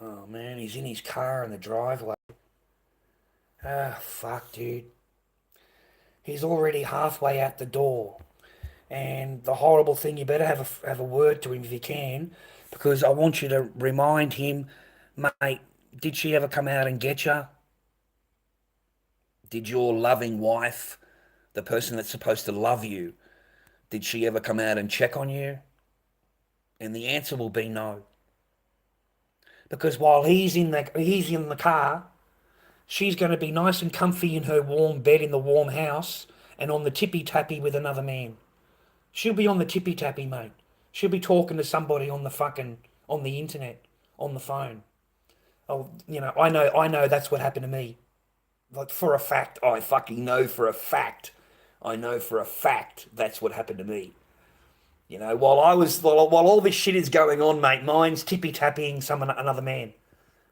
Oh, man, he's in his car in the driveway. Ah, fuck, dude. He's already halfway out the door. And the horrible thing, you better have a word to him if you can, because I want you to remind him, mate, did she ever come out and get you? Did your loving wife, the person that's supposed to love you, did she ever come out and check on you? And the answer will be no. Because while he's in the car, she's going to be nice and comfy in her warm bed in the warm house and on the tippy-tappy with another man. She'll be on the tippy-tappy, mate. She'll be talking to somebody on the internet, on the phone. Oh, you know, I know that's what happened to me. Like, for a fact, I fucking know for a fact. I know for a fact that's what happened to me. You know, while all this shit is going on, mate, mine's tippy-tappying another man.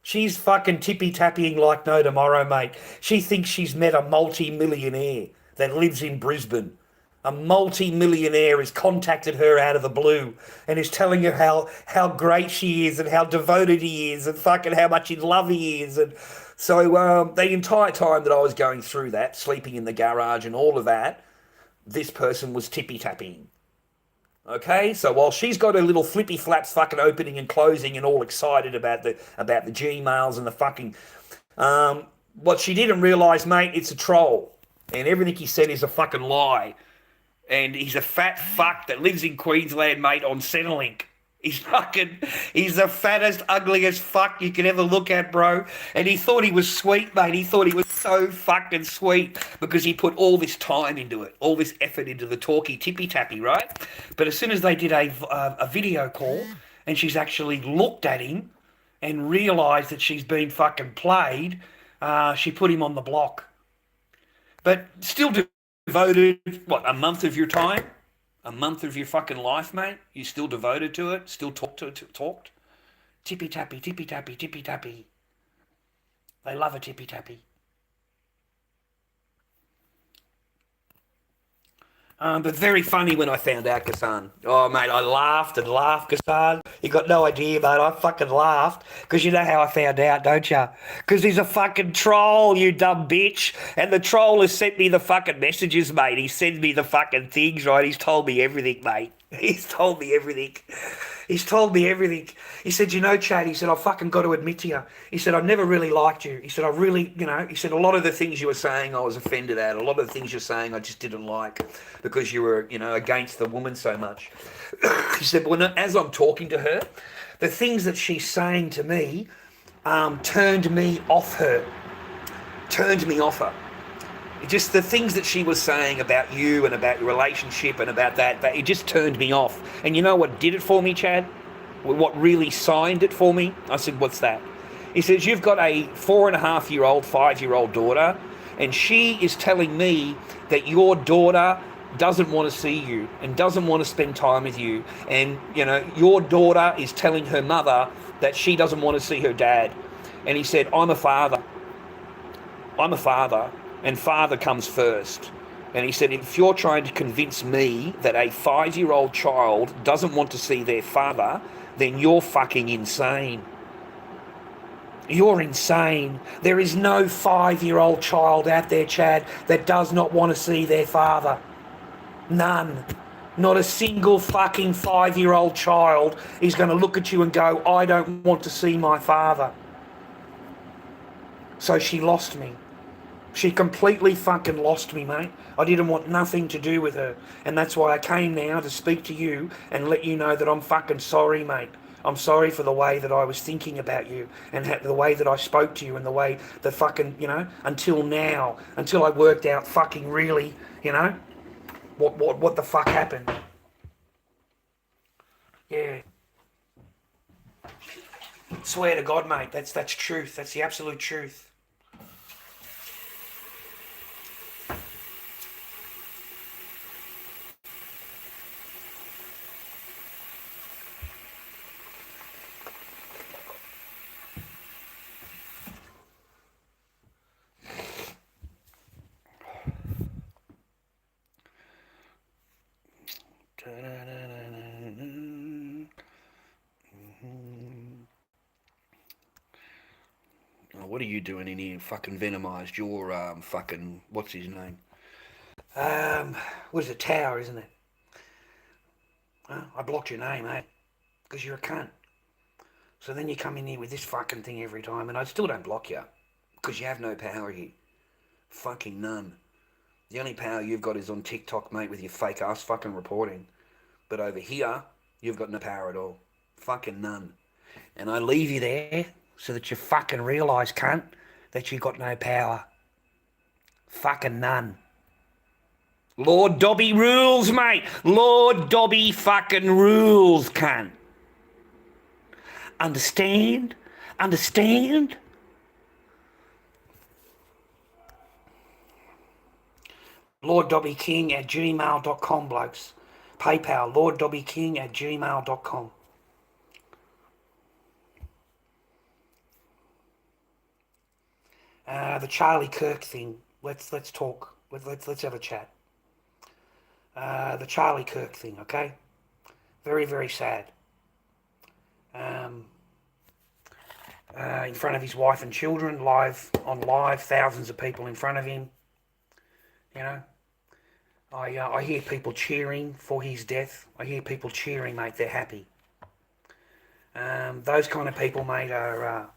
She's fucking tippy-tappying like no tomorrow, mate. She thinks she's met a multi-millionaire that lives in Brisbane. A multi-millionaire has contacted her out of the blue and is telling her how great she is and how devoted he is and fucking how much in love he is and So the entire time that I was going through that, sleeping in the garage and all of that, this person was tippy-tapping. Okay, so while she's got her little flippy flaps fucking opening and closing and all excited about the Gmails and the fucking what she didn't realise, mate, it's a troll. And everything he said is a fucking lie. And he's a fat fuck that lives in Queensland, mate, on Centrelink. He's the fattest, ugliest fuck you could ever look at, bro. And he thought he was sweet, mate. He thought he was so fucking sweet because he put all this time into it, all this effort into the talky tippy-tappy, right? But as soon as they did a video call and she's actually looked at him and realised that she's been fucking played, she put him on the block. But still devoted, what, a month of your time? A month of your fucking life, mate? You still devoted to it? Still talked? Tippy-tappy, tippy-tappy, tippy-tappy. They love a tippy-tappy. But very funny when I found out, Qian. Oh, mate, I laughed and laughed, Qian. You got no idea, mate. I fucking laughed. Because you know how I found out, don't you? Because he's a fucking troll, you dumb bitch. And the troll has sent me the fucking messages, mate. He sends me the fucking things, right? He's told me everything, mate. He's told me everything. He's told me everything. He said, you know, Chad, he said, I've fucking got to admit to you. He said, I never really liked you. He said, I really, he said, a lot of the things you were saying I was offended at. A lot of the things you're saying I just didn't like because you were, against the woman so much. He said, but as I'm talking to her, the things that she's saying to me turned me off her. Just the things that she was saying about you and about your relationship and about that it just turned me off. And you know what did it for me, Chad? What really signed it for me? I said, what's that? He says, you've got a 4.5-year-old, 5-year-old daughter, and she is telling me that your daughter doesn't want to see you and doesn't want to spend time with you. And, your daughter is telling her mother that she doesn't want to see her dad. And he said, I'm a father. And father comes first. And he said, if you're trying to convince me that a 5-year-old child doesn't want to see their father, then you're fucking insane. You're insane. There is no 5-year-old child out there, Chad, that does not want to see their father. None. Not a single fucking 5-year-old child is going to look at you and go, I don't want to see my father. So she lost me. She completely fucking lost me, mate. I didn't want nothing to do with her. And that's why I came now to speak to you and let you know that I'm fucking sorry, mate. I'm sorry for the way that I was thinking about you and the way that I spoke to you and the way that fucking, until now, until I worked out fucking really, what the fuck happened. Yeah. Swear to God, mate, that's truth. That's the absolute truth. What are you doing in here? Fucking venomized your fucking, what's his name? What is it? Tower, isn't it? I blocked your name, eh? Because you're a cunt. So then you come in here with this fucking thing every time, and I still don't block you because you have no power here. Fucking none. The only power you've got is on TikTok, mate, with your fake ass fucking reporting. But over here, you've got no power at all. Fucking none. And I leave you there so that you fucking realise, cunt, that you got no power. Fucking none. Lord Dobby rules, mate. Lord Dobby fucking rules, cunt. Understand? Understand? lorddobbyking@gmail.com, blokes. PayPal, lorddobbyking@gmail.com. The Charlie Kirk thing. Let's talk. Let's have a chat. The Charlie Kirk thing, okay? Very, very sad. in front of his wife and children, live, thousands of people in front of him. You know, I hear people cheering for his death. I hear people cheering, mate. They're happy. Those kind of people, mate, are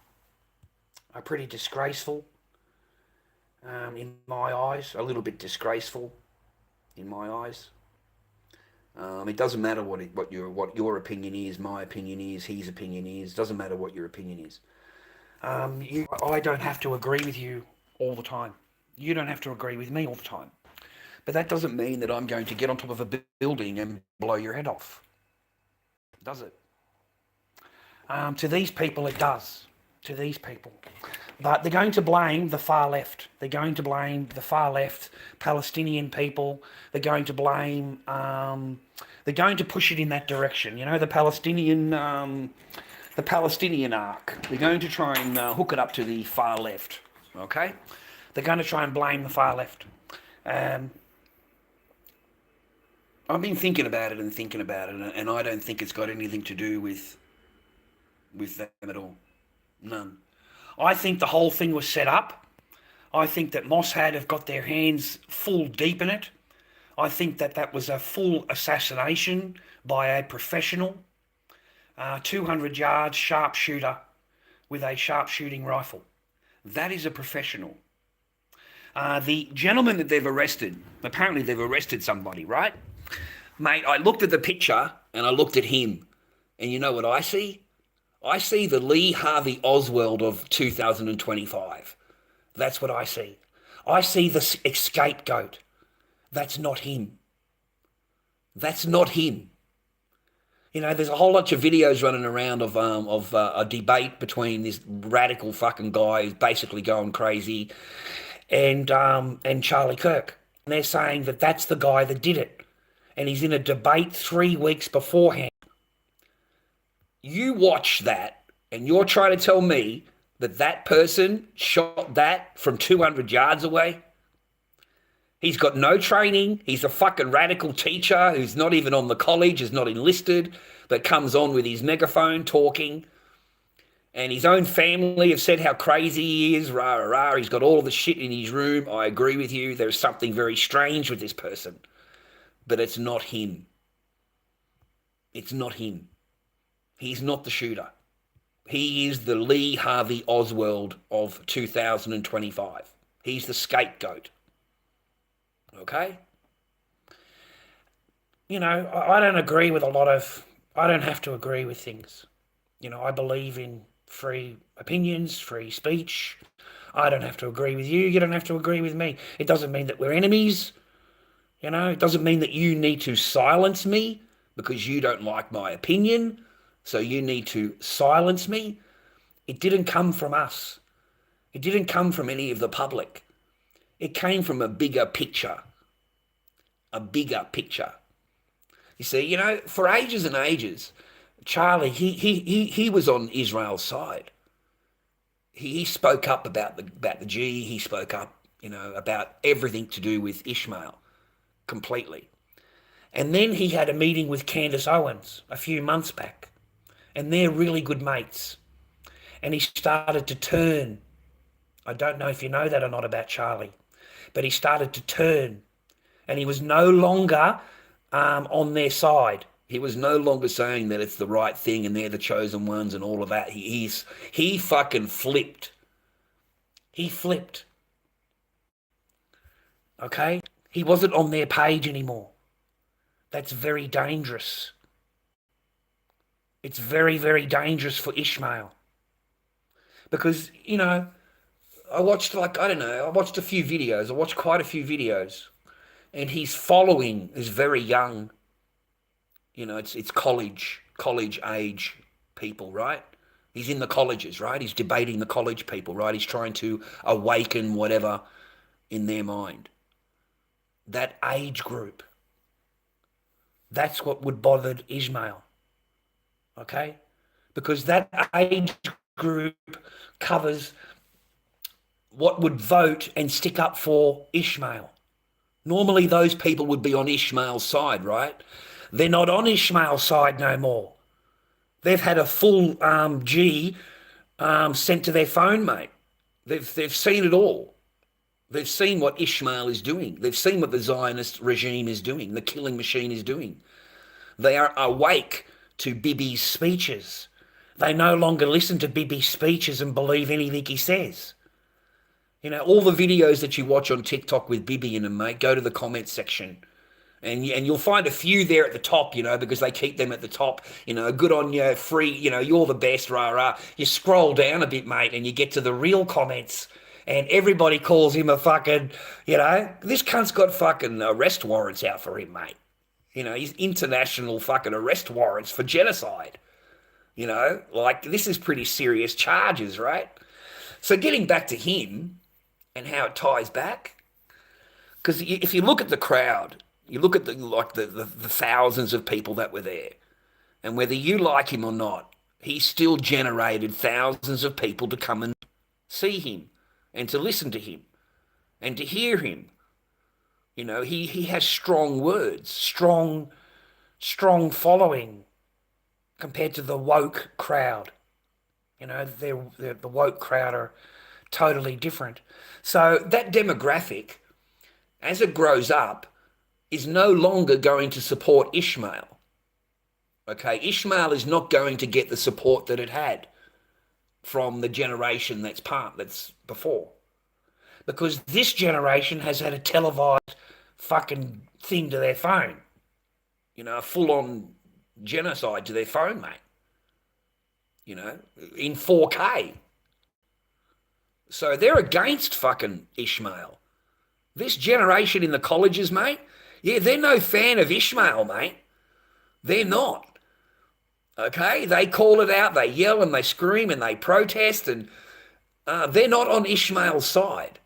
pretty disgraceful in my eyes. A little bit disgraceful in my eyes. It doesn't matter what your opinion is, my opinion is, his opinion is. Doesn't matter what your opinion is. I don't have to agree with you all the time. You don't have to agree with me all the time. But that doesn't mean that I'm going to get on top of a building and blow your head off. Does it? To these people, it does. To these people. But they're going to blame the far left. They're going to blame the far left Palestinian people. They're going to blame... they're going to push it in that direction. You know, the Palestinian arc. They're going to try and hook it up to the far left. Okay? They're going to try and blame the far left. I've been thinking about it, and I don't think it's got anything to do with them at all. None. I think the whole thing was set up. I think that Mossad have got their hands full deep in it. I think that was a full assassination by a professional, 200 yards sharpshooter with a sharpshooting rifle. That is a professional. The gentleman that they've arrested, apparently they've arrested somebody, right? Mate, I looked at the picture and I looked at him, and you know what I see? I see the Lee Harvey Oswald of 2025. That's what I see. I see the scapegoat. That's not him. That's not him. You know, there's a whole bunch of videos running around of a debate between this radical fucking guy who's basically going crazy and Charlie Kirk. And they're saying that that's the guy that did it. And he's in a debate 3 weeks beforehand. You watch that, and you're trying to tell me that person shot that from 200 yards away? He's got no training. He's a fucking radical teacher who's not even on the college, is not enlisted, that comes on with his megaphone talking. And his own family have said how crazy he is, rah, rah, rah. He's got all of the shit in his room. I agree with you. There's something very strange with this person. But it's not him. It's not him. He's not the shooter. He is the Lee Harvey Oswald of 2025. He's the scapegoat. Okay? You know, I don't agree with I don't have to agree with things. You know, I believe in free opinions, free speech. I don't have to agree with you. You don't have to agree with me. It doesn't mean that we're enemies. You know, it doesn't mean that you need to silence me because you don't like my opinion. So you need to silence me. It didn't come from us. It didn't come from any of the public. It came from a bigger picture. A bigger picture. You see, you know, for ages and ages, Charlie, he was on Israel's side. He spoke up about the G. He spoke up, you know, about everything to do with Ishmael completely. And then he had a meeting with Candace Owens a few months back. And they're really good mates. And he started to turn. I don't know if you know that or not about Charlie, but he started to turn. And he was no longer on their side. He was no longer saying that it's the right thing and they're the chosen ones and all of that. He fucking flipped. He flipped. Okay? He wasn't on their page anymore. That's very dangerous. It's very, very dangerous for Ishmael. Because, you know, I watched a few videos. I watched quite a few videos. And his following is very young. You know, it's college age people, right? He's in the colleges, right? He's debating the college people, right? He's trying to awaken whatever in their mind. That age group. That's what would bother Ishmael. Okay? Because that age group covers what would vote and stick up for Ishmael. Normally those people would be on Ishmael's side, right? They're not on Ishmael's side no more. They've had a full G sent to their phone, mate. They've seen it all. They've seen what Ishmael is doing. They've seen what the Zionist regime is doing, the killing machine is doing. They are awake to Bibi's speeches. They no longer listen to Bibi's speeches and believe anything he says. You know, all the videos that you watch on TikTok with Bibi in them, mate, go to the comments section. And you'll find a few there at the top, you know, because they keep them at the top, you know, good on you, free, you know, you're the best, rah, rah. You scroll down a bit, mate, and you get to the real comments, and everybody calls him a fucking, you know, this cunt's got fucking arrest warrants out for him, mate. You know, he's international fucking arrest warrants for genocide. You know, like, this is pretty serious charges, right? So getting back to him and how it ties back, because if you look at the crowd, you look at the thousands of people that were there, and whether you like him or not, he still generated thousands of people to come and see him and to listen to him and to hear him. You know, he has strong words, strong following compared to the woke crowd. You know, the woke crowd are totally different. So that demographic, as it grows up, is no longer going to support Ishmael. Okay, Ishmael is not going to get the support that it had from the generation that's before. Because this generation has had a televised fucking thing to their phone. You know, a full-on genocide to their phone, mate. You know, in 4K. So they're against fucking Ishmael. This generation in the colleges, mate, yeah, they're no fan of Ishmael, mate. They're not. Okay? They call it out, they yell and they scream and they protest, and they're not on Ishmael's side.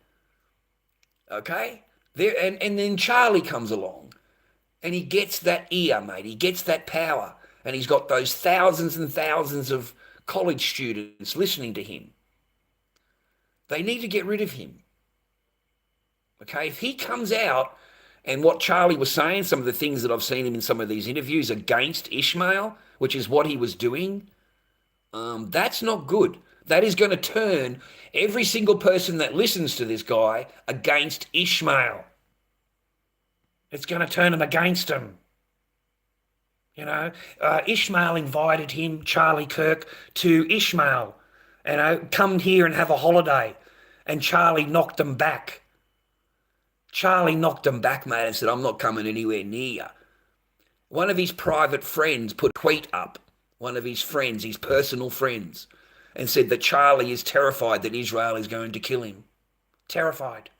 Okay? And then Charlie comes along and he gets that ear, mate. He gets that power. And he's got those thousands and thousands of college students listening to him. They need to get rid of him. Okay? If he comes out, and what Charlie was saying, some of the things that I've seen him in some of these interviews against Ishmael, which is what he was doing, that's not good. That is going to turn every single person that listens to this guy against Ishmael. It's going to turn them against him. You know, Ishmael invited him, Charlie Kirk, to Ishmael, you know, come here and have a holiday. And Charlie knocked them back. Charlie knocked him back, mate, and said, I'm not coming anywhere near you. One of his private friends put a tweet up, one of his friends, his personal friends, and said that Charlie is terrified that Israel is going to kill him. Terrified.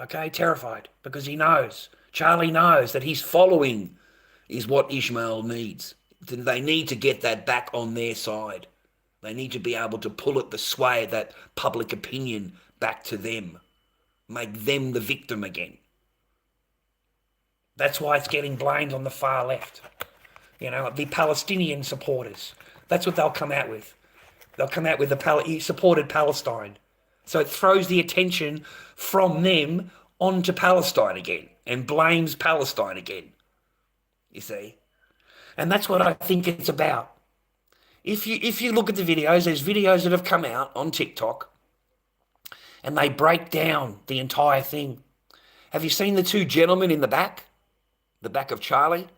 Okay, terrified, because he knows, Charlie knows that his following is what Ishmael needs. They need to get that back on their side. They need to be able to pull at the sway of that public opinion back to them. Make them the victim again. That's why it's getting blamed on the far left. You know, the Palestinian supporters. That's what they'll come out with. They'll come out with he supported Palestine. So it throws the attention from them onto Palestine again and blames Palestine again. You see? And that's what I think it's about. If you look at the videos, there's videos that have come out on TikTok, and they break down the entire thing. Have you seen the two gentlemen in the back of Charlie?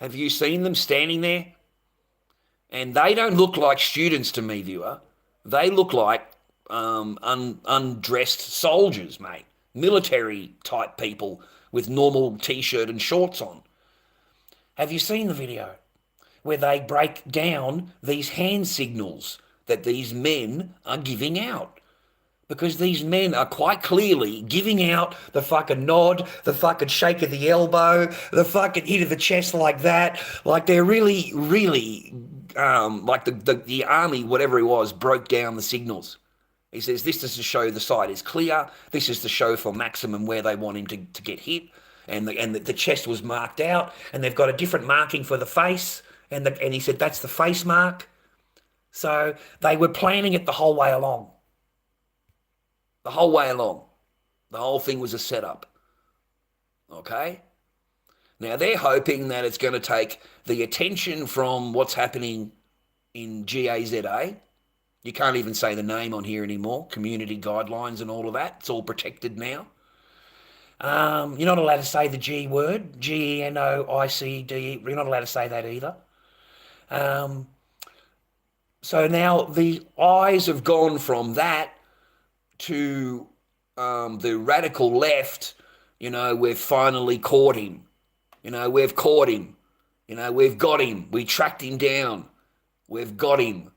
Have you seen them standing there? And they don't look like students to me, viewer. They look like undressed soldiers, mate. Military type people with normal t-shirt and shorts on. Have you seen the video where they break down these hand signals that these men are giving out? Because these men are quite clearly giving out the fucking nod, the fucking shake of the elbow, the fucking hit of the chest like that. Like they're really, really, like the army, whatever it was, broke down the signals. He says, this is to show the side is clear. This is to show for maximum where they want him to get hit. And the chest was marked out, and they've got a different marking for the face. And he said, that's the face mark. So they were planning it the whole way along. The whole way along. The whole thing was a setup. Okay? Now, they're hoping that it's going to take the attention from what's happening in GAZA. You can't even say the name on here anymore. Community guidelines and all of that. It's all protected now. You're not allowed to say the G word, GENOICDE. You're not allowed to say that either. So now the eyes have gone from that to the radical left. We've finally caught him. We've caught him. We've got him. We tracked him down. We've got him.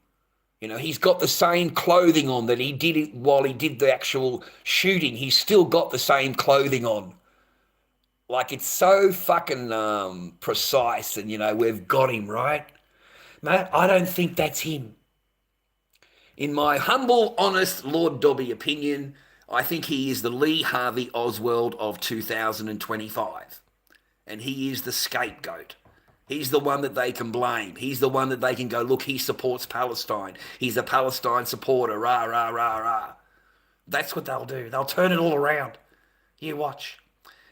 He's got the same clothing on that he did while he did the actual shooting. He's still got the same clothing on. Like, it's so fucking precise, and, we've got him, right? Mate, I don't think that's him. In my humble, honest Lord Dobby opinion, I think he is the Lee Harvey Oswald of 2025. And he is the scapegoat. He's the one that they can blame. He's the one that they can go, look, he supports Palestine. He's a Palestine supporter, rah, rah, rah, rah. That's what they'll do. They'll turn it all around. You watch.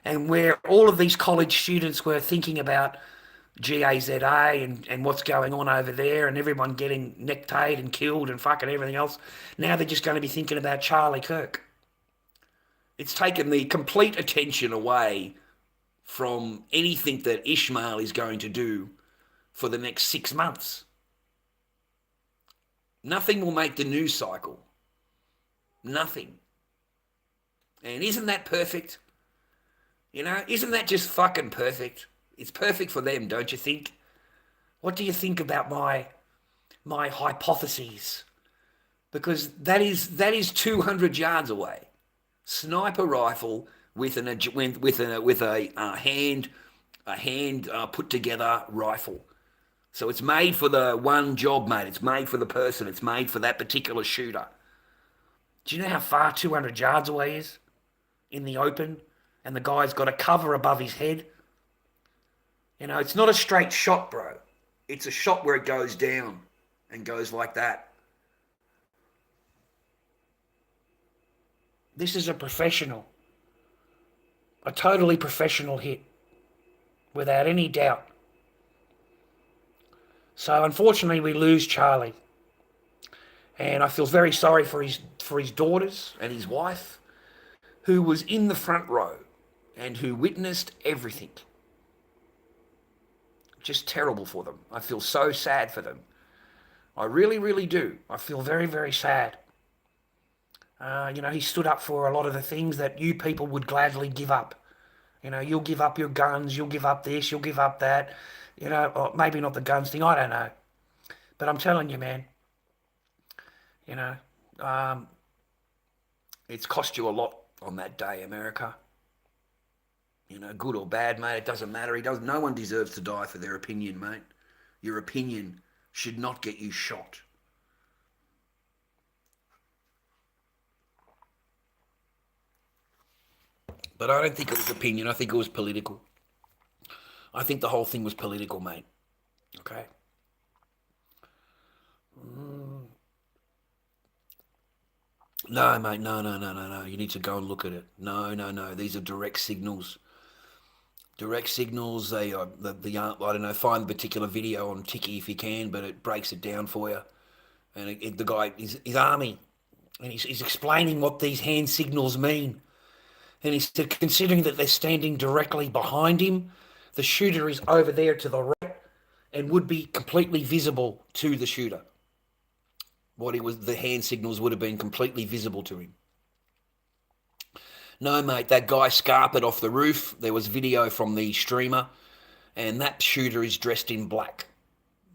And where all of these college students were thinking about GAZA and what's going on over there and everyone getting necktied and killed and fucking everything else, now they're just going to be thinking about Charlie Kirk. It's taken the complete attention away from anything that Ishmael is going to do for the next 6 months. Nothing will make the news cycle. Nothing. And isn't that perfect? Isn't that just fucking perfect? It's perfect for them, don't you think? What do you think about my hypotheses? Because that is 200 yards away. Sniper rifle with a hand put together rifle. So it's made for the one job, mate. It's made for the person. It's made for that particular shooter. Do you know how far 200 yards away is in the open? And the guy's got a cover above his head. It's not a straight shot, bro. It's a shot where it goes down and goes like that. This is a professional. A totally professional hit. Without any doubt. So unfortunately we lose Charlie. And I feel very sorry for his daughters and his wife, who was in the front row and who witnessed everything. Just terrible for them. I feel so sad for them. I really, really do. I feel very, very sad. He stood up for a lot of the things that you people would gladly give up. You'll give up your guns, you'll give up this, you'll give up that. Or maybe not the guns thing, I don't know. But I'm telling you, man, it's cost you a lot on that day, America. Good or bad, mate, it doesn't matter. No one deserves to die for their opinion, mate. Your opinion should not get you shot. But I don't think it was opinion. I think it was political. I think the whole thing was political, mate. Okay? No, mate, no. You need to go and look at it. No. These are direct signals. Direct signals, they are, I don't know, find the particular video on Tiki if you can, but it breaks it down for you. And the guy, his army, and he's explaining what these hand signals mean. And he said, considering that they're standing directly behind him, the shooter is over there to the right and would be completely visible to the shooter. The hand signals would have been completely visible to him. No, mate, that guy scarpered off the roof. There was video from the streamer, and that shooter is dressed in black.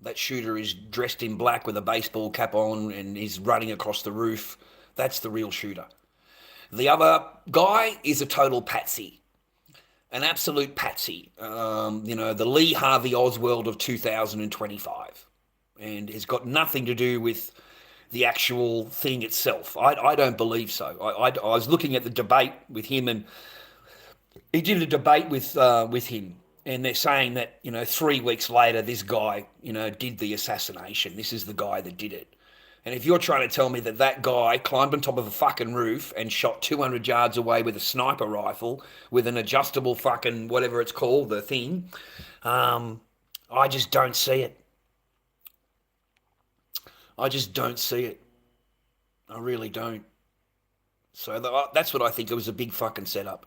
That shooter is dressed in black with a baseball cap on and is running across the roof. That's the real shooter. The other guy is a total patsy, an absolute patsy. The Lee Harvey Oswald of 2025, and has got nothing to do with the actual thing itself. I don't believe so. I was looking at the debate with him, and he did a debate with him, and they're saying that 3 weeks later this guy did the assassination. This is the guy that did it. And if you're trying to tell me that guy climbed on top of a fucking roof and shot 200 yards away with a sniper rifle with an adjustable fucking whatever it's called, the thing, I just don't see it. I just don't see it. I really don't. So that's what I think. It was a big fucking setup,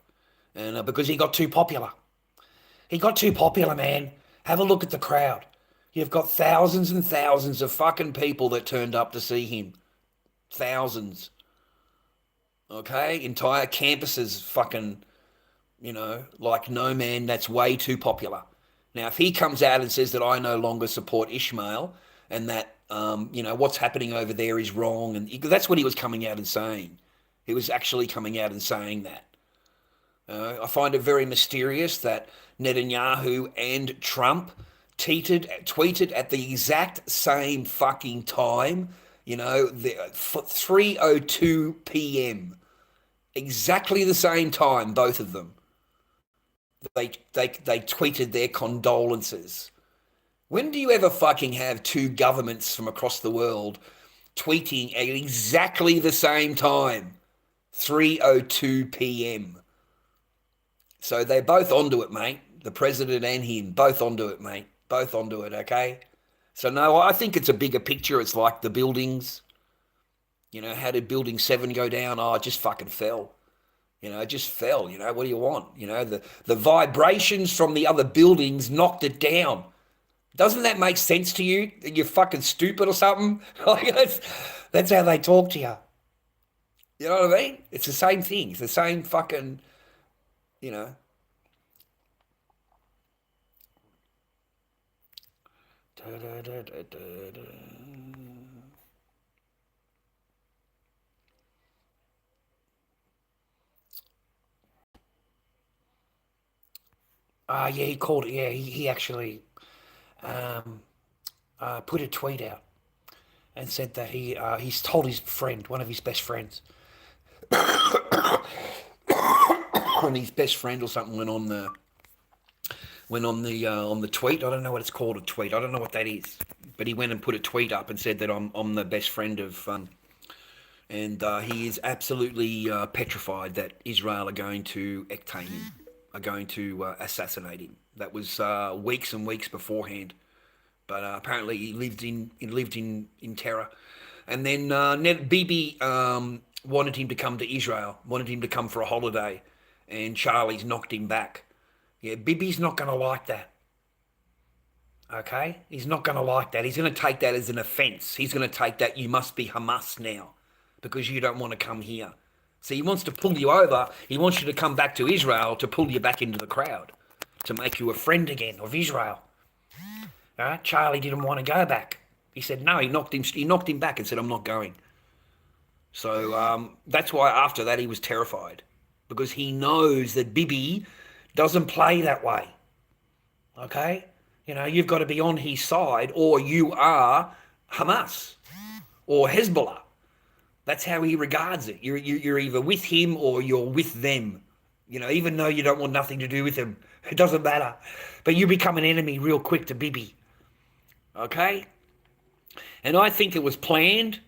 and because he got too popular. He got too popular, man. Have a look at the crowd. You've got thousands and thousands of fucking people that turned up to see him. Thousands. Okay? Entire campuses fucking, like, no, man, that's way too popular. Now, if he comes out and says that I no longer support Ishmael and that, what's happening over there is wrong, and that's what he was coming out and saying. He was actually coming out and saying that. I find it very mysterious that Netanyahu and Trump tweeted at the exact same fucking time, 3:02 p.m. Exactly the same time, both of them. They tweeted their condolences. When do you ever fucking have two governments from across the world tweeting at exactly the same time? 3:02 p.m. So they're both onto it, mate. The president and him, both onto it, mate. Both onto it, okay? So no, I think it's a bigger picture. It's like the buildings. How did Building 7 go down? Oh, it just fucking fell. It just fell. What do you want? The vibrations from the other buildings knocked it down. Doesn't that make sense to you? That you're fucking stupid or something? Like that's how they talk to you. You know what I mean? It's the same thing. It's the same fucking, you know. Da, da, da, da, da, da. Yeah, he called it. Yeah, he actually um, put a tweet out and said that he's told his friend, one of his best friends, and his best friend or something went on the tweet. I don't know what it's called, a tweet. I don't know what that is, but he went and put a tweet up and said that I'm the best friend of, and he is absolutely petrified that Israel are going to ectate him, are going to assassinate him. That was weeks and weeks beforehand, but apparently he lived in terror. And then Bibi wanted him to come to Israel, wanted him to come for a holiday, and Charlie's knocked him back. Yeah, Bibi's not going to like that. Okay? He's not going to like that. He's going to take that as an offence. He's going to take that you must be Hamas now because you don't want to come here. So he wants to pull you over. He wants you to come back to Israel to pull you back into the crowd, to make you a friend again of Israel. All right? Charlie didn't want to go back. He said no. He knocked him back and said, I'm not going. So that's why after that he was terrified, because he knows that Bibi doesn't play that way. Okay? You've got to be on his side or you are Hamas or Hezbollah. That's how he regards it. You're either with him or you're with them. Even though you don't want nothing to do with him. It doesn't matter. But you become an enemy real quick to Bibi. Okay? And I think it was planned.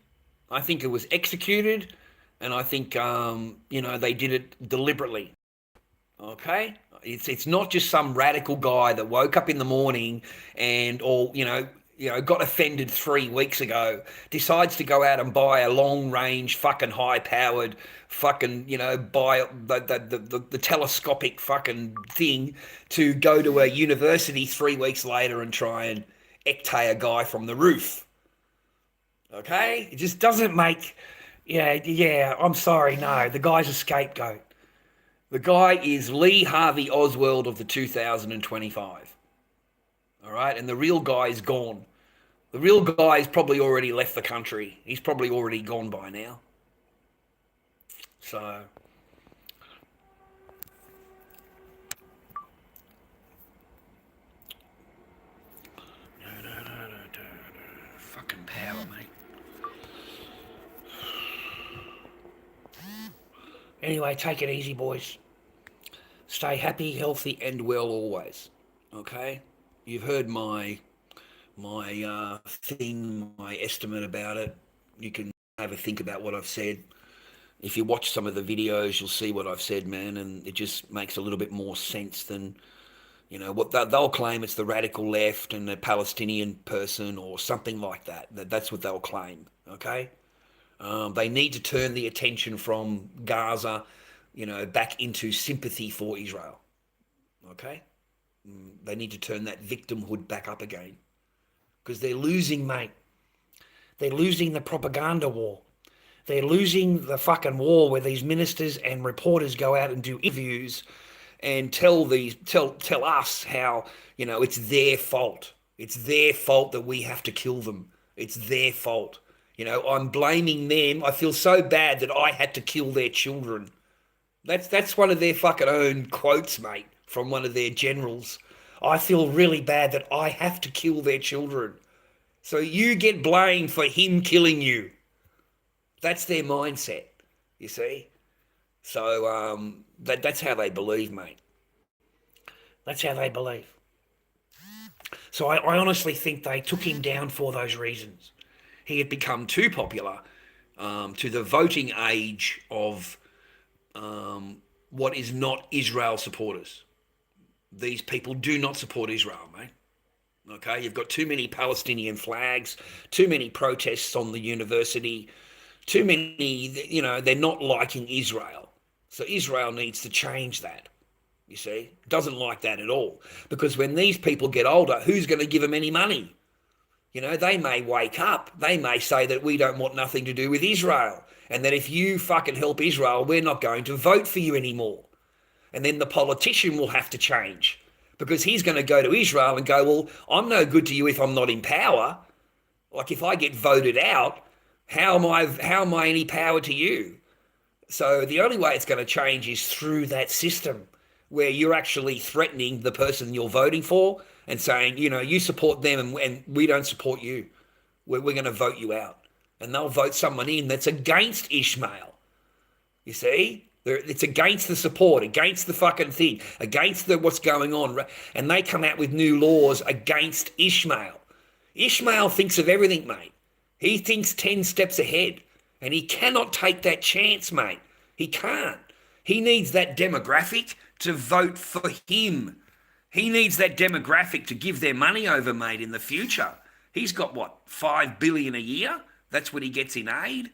I think it was executed. And I think, they did it deliberately. Okay? It's not just some radical guy that woke up in the morning and got offended 3 weeks ago, decides to go out and buy a long range fucking high powered fucking, buy the telescopic fucking thing to go to a university 3 weeks later and try and ectate a guy from the roof. Okay? It just doesn't make, I'm sorry, no, the guy's a scapegoat. The guy is Lee Harvey Oswald of the 2025. All right? And the real guy is gone. The real guy has probably already left the country. He's probably already gone by now. So fucking power, mate. Anyway, take it easy, boys. Stay happy, healthy, and well always. Okay? You've heard my thing, my estimate about it. You can have a think about what I've said. If you watch some of the videos, you'll see what I've said, man, and it just makes a little bit more sense than You know, what they'll claim it's the radical left and the Palestinian person or something like that. That's what they'll claim, okay? They need to turn the attention from Gaza, you know, back into sympathy for Israel, okay? They need to turn that victimhood back up again because they're losing, mate. They're losing the propaganda war. They're losing the fucking war where these ministers and reporters go out and do interviews and tell us how, you know, it's their fault. It's their fault that we have to kill them. It's their fault. You know, I'm blaming them. I feel so bad that I had to kill their children. That's one of their fucking own quotes, mate, from one of their generals. I feel really bad that I have to kill their children. So you get blamed for him killing you. That's their mindset, you see. So that's how they believe, mate. That's how they believe. So I honestly think they took him down for those reasons. He had become too popular to the voting age of what is not Israel supporters. These people do not support Israel, mate. Okay, you've got too many Palestinian flags, too many protests on the university, too many, you know, they're not liking Israel. So Israel needs to change that, you see. Doesn't like that at all. Because when these people get older, who's going to give them any money? You know, they may wake up. They may say that we don't want nothing to do with Israel. And that if you fucking help Israel, we're not going to vote for you anymore. And then the politician will have to change. Because he's going to go to Israel and go, well, I'm no good to you if I'm not in power. Like if I get voted out, how am I any power to you? So the only way it's going to change is through that system where you're actually threatening the person you're voting for and saying, you know, you support them and we don't support you. We're going to vote you out. And they'll vote someone in that's against Ishmael. You see? It's against the support, against the fucking thing, against what's going on. And they come out with new laws against Ishmael. Ishmael thinks of everything, mate. He thinks 10 steps ahead. And he cannot take that chance, mate. He can't. He needs that demographic to vote for him. He needs that demographic to give their money over, mate, in the future. He's got, what, $5 billion a year? That's what he gets in aid.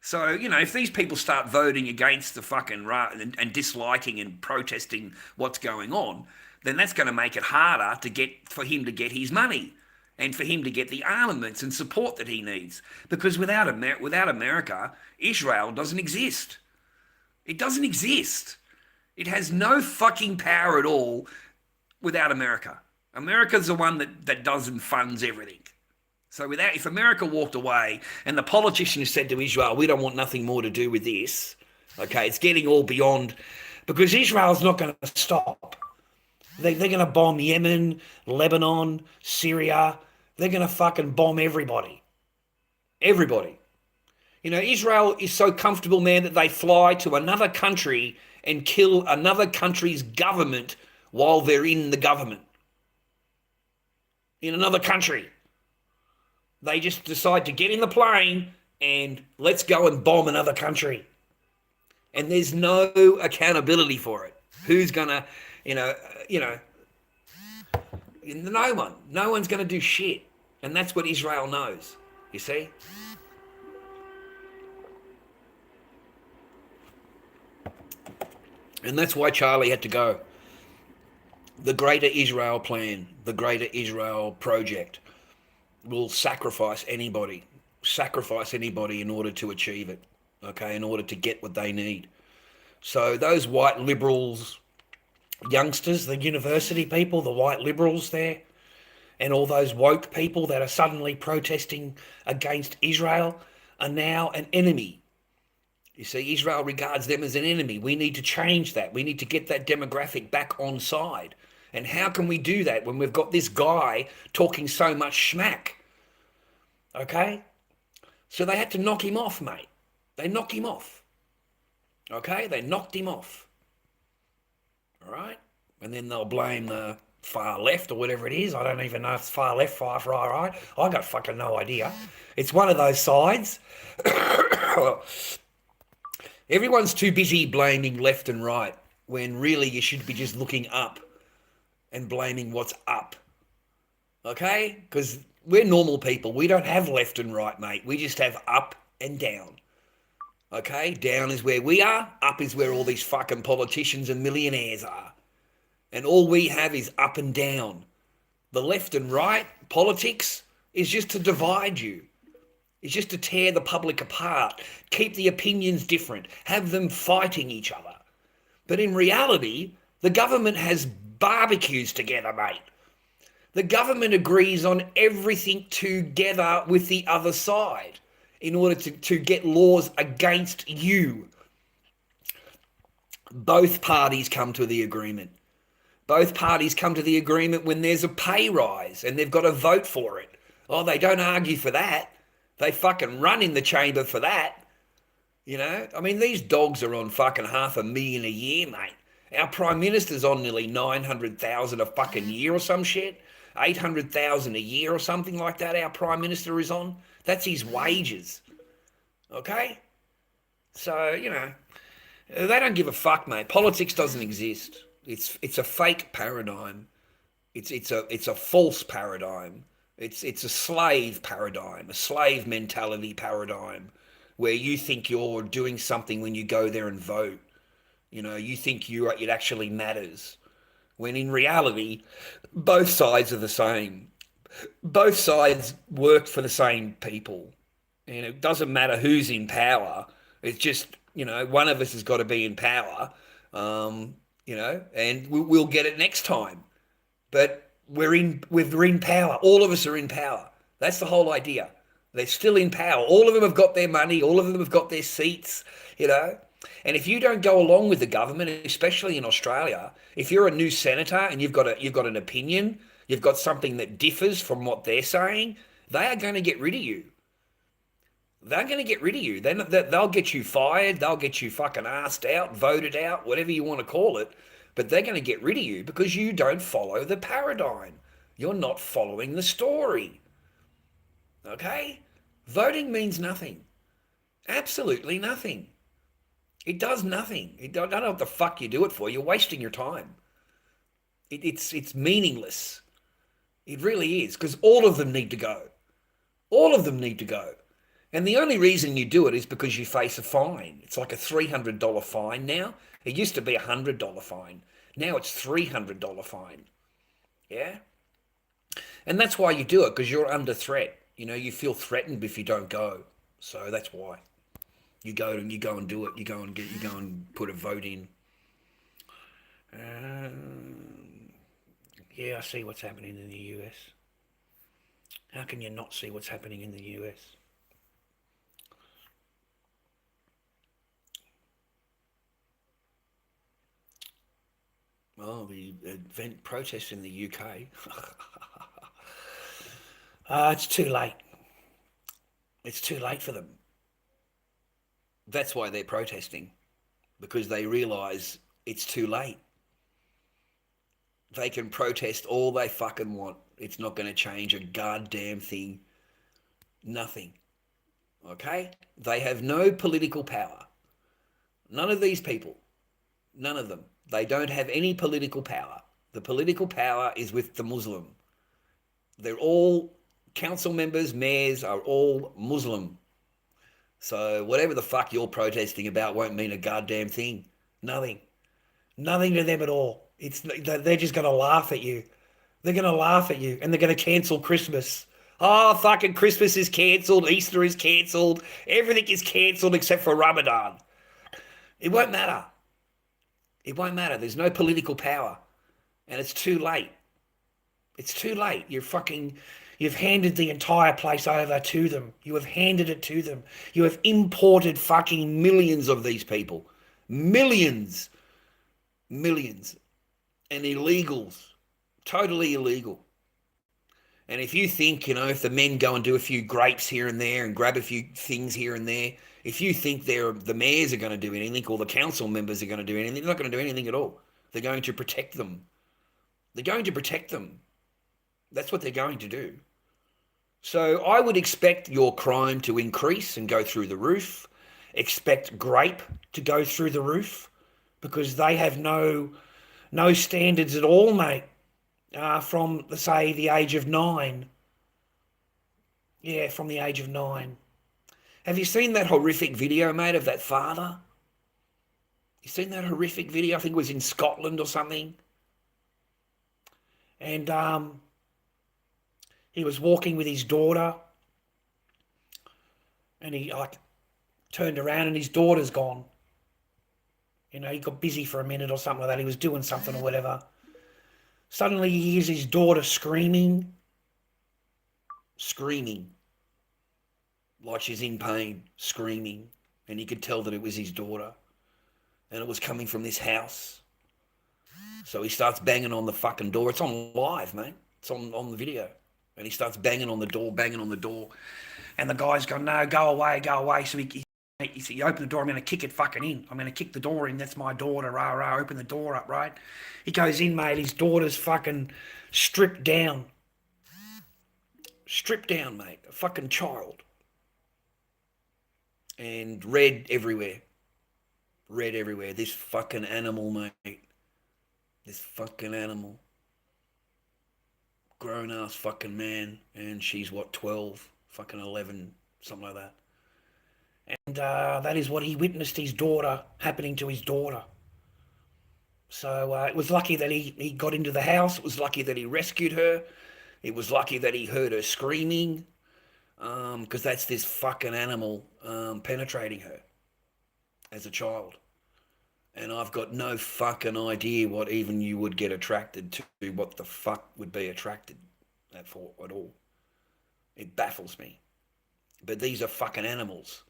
So, you know, if these people start voting against the fucking and disliking and protesting what's going on, then that's going to make it harder for him to get his money. And for him to get the armaments and support that he needs. Because without America, Israel doesn't exist. It doesn't exist. It has no fucking power at all without America. America's the one that does and funds everything. So if America walked away and the politicians said to Israel, we don't want nothing more to do with this, okay, it's getting all beyond, because Israel's not going to stop. They're going to bomb Yemen, Lebanon, Syria. They're going to fucking bomb everybody. Everybody. You know, Israel is so comfortable, man, that they fly to another country and kill another country's government while they're in the government. In another country. They just decide to get in the plane and let's go and bomb another country. And there's no accountability for it. Who's going to, no one's going to do shit. And that's what Israel knows, you see? And that's why Charlie had to go. The Greater Israel Plan, the Greater Israel Project will sacrifice anybody in order to achieve it, okay, in order to get what they need. So those white liberals, youngsters, the university people, the white liberals there, and all those woke people that are suddenly protesting against Israel are now an enemy. You see, Israel regards them as an enemy. We need to change that. We need to get that demographic back on side. And how can we do that when we've got this guy talking so much smack? Okay? So they had to knock him off, mate. They knocked him off. Okay? They knocked him off. All right? And then they'll blame the far left or whatever it is. I don't even know if it's far left, far right. I got fucking no idea. It's one of those sides. Everyone's too busy blaming left and right when really you should be just looking up and blaming what's up. Okay? Because we're normal people. We don't have left and right, mate. We just have up and down. Okay? Down is where we are. Up is where all these fucking politicians and millionaires are. And all we have is up and down. The left and right politics is just to divide you. It's just to tear the public apart, keep the opinions different, have them fighting each other. But in reality, the government has barbecues together, mate. The government agrees on everything together with the other side in order to get laws against you. Both parties come to the agreement. Both parties come to the agreement when there's a pay rise and they've got to vote for it. Oh, they don't argue for that. They fucking run in the chamber for that. You know, I mean, these dogs are on fucking $500,000 a year, mate. Our Prime Minister's on nearly 900,000 a fucking year or some shit. 800,000 a year or something like that our Prime Minister is on. That's his wages. Okay? So, you know, they don't give a fuck, mate. Politics doesn't exist. It's a fake paradigm. It's a false paradigm. It's a slave paradigm, a slave mentality paradigm, where you think you're doing something when you go there and vote. You know, you think it actually matters, when in reality, both sides are the same. Both sides work for the same people, and it doesn't matter who's in power. It's just, you know, one of us has got to be in power, you know, and we'll get it next time. But we're in power. All of us are in power. That's the whole idea. They're still in power. All of them have got their money. All of them have got their seats, you know. And if you don't go along with the government, especially in Australia, if you're a new senator and you've got an opinion, you've got something that differs from what they're saying, they are going to get rid of you. They're going to get rid of you. They'll get you fired. They'll get you fucking asked out, voted out, whatever you want to call it. But they're going to get rid of you because you don't follow the paradigm. You're not following the story. Okay? Voting means nothing. Absolutely nothing. It does nothing. I don't know what the fuck you do it for. You're wasting your time. It's meaningless. It really is, because all of them need to go. All of them need to go. And the only reason you do it is because you face a fine. It's like a $300 fine now. It used to be a $100 fine. Now it's $300 fine. Yeah? And that's why you do it, because you're under threat. You know, you feel threatened if you don't go. So that's why. You go and do it. You go and put a vote in. Yeah, I see what's happening in the US. How can you not see what's happening in the US? Well, the event protest in the UK. It's too late. It's too late for them. That's why they're protesting, because they realise it's too late. They can protest all they fucking want. It's not going to change a goddamn thing. Nothing. Okay? They have no political power. None of these people. None of them. They don't have any political power. The political power is with the Muslim. They're all council members, mayors are all Muslim. So whatever the fuck you're protesting about won't mean a goddamn thing. Nothing. Nothing to them at all. They're just going to laugh at you. They're going to laugh at you, and they're going to cancel Christmas. Oh, fucking Christmas is cancelled. Easter is cancelled. Everything is cancelled except for Ramadan. It won't matter. It won't matter. There's no political power. And it's too late. It's too late. You've handed the entire place over to them. You have handed it to them. You have imported fucking millions of these people. Millions. Millions. And illegals. Totally illegal. And if you think, if the men go and do a few grapes here and there and grab a few things here and there, if you think the mayors are going to do anything or the council members are going to do anything, they're not going to do anything at all. They're going to protect them. They're going to protect them. That's what they're going to do. So I would expect your crime to increase and go through the roof. Expect grape to go through the roof, because they have no standards at all, mate. from, say, the age of 9. Yeah, from the age of 9. Have you seen that horrific video, mate, of that father? You seen that horrific video? I think it was in Scotland or something. And he was walking with his daughter, and he turned around and his daughter's gone. You know, he got busy for a minute or something like that. He was doing something or whatever. Suddenly he hears his daughter screaming. Screaming. Like she's in pain. Screaming. And he could tell that it was his daughter. And it was coming from this house. So he starts banging on the fucking door. It's on live, mate. It's on the video. And he starts banging on the door, banging on the door. And the guy's going, no, go away, go away. So he said, you open the door, I'm going to kick it fucking in. I'm going to kick the door in. That's my daughter, rah, rah. Open the door up, right? He goes in, mate. His daughter's fucking stripped down. Stripped down, mate. A fucking child. And red everywhere. Red everywhere. This fucking animal, mate. This fucking animal. Grown-ass fucking man. And she's, what, 12? Fucking 11, something like that. And that is what he witnessed his daughter, happening to his daughter. So it was lucky that he got into the house. It was lucky that he rescued her. It was lucky that he heard her screaming. Because that's this fucking animal penetrating her as a child. And I've got no fucking idea what even you would get attracted to, what the fuck would be attracted for at all. It baffles me. But these are fucking animals.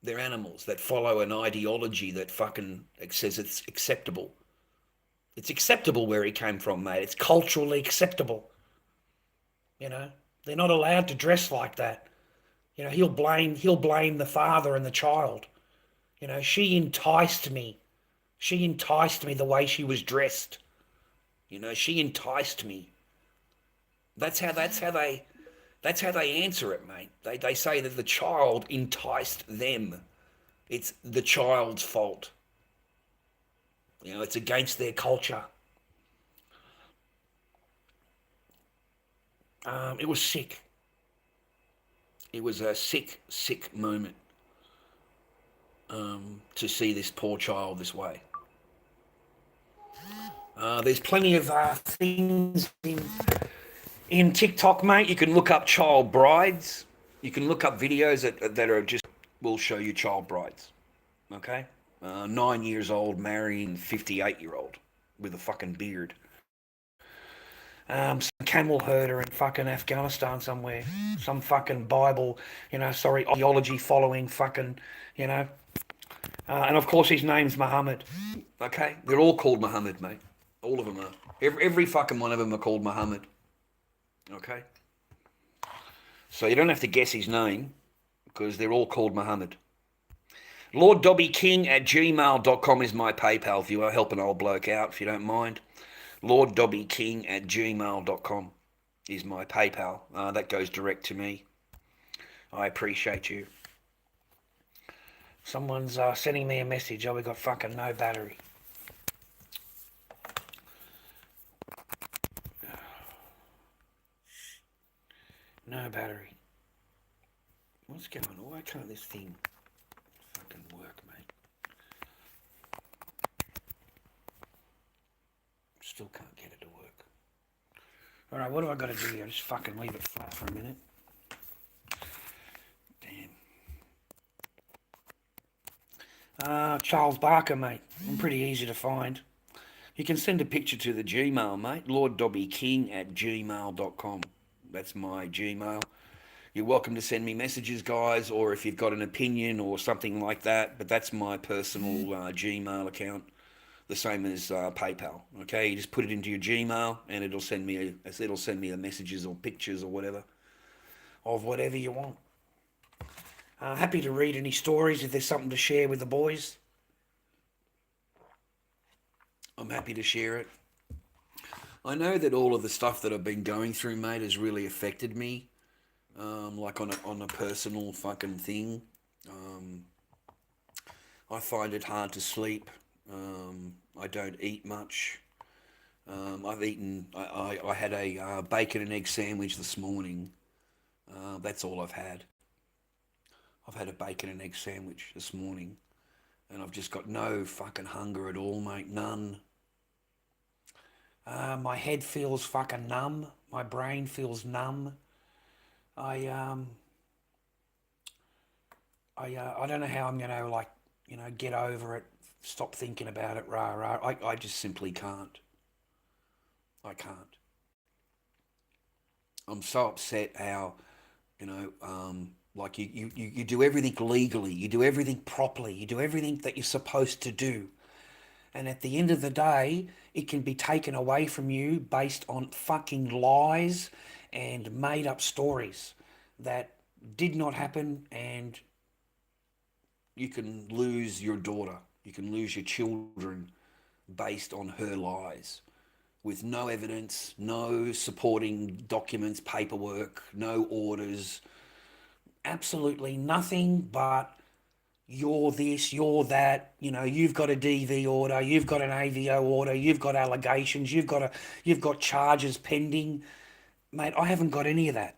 They're animals that follow an ideology that fucking says it's acceptable. It's acceptable where he came from, mate. It's culturally acceptable. You know, they're not allowed to dress like that. You know, he'll blame the father and the child. You know, she enticed me. She enticed me the way she was dressed. You know, she enticed me. That's how they answer it, mate. They say that the child enticed them. It's the child's fault. You know, it's against their culture. It was sick. It was a sick, sick moment to see this poor child this way. There's plenty of things in TikTok, mate. You can look up child brides. You can look up videos that are just will show you child brides. Okay? 9 years old marrying 58-year-old with a fucking beard. Some camel herder in fucking Afghanistan somewhere. Some fucking Bible, ideology following fucking, and of course his name's Muhammad. Okay? They're all called Muhammad, mate. All of them are. Every fucking one of them are called Muhammad. Okay? So you don't have to guess his name, because they're all called Muhammad. lorddobbyking@gmail.com is my PayPal if you are helping an old bloke out, if you don't mind. lorddobbyking@gmail.com is my PayPal. That goes direct to me. I appreciate you. Someone's sending me a message. Oh, we got fucking no battery. No battery. What's going on? Why can't this thing fucking work, mate? Still can't get it to work. Alright, what do I got to do here? Just fucking leave it flat for a minute. Damn. Charles Barker, mate. I'm pretty easy to find. You can send a picture to the Gmail, mate. lorddobbyking@gmail.com. That's my Gmail. You're welcome to send me messages, guys, or if you've got an opinion or something like that. But that's my personal Gmail account, the same as PayPal. Okay, you just put it into your Gmail, and it'll send me the messages or pictures or whatever of whatever you want. Happy to read any stories if there's something to share with the boys. I'm happy to share it. I know that all of the stuff that I've been going through, mate, has really affected me. Like on a personal fucking thing. I find it hard to sleep. I don't eat much. I've eaten. I had a bacon and egg sandwich this morning. That's all I've had. I've had a bacon and egg sandwich this morning, and I've just got no fucking hunger at all, mate. None. My head feels fucking numb. My brain feels numb. I I don't know how I'm gonna get over it, stop thinking about it. Rah rah. I just simply can't. I can't. I'm so upset how like you do everything legally, you do everything properly, you do everything that you're supposed to do. And at the end of the day, it can be taken away from you based on fucking lies and made up stories that did not happen, and you can lose your daughter, you can lose your children based on her lies with no evidence, no supporting documents, paperwork, no orders, absolutely nothing but you're this, you're that, you've got a DV order, you've got an AVO order, you've got allegations, you've got charges pending. Mate, I haven't got any of that.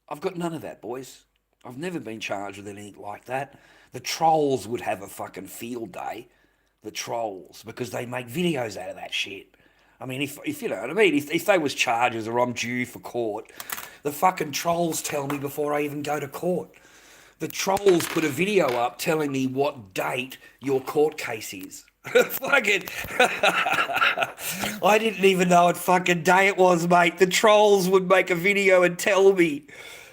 I've got none of that, boys. I've never been charged with anything like that. The trolls would have a fucking field day. The trolls, because they make videos out of that shit. I mean, if you know what I mean, if they was charges or I'm due for court, the fucking trolls tell me before I even go to court. The trolls put a video up telling me what date your court case is. Fucking, I didn't even know what fucking day it was, mate. The trolls would make a video and tell me.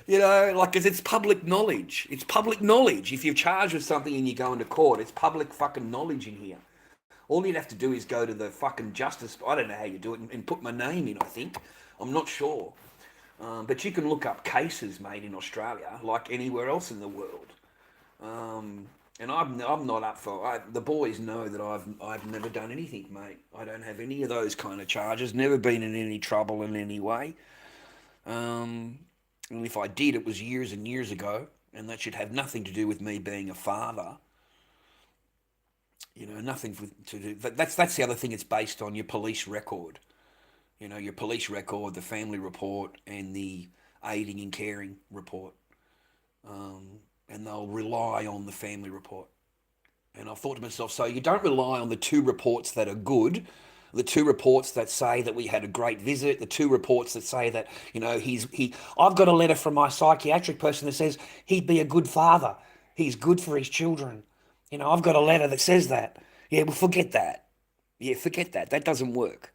Like, 'cause it's public knowledge. It's public knowledge. If you're charged with something and you go into court, it's public fucking knowledge in here. All you'd have to do is go to the fucking justice. I don't know how you do it, and put my name in, I think. I'm not sure. But you can look up cases made in Australia like anywhere else in the world. And I'm not up for. The boys know that I've never done anything, mate. I don't have any of those kind of charges. Never been in any trouble in any way. And if I did, it was years and years ago, and that should have nothing to do with me being a father. Nothing to do. That's the other thing. It's based on your police record. Your police record, the family report, and the aiding and caring report. And they'll rely on the family report. And I thought to myself, so you don't rely on the two reports that are good, the two reports that say that we had a great visit, the two reports that say that, I've got a letter from my psychiatric person that says he'd be a good father. He's good for his children. I've got a letter that says that. Yeah, well, forget that. Yeah, forget that. That doesn't work.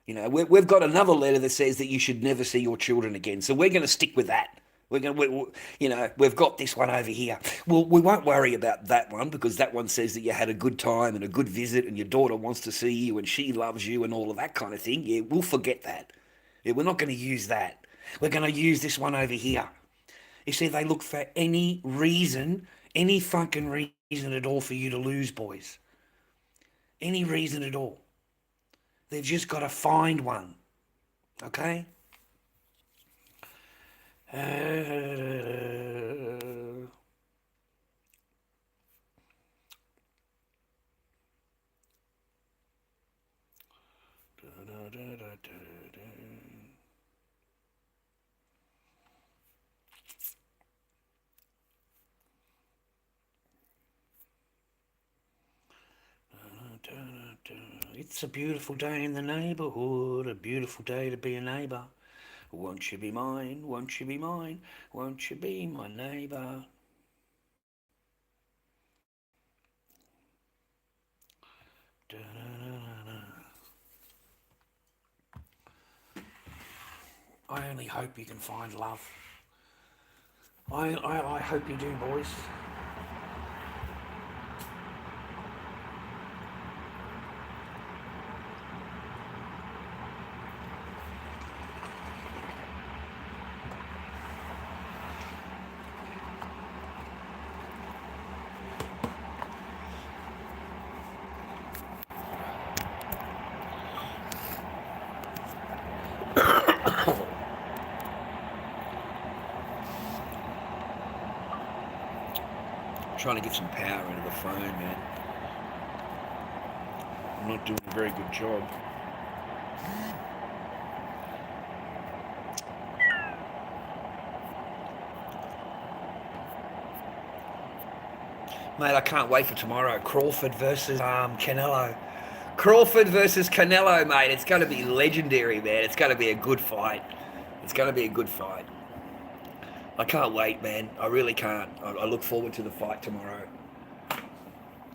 We've got another letter that says that you should never see your children again. So we're going to stick with that. We've got this one over here. Well, we won't worry about that one because that one says that you had a good time and a good visit and your daughter wants to see you and she loves you and all of that kind of thing. Yeah, we'll forget that. Yeah, we're not going to use that. We're going to use this one over here. You see, they look for any reason, any fucking reason at all for you to lose, boys. Any reason at all. They've just got to find one. Okay? It's a beautiful day in the neighbourhood, a beautiful day to be a neighbour. Won't you be mine, won't you be mine, won't you be my neighbour? I only hope you can find love. I hope you do, boys. Trying to get some power into the phone, man. I'm not doing a very good job. Mate, I can't wait for tomorrow. Crawford versus Canelo. Crawford versus Canelo, mate. It's going to be legendary, man. It's going to be a good fight. It's going to be a good fight. I can't wait, man. I really can't. I look forward to the fight tomorrow.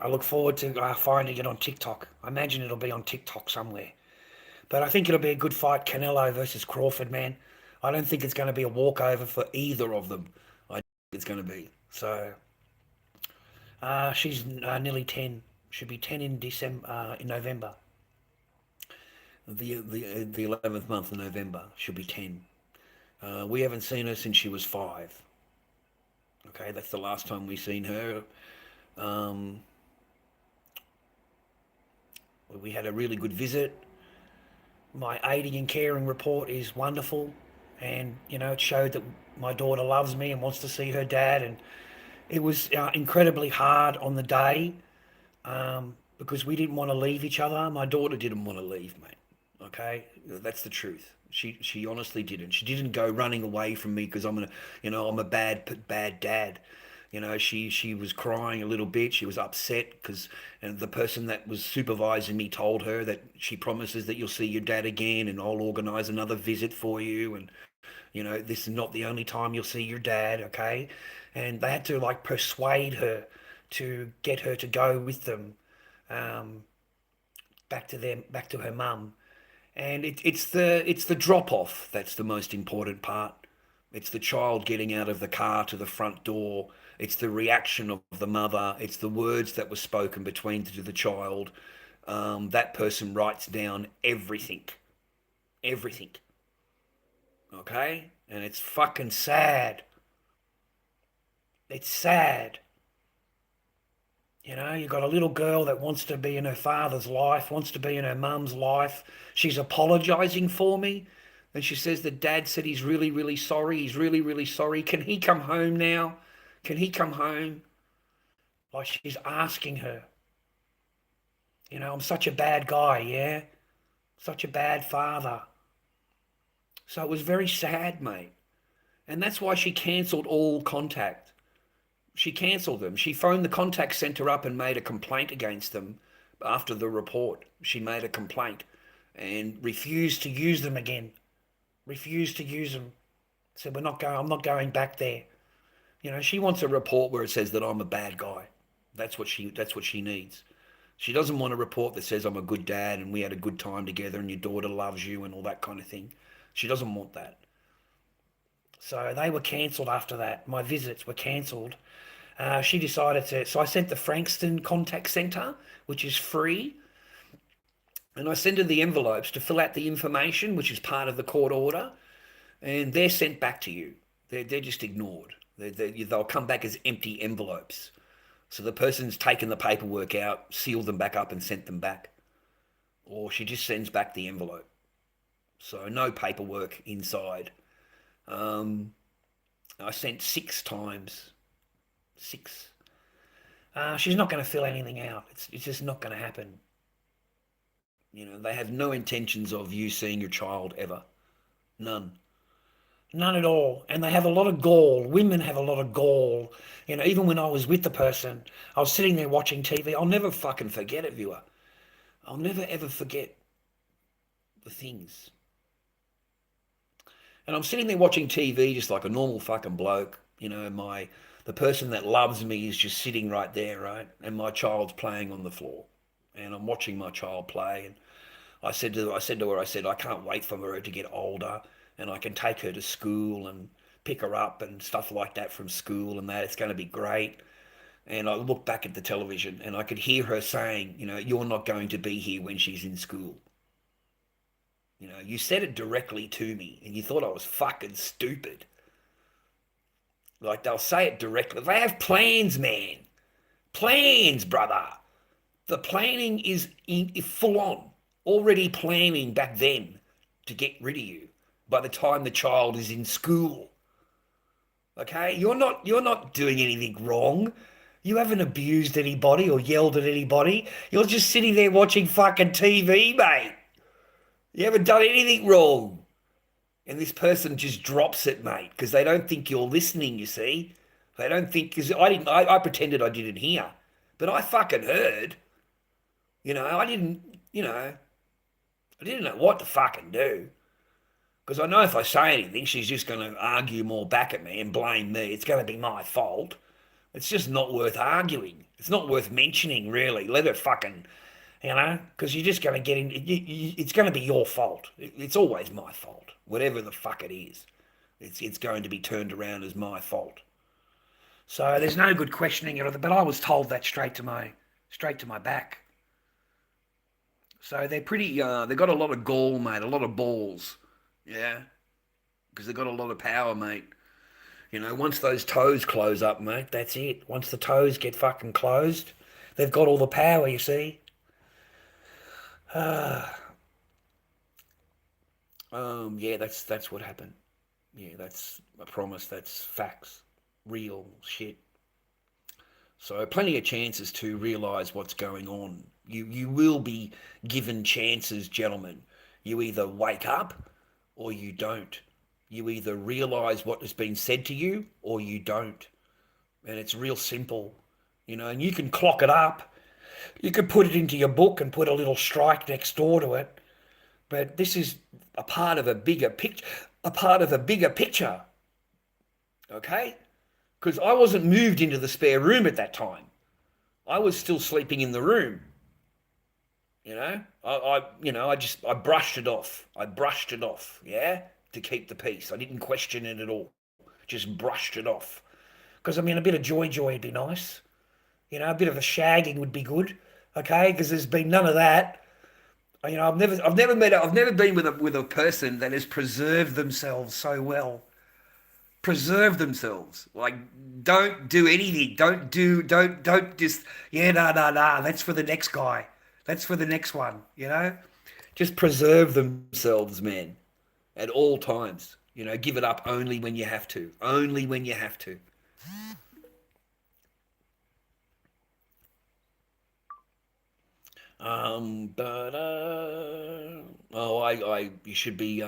I look forward to finding it on TikTok. I imagine it'll be on TikTok somewhere. But I think it'll be a good fight, Canelo versus Crawford, man. I don't think it's going to be a walkover for either of them. I think it's going to be. So, she's nearly 10. Should be 10 in December, in November. The 11th month of November, she'll be 10. We haven't seen her since she was 5. Okay, that's the last time we seen her. We had a really good visit. My aiding and caring report is wonderful, and it showed that my daughter loves me and wants to see her dad. And it was incredibly hard on the day, because we didn't want to leave each other. My daughter didn't want to leave, mate. Okay, that's the truth. She honestly didn't. She didn't go running away from me because I'm a bad dad. She was crying a little bit. She was upset because the person that was supervising me told her that she promises that you'll see your dad again and I'll organize another visit for you. And, this is not the only time you'll see your dad, okay? And they had to persuade her to get her to go with them, back to her mum. And it's the drop off that's the most important part. It's the child getting out of the car to the front door. It's the reaction of the mother. It's the words that were spoken between the child. That person writes down everything. Everything. Okay? And it's fucking sad. It's sad. You've got a little girl that wants to be in her father's life, wants to be in her mum's life. She's apologizing for me. And she says that dad said he's really, really sorry. He's really, really sorry. Can he come home now? Can he come home? Like she's asking her. I'm such a bad guy, yeah? Such a bad father. So it was very sad, mate. And that's why she cancelled all contact. She cancelled them. She phoned the contact centre up and made a complaint against them after the report. She made a complaint and refused to use them again. Refused to use them. Said, I'm not going back there. She wants a report where it says that I'm a bad guy. That's what she needs. She doesn't want a report that says I'm a good dad and we had a good time together and your daughter loves you and all that kind of thing. She doesn't want that. So they were cancelled after that. My visits were cancelled. She decided to... So I sent the Frankston Contact Centre, which is free. And I send her the envelopes to fill out the information, which is part of the court order. And they're sent back to you. They're just ignored. They'll come back as empty envelopes. So the person's taken the paperwork out, sealed them back up and sent them back. Or she just sends back the envelope. So no paperwork inside. I sent 6 times. 6. She's not going to fill anything out. It's just not going to happen. They have no intentions of you seeing your child ever. None. None at all. And they have a lot of gall. Women have a lot of gall. Even when I was with the person, I was sitting there watching TV. I'll never fucking forget it, viewer. I'll never ever forget the things. And I'm sitting there watching TV just like a normal fucking bloke. The person that loves me is just sitting right there, right? And my child's playing on the floor. And I'm watching my child play. And I said to her, I can't wait for her to get older and I can take her to school and pick her up and stuff like that from school and that. It's going to be great. And I looked back at the television and I could hear her saying, you're not going to be here when she's in school. You said it directly to me and you thought I was fucking stupid. Like they'll say it directly. They have plans, man. Plans, brother. The planning is full on. Already planning back then to get rid of you by the time the child is in school. Okay? You're not doing anything wrong. You haven't abused anybody or yelled at anybody. You're just sitting there watching fucking TV, mate. You haven't done anything wrong. And this person just drops it, mate, because they don't think you're listening, you see. They don't think, because I pretended I didn't hear, but I fucking heard. I didn't know what to fucking do. Because I know if I say anything, she's just going to argue more back at me and blame me. It's going to be my fault. It's just not worth arguing. It's not worth mentioning, really. Let her fucking, because you're just going to get in. It's going to be your fault. It's always my fault. Whatever the fuck it is, it's going to be turned around as my fault. So there's no good questioning it. But I was told that straight to my back. So they're pretty. They've got a lot of gall, mate. A lot of balls. Yeah, because they've got a lot of power, mate. Once those toes close up, mate, that's it. Once the toes get fucking closed, they've got all the power, you see. Yeah, that's what happened. Yeah, that's a promise. That's facts, real shit. So plenty of chances to realise what's going on. You will be given chances, gentlemen. You either wake up or you don't. You either realise what has been said to you or you don't. And it's real simple, and you can clock it up. You could put it into your book and put a little strike next door to it. But this is a part of a bigger picture, okay? Because I wasn't moved into the spare room at that time. I was still sleeping in the room. I brushed it off. Yeah, to keep the peace. I didn't question it at all. Just brushed it off. Because, a bit of joy would be nice. A bit of a shagging would be good. Okay, because there's been none of that. I've never been with a person that has preserved themselves so well. Preserve themselves. Like, don't do anything. Don't just, nah. That's for the next guy. That's for the next one, Just preserve themselves, man, at all times. Give it up only when you have to. Only when you have to. You should be,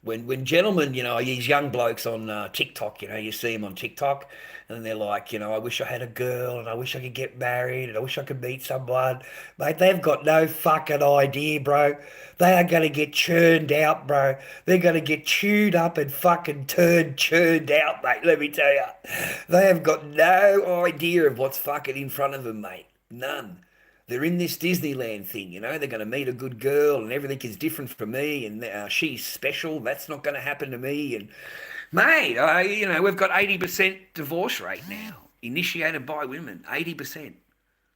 when gentlemen, these young blokes on TikTok, you see them on TikTok, and they're like, I wish I had a girl, and I wish I could get married, and I wish I could meet someone. Mate, they've got no fucking idea, bro. They are going to get churned out, bro. They're going to get chewed up and fucking churned out, mate, let me tell you. They have got no idea of what's fucking in front of them, mate. None. They're in this Disneyland thing, they're going to meet a good girl and everything is different for me and she's special. That's not going to happen to me. And mate, we've got 80% divorce rate now, initiated by women, 80%.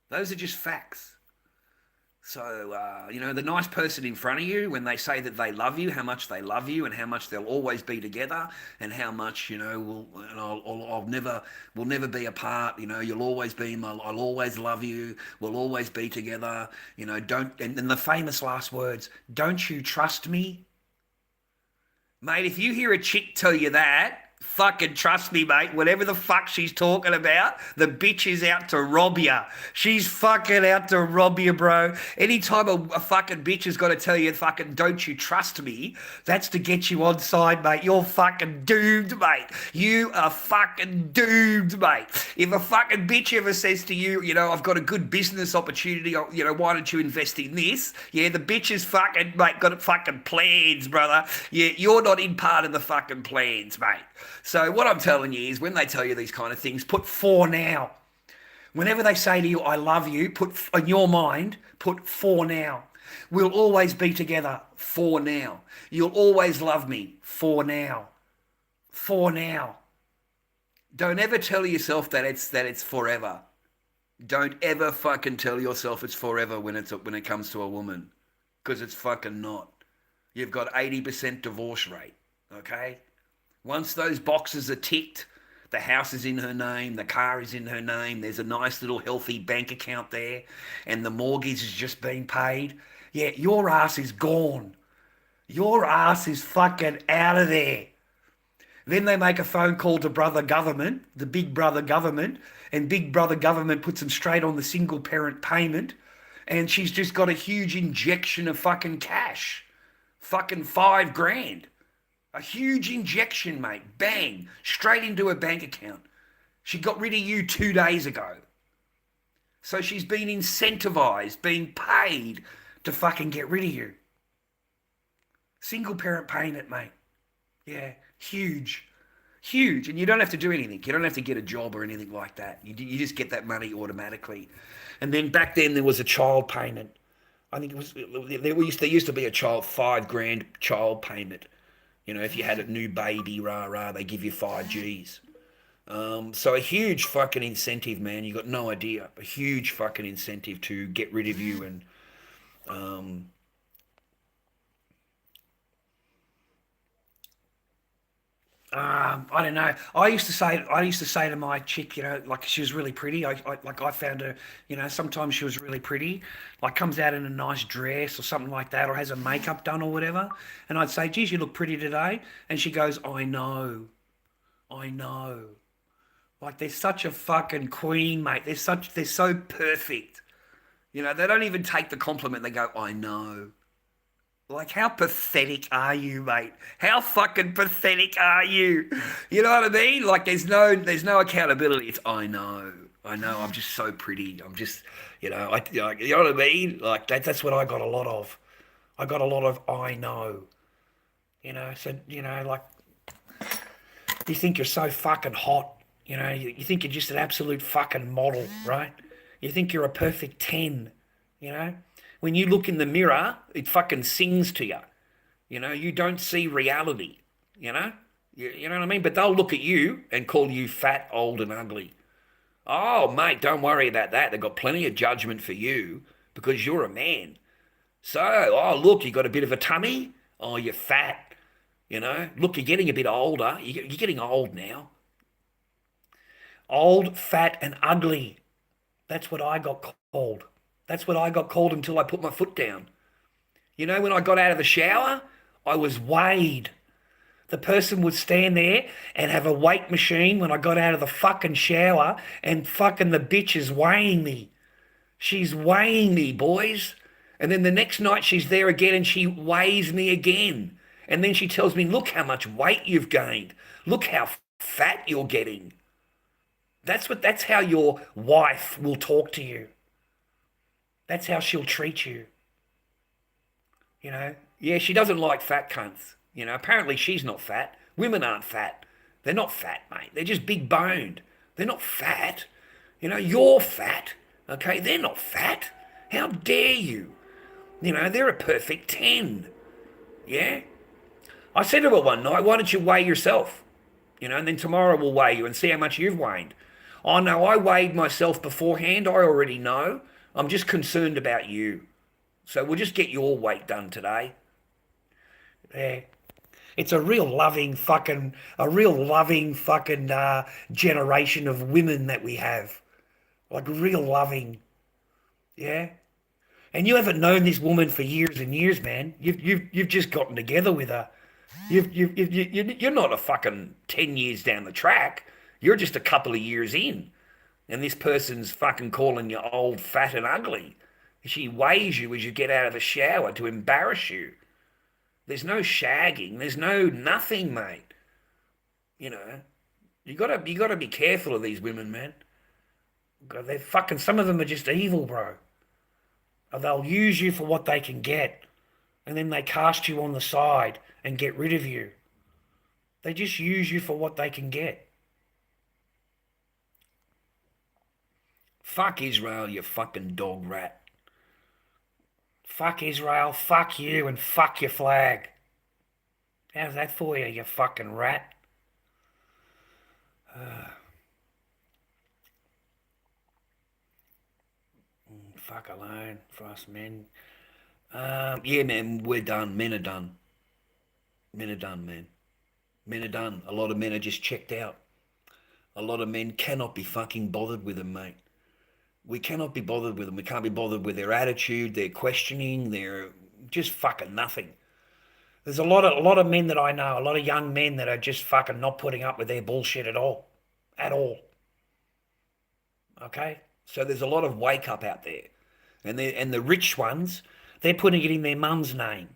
Those are just facts. So, the nice person in front of you, when they say that they love you, how much they love you and how much they'll always be together and how much, we'll never be apart, you'll always be I'll always love you, we'll always be together, and the famous last words, don't you trust me? Mate, if you hear a chick tell you that, fucking trust me, mate. Whatever the fuck she's talking about, the bitch is out to rob you. She's fucking out to rob you, bro. Anytime a fucking bitch has got to tell you fucking don't you trust me, that's to get you on side, mate. You're fucking doomed, mate. You are fucking doomed, mate. If a fucking bitch ever says to you, I've got a good business opportunity, why don't you invest in this? Yeah, the bitch is fucking, mate, got fucking plans, brother. Yeah, you're not in part of the fucking plans, mate. So what I'm telling you is when they tell you these kind of things, put for now. Whenever they say to you, I love you, put in your mind, put for now. We'll always be together for now. You'll always love me for now. For now. Don't ever tell yourself that it's forever. Don't ever fucking tell yourself it's forever when it comes to a woman. Because it's fucking not. You've got 80% divorce rate, okay? Once those boxes are ticked, the house is in her name, the car is in her name, there's a nice little healthy bank account there, and the mortgage is just being paid, yeah, your ass is gone. Your ass is fucking out of there. Then they make a phone call to brother government, the big brother government, and big brother government puts them straight on the single parent payment, and she's just got a huge injection of fucking cash. Fucking $5,000. A huge injection, mate. Bang. Straight into a bank account. She got rid of you 2 days ago. So she's been incentivized, being paid to fucking get rid of you. Single parent paying it, mate. Yeah, huge. Huge. And you don't have to do anything. You don't have to get a job or anything like that. You just get that money automatically. And then back then there was a child payment. I think it was, there used to be a $5,000 child payment. You know, if you had a new baby, they give you 5 Gs. So a huge fucking incentive, man. You got no idea. A huge fucking incentive to get rid of you. And I don't know. I used to say to my chick, you know, like she was really pretty. I found her, you know, sometimes she was really pretty, like comes out in a nice dress or something like that, or has her makeup done or whatever. And I'd say, geez, you look pretty today. And she goes, I know. Like they're such a fucking queen, mate. They're so perfect. You know, they don't even take the compliment. They go, I know. Like, how pathetic are you, mate? How fucking pathetic are you? You know what I mean? Like, there's no accountability. It's, I know, I'm just so pretty. I'm just, you know, you know what I mean? Like, that's what I got a lot of. I got a lot of, I know. You know, so, you know, like, you think you're so fucking hot. You know, you think you're just an absolute fucking model, right? You think you're a perfect 10, you know? When you look in the mirror, it fucking sings to you. You know, you don't see reality, you know? You know what I mean? But they'll look at you and call you fat, old and ugly. Oh, mate, don't worry about that. They've got plenty of judgment for you because you're a man. So, oh, look, you got a bit of a tummy? Oh, you're fat. You know? Look, you're getting a bit older. You're getting old now. Old, fat and ugly. That's what I got called. That's what I got called until I put my foot down. You know, when I got out of the shower, I was weighed. The person would stand there and have a weight machine when I got out of the fucking shower, and fucking the bitch is weighing me. She's weighing me, boys. And then the next night she's there again and she weighs me again. And then she tells me, look how much weight you've gained. Look how fat you're getting. That's how your wife will talk to you. That's how she'll treat you. You know? Yeah, she doesn't like fat cunts. You know, apparently she's not fat. Women aren't fat. They're not fat, mate. They're just big boned. They're not fat. You know, you're fat. Okay? They're not fat. How dare you? You know, they're a perfect 10. Yeah? I said to her one night, why don't you weigh yourself? You know, and then tomorrow we'll weigh you and see how much you've weighed. Oh, no, I weighed myself beforehand. I already know. I'm just concerned about you. So we'll just get your weight done today. Yeah. It's a real loving fucking generation of women that we have. Like real loving. Yeah. And you haven't known this woman for years and years, man. You've just gotten together with her. You're not a fucking 10 years down the track. You're just a couple of years in. And this person's fucking calling you old, fat and ugly. She weighs you as you get out of the shower to embarrass you. There's no shagging. There's no nothing, mate. You know, you gotta be careful of these women, man. They're fucking, some of them are just evil, bro. They'll use you for what they can get. And then they cast you on the side and get rid of you. They just use you for what they can get. Fuck Israel, you fucking dog rat. Fuck Israel, fuck you, and fuck your flag. How's that for you, you fucking rat? Fuck alone for us men. Yeah, man, we're done. Men are done. Men are done, man. Men are done. A lot of men are just checked out. A lot of men cannot be fucking bothered with them, mate. We cannot be bothered with them. We can't be bothered with their attitude, their questioning, their just fucking nothing. There's a lot of men that I know, a lot of young men that are just fucking not putting up with their bullshit at all. At all. Okay? So there's a lot of wake up out there. And the rich ones, they're putting it in their mum's name.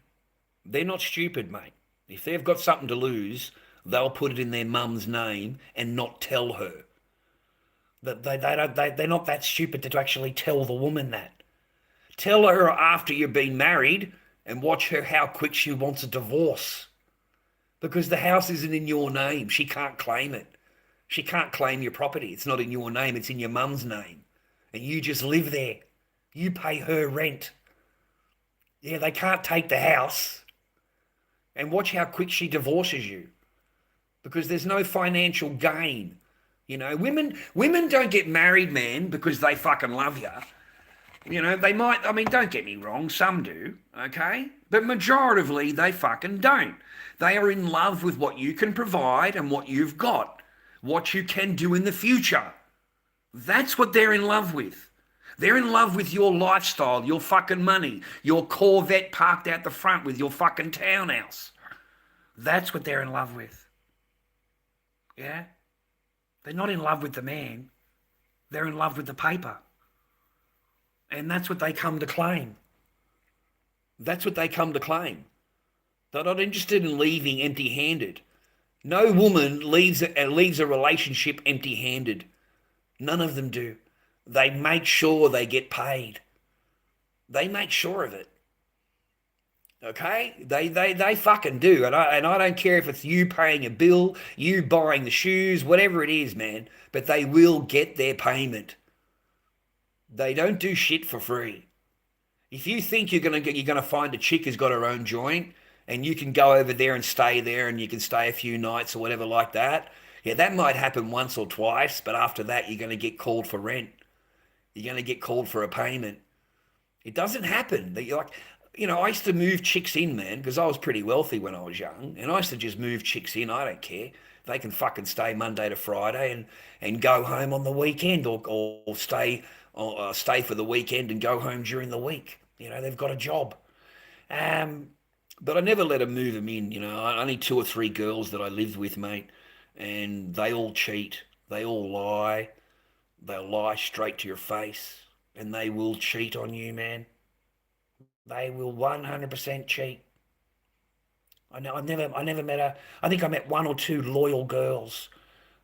They're not stupid, mate. If they've got something to lose, they'll put it in their mum's name and not tell her. That they're not that stupid to actually tell the woman that. Tell her after you've been married and watch her how quick she wants a divorce. Because the house isn't in your name. She can't claim it. She can't claim your property. It's not in your name. It's in your mum's name. And you just live there. You pay her rent. Yeah, they can't take the house. And watch how quick she divorces you. Because there's no financial gain. You know, women don't get married, man, because they fucking love you. You know, they might, I mean, don't get me wrong, some do, okay? But majoritively, they fucking don't. They are in love with what you can provide and what you've got, what you can do in the future. That's what they're in love with. They're in love with your lifestyle, your fucking money, your Corvette parked out the front with your fucking townhouse. That's what they're in love with. Yeah? They're not in love with the man. They're in love with the paper. And that's what they come to claim. That's what they come to claim. They're not interested in leaving empty-handed. No woman leaves a relationship empty-handed. None of them do. They make sure they get paid. They make sure of it. Okay? They fucking do. And I don't care if it's you paying a bill, you buying the shoes, whatever it is, man. But they will get their payment. They don't do shit for free. If you think you're gonna find a chick who's got her own joint and you can go over there and stay there and you can stay a few nights or whatever like that, yeah, that might happen once or twice, but after that you're gonna get called for rent. You're gonna get called for a payment. It doesn't happen. I used to move chicks in, man, because I was pretty wealthy when I was young, and I used to just move chicks in. I don't care. They can fucking stay Monday to Friday and go home on the weekend, or stay for the weekend and go home during the week. You know, they've got a job. But I never let them move them in. You know, only 2 or 3 girls that I lived with, mate, and they all cheat. They all lie. They'll lie straight to your face, and they will cheat on you, man. They will 100% cheat. I never met I think I met 1 or 2 loyal girls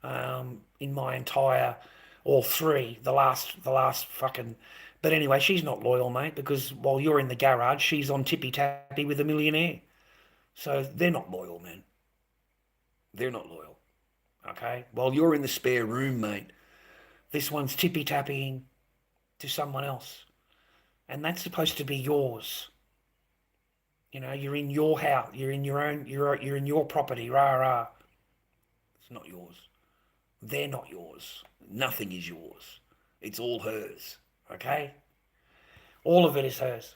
in my entire, or 3, the last fucking, but anyway, she's not loyal, mate, because while you're in the garage, she's on tippy-tappy with a millionaire. So they're not loyal, man. They're not loyal, okay? While you're in the spare room, mate, this one's tippy-tappying to someone else. And that's supposed to be yours. You know, you're in your house, you're in your own, you're in your property, rah, rah. It's not yours. They're not yours. Nothing is yours. It's all hers, okay? All of it is hers.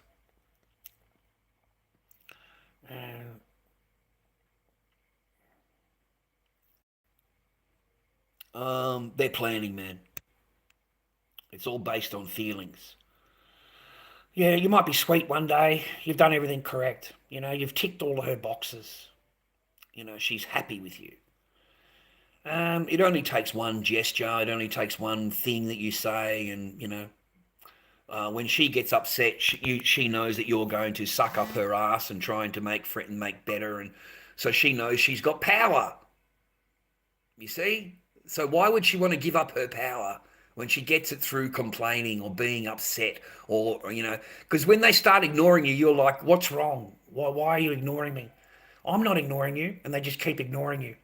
They're planning, man. It's all based on feelings. Yeah, you might be sweet one day. You've done everything correct. You know, you've ticked all of her boxes. You know, she's happy with you. It only takes one gesture. It only takes one thing that you say. And, you know, when she gets upset, she knows that you're going to suck up her ass and trying to make better. And so she knows she's got power. You see? So why would she want to give up her power when she gets it through complaining or being upset, or you know, because when they start ignoring you, you're like, what's wrong? Why are you ignoring me? I'm not ignoring you, and they just keep ignoring you.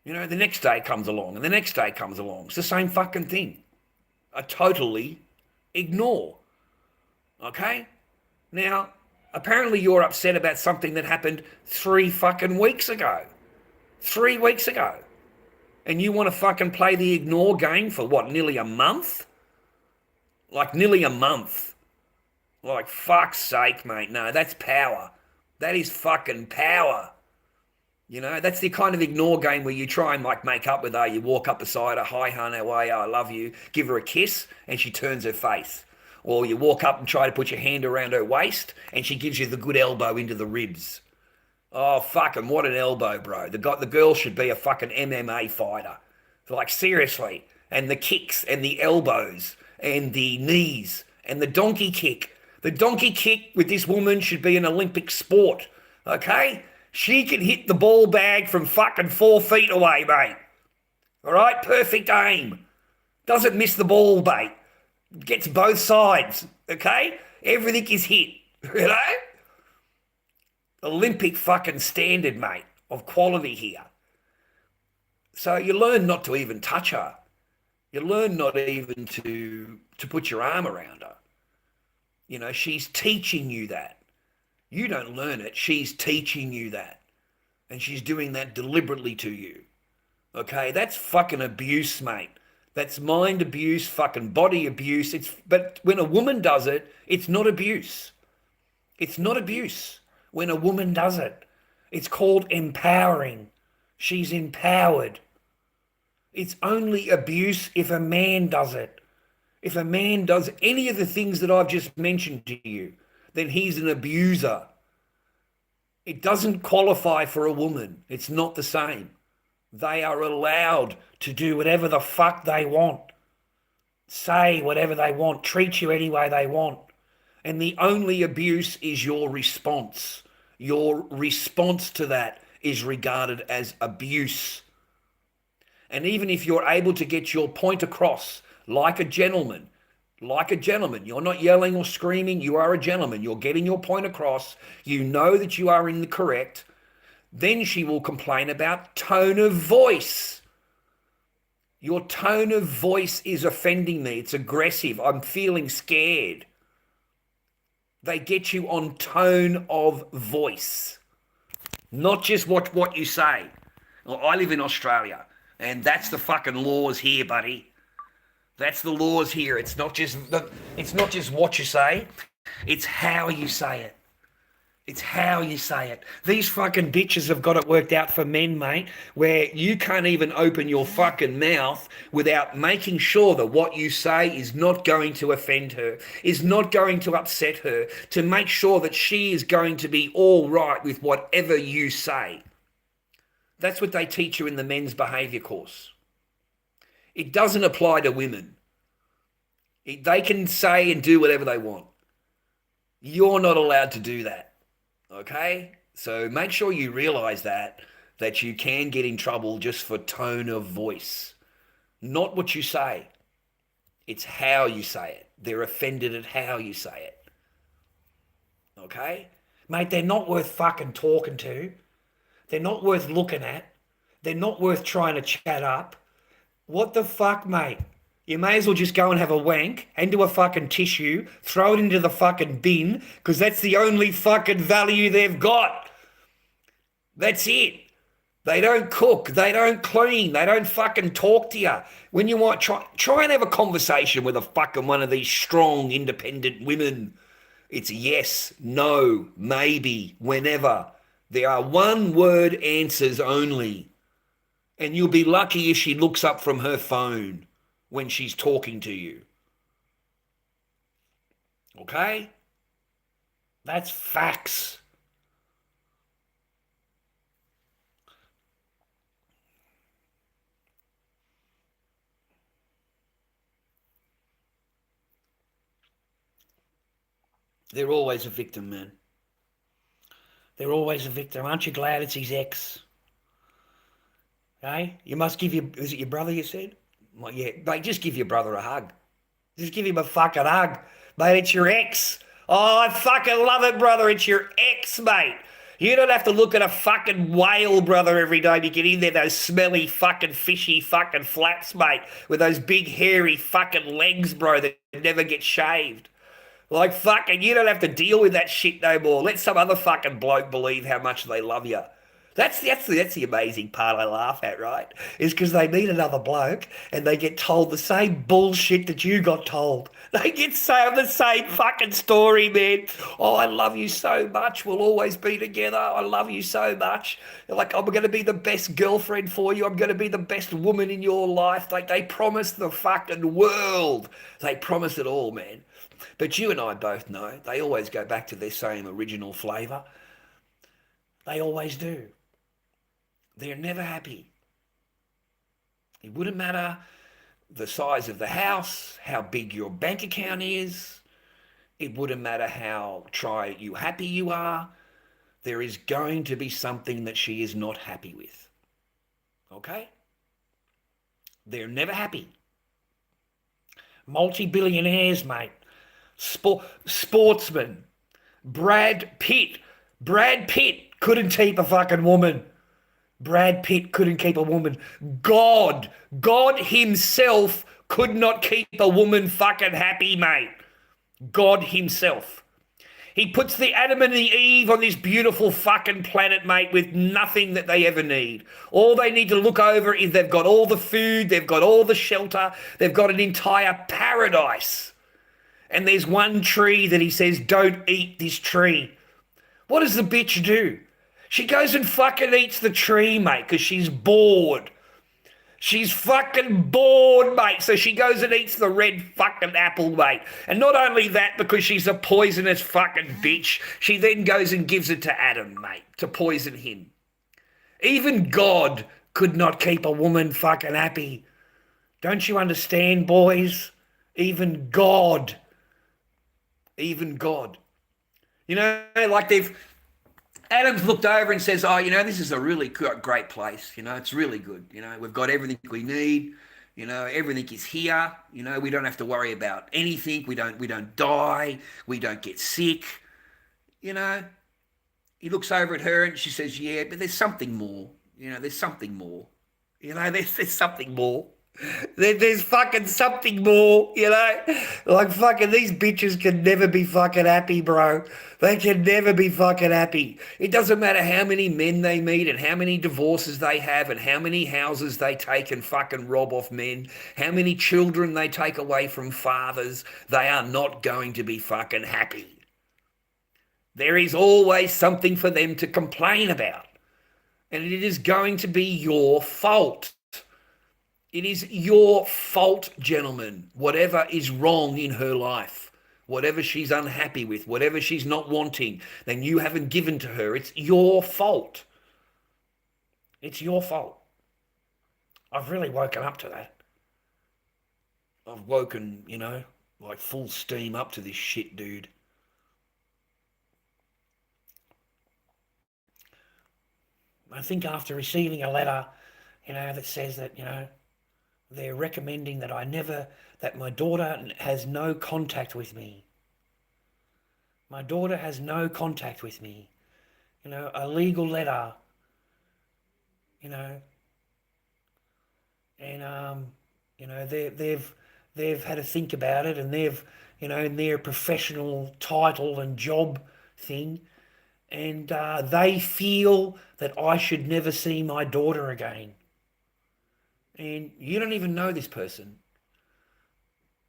You know, the next day comes along, and the next day comes along. It's the same fucking thing. I totally ignore. Okay? Now, apparently you're upset about something that happened 3 fucking weeks ago. 3 weeks ago. And you want to fucking play the ignore game for what, nearly a month? Like nearly a month. Like, fuck's sake, mate. No, that's power. That is fucking power. You know, that's the kind of ignore game where you try and like make up with her. You walk up beside her, hi, hon, how are you? I love you. Give her a kiss and she turns her face. Or you walk up and try to put your hand around her waist and she gives you the good elbow into the ribs. Oh, fucking what an elbow, bro. The girl should be a fucking MMA fighter. Like, seriously. And the kicks and the elbows and the knees and the donkey kick. The donkey kick with this woman should be an Olympic sport, okay? She can hit the ball bag from fucking 4 feet away, mate. All right, perfect aim. Doesn't miss the ball, mate. Gets both sides. Okay, everything is hit. You know, Olympic fucking standard, mate, of quality here. So you learn not to even touch her. You learn not even to put your arm around her. You know, she's teaching you that. You don't learn it. She's teaching you that. And she's doing that deliberately to you. Okay, that's fucking abuse, mate. That's mind abuse, fucking body abuse. But when a woman does it, it's not abuse. It's not abuse when a woman does it. It's called empowering. She's empowered. It's only abuse if a man does it. If a man does any of the things that I've just mentioned to you, then he's an abuser. It doesn't qualify for a woman. It's not the same. They are allowed to do whatever the fuck they want, say whatever they want, treat you any way they want. And the only abuse is your response. Your response to that is regarded as abuse. And even if you're able to get your point across like a gentleman, you're not yelling or screaming, you are a gentleman, you're getting your point across, you know that you are in the correct, then she will complain about tone of voice. Your tone of voice is offending me. It's aggressive. I'm feeling scared. They get you on tone of voice, not just what you say. Well, I live in Australia, and that's the fucking laws here, buddy. That's the laws here. It's not just what you say. It's how you say it. It's how you say it. These fucking bitches have got it worked out for men, mate, where you can't even open your fucking mouth without making sure that what you say is not going to offend her, is not going to upset her, to make sure that she is going to be all right with whatever you say. That's what they teach you in the men's behaviour course. It doesn't apply to women. They can say and do whatever they want. You're not allowed to do that. Okay? So make sure you realize that you can get in trouble just for tone of voice. Not what you say. It's how you say it. They're offended at how you say it. Okay? Mate, they're not worth fucking talking to. They're not worth looking at. They're not worth trying to chat up. What the fuck, mate? You may as well just go and have a wank into a fucking tissue, throw it into the fucking bin, because that's the only fucking value they've got. That's it. They don't cook, they don't clean, they don't fucking talk to you. When you want, try and have a conversation with a fucking one of these strong, independent women. It's yes, no, maybe, whenever. There are one-word answers only. And you'll be lucky if she looks up from her phone when she's talking to you. Okay? That's facts. They're always a victim, man. They're always a victim. Aren't you glad it's his ex? Okay? You must give your... Is it your brother you said? Well, yeah, mate, just give your brother a hug. Just give him a fucking hug. Mate, it's your ex. Oh, I fucking love it, brother. It's your ex, mate. You don't have to look at a fucking whale, brother, every time you get in there. Those smelly fucking fishy fucking flaps, mate, with those big hairy fucking legs, bro, that never get shaved. Like fucking, you don't have to deal with that shit no more. Let some other fucking bloke believe how much they love you. That's the amazing part I laugh at, right? Is because they meet another bloke and they get told the same bullshit that you got told. They get the same fucking story, man. Oh, I love you so much. We'll always be together. I love you so much. They're like, I'm going to be the best girlfriend for you. I'm going to be the best woman in your life. Like, they promise the fucking world. They promise it all, man. But you and I both know they always go back to their same original flavour. They always do. They're never happy. It wouldn't matter the size of the house, how big your bank account is. It wouldn't matter how happy you are. There is going to be something that she is not happy with. Okay? They're never happy. Multi-billionaires, mate. Sportsmen. Brad Pitt. Brad Pitt couldn't keep a fucking woman. Brad Pitt couldn't keep a woman. God himself could not keep a woman fucking happy, mate. God himself. He puts the Adam and the Eve on this beautiful fucking planet, mate, with nothing that they ever need. All they need to look over is they've got all the food, they've got all the shelter, they've got an entire paradise. And there's one tree that he says, don't eat this tree. What does the bitch do? She goes and fucking eats the tree, mate, because she's bored. She's fucking bored, mate. So she goes and eats the red fucking apple, mate. And not only that, because she's a poisonous fucking bitch, she then goes and gives it to Adam, mate, to poison him. Even God could not keep a woman fucking happy. Don't you understand, boys? Even God. Even God. You know, like Adam's looked over and says, oh, you know, this is a really great place. You know, it's really good. You know, we've got everything we need. You know, everything is here. You know, we don't have to worry about anything. We don't die. We don't get sick. You know, he looks over at her and she says, yeah, but there's something more. You know, there's something more. You know, there's something more. There's fucking something more, you know? Like fucking these bitches can never be fucking happy, bro. They can never be fucking happy. It doesn't matter how many men they meet and how many divorces they have and how many houses they take and fucking rob off men, how many children they take away from fathers. They are not going to be fucking happy. There is always something for them to complain about. And it is going to be your fault. It is your fault, gentlemen, whatever is wrong in her life, whatever she's unhappy with, whatever she's not wanting, then you haven't given to her. It's your fault. It's your fault. I've really woken up to that. I've woken, you know, like full steam up to this shit, dude. I think after receiving a letter, you know, that says that, you know, they're recommending that my daughter has no contact with me. My daughter has no contact with me. You know, a legal letter, you know, and, you know, they've had to think about it and they've, you know, in their professional title and job thing, and they feel that I should never see my daughter again. And you don't even know this person.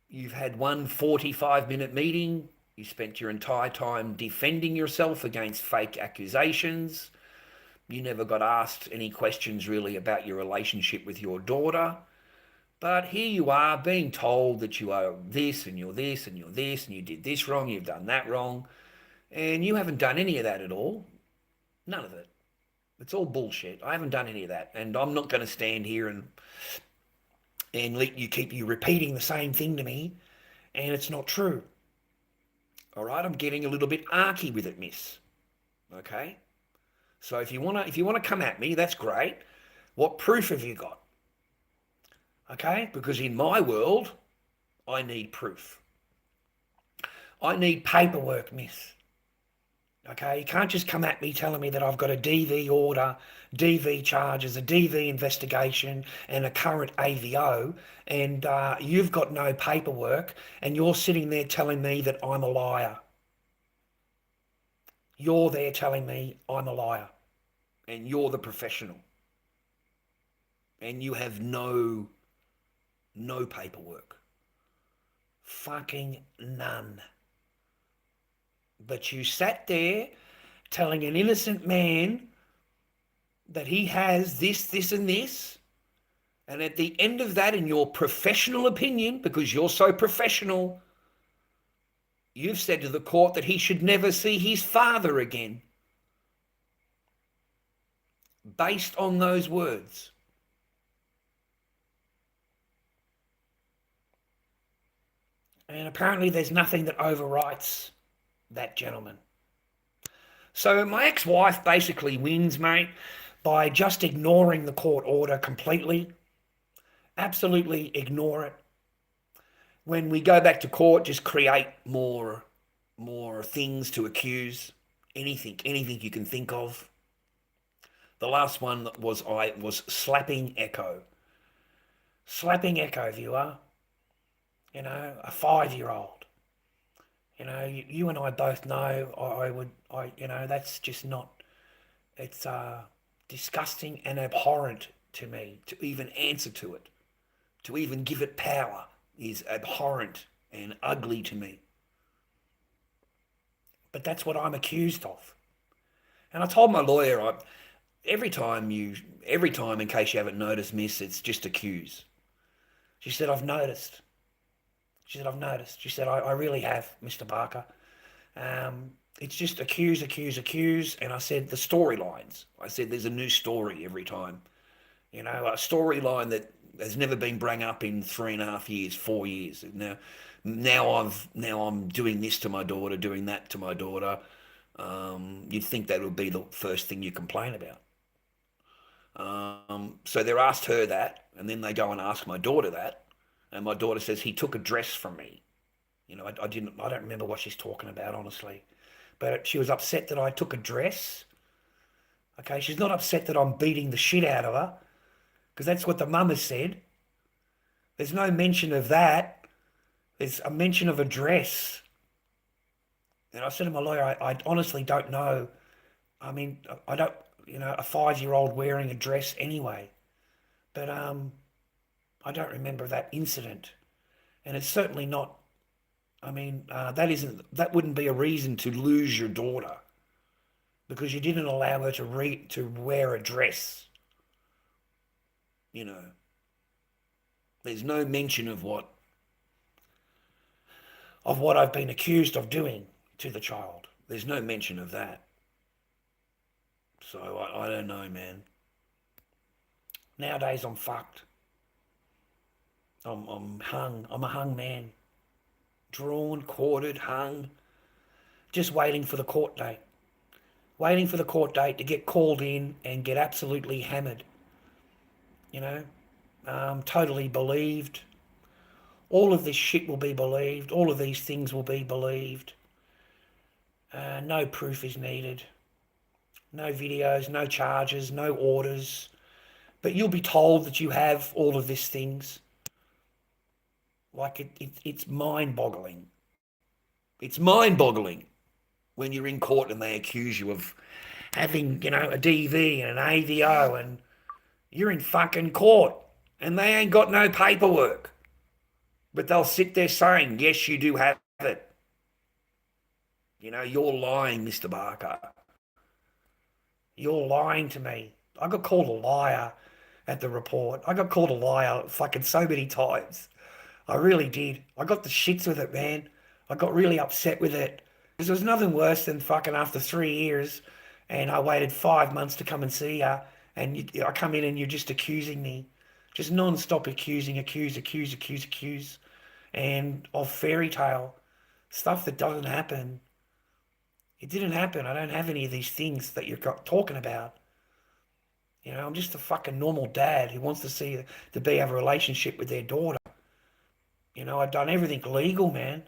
You've had one 45-minute meeting. You spent your entire time defending yourself against fake accusations. You never got asked any questions really about your relationship with your daughter. But here you are being told that you are this and you're this and you're this and you did this wrong, you've done that wrong. And you haven't done any of that at all. None of it. It's all bullshit. I haven't done any of that. And I'm not going to stand here and let you keep repeating the same thing to me. And it's not true. All right? I'm getting a little bit arky with it, miss. Okay? So if you want to come at me, that's great. What proof have you got? Okay? Because in my world, I need proof. I need paperwork, miss. Okay, you can't just come at me telling me that I've got a DV order, DV charges, a DV investigation and a current AVO, and you've got no paperwork and you're sitting there telling me that I'm a liar. You're there telling me I'm a liar and you're the professional and you have no paperwork. Fucking none. But you sat there telling an innocent man that he has this, this, and this. And at the end of that, in your professional opinion, because you're so professional, you've said to the court that he should never see his father again. Based on those words. And apparently there's nothing that overwrites that gentleman. So my ex-wife basically wins, mate, by just ignoring the court order completely Absolutely ignore it. When we go back to court, just create more things to accuse. Anything you can think of. The last one was slapping Echo. Slapping Echo, viewer. A 5-year-old. You and I both know that's just not, it's disgusting and abhorrent to me to even answer to it. To even give it power is abhorrent and ugly to me. But that's what I'm accused of. And I told my lawyer, every time, in case you haven't noticed, miss, it's just accuse. She said, I've noticed. She said, I've noticed. She said, I really have, Mr. Barker. It's just accuse, accuse, accuse. And I said, the storylines. I said, there's a new story every time. A storyline that has never been brought up in 3.5 years, 4 years. Now I'm doing this to my daughter, doing that to my daughter. You'd think that would be the first thing you complain about. So they asked her that, and then they go and ask my daughter that, and my daughter says he took a dress from me. I don't remember what she's talking about, honestly, but she was upset that I took a dress. Okay, she's not upset that I'm beating the shit out of her, because that's what the mum has said. There's no mention of that. There's a mention of a dress. And I said to my lawyer, I honestly don't know. I mean, I don't, a 5-year-old wearing a dress anyway. But I don't remember that incident. And it's certainly not, that wouldn't be a reason to lose your daughter, because you didn't allow her to wear a dress. There's no mention of what I've been accused of doing to the child. There's no mention of that. So I don't know, man. Nowadays I'm fucked. I'm hung. I'm a hung man. Drawn, quartered, hung. Just waiting for the court date. Waiting for the court date to get called in and get absolutely hammered. Totally believed. All of this shit will be believed. All of these things will be believed. No proof is needed. No videos, no charges, no orders. But you'll be told that you have all of these things. Like it's mind-boggling. It's mind-boggling when you're in court and they accuse you of having, a DV and an AVO, and you're in fucking court and they ain't got no paperwork. But they'll sit there saying, yes, you do have it. You're lying, Mr. Barker. You're lying to me. I got called a liar at the report. I got called a liar fucking so many times. I really did. I got the shits with it, man. I got really upset with it. Because there was nothing worse than fucking after 3 years, and I waited 5 months to come and see her, and I come in and you're just accusing me. Just non-stop accuse, and of fairy tale stuff that doesn't happen. It didn't happen. I don't have any of these things that you're talking about. I'm just a fucking normal dad who wants to have a relationship with their daughter. I've done everything legal, man.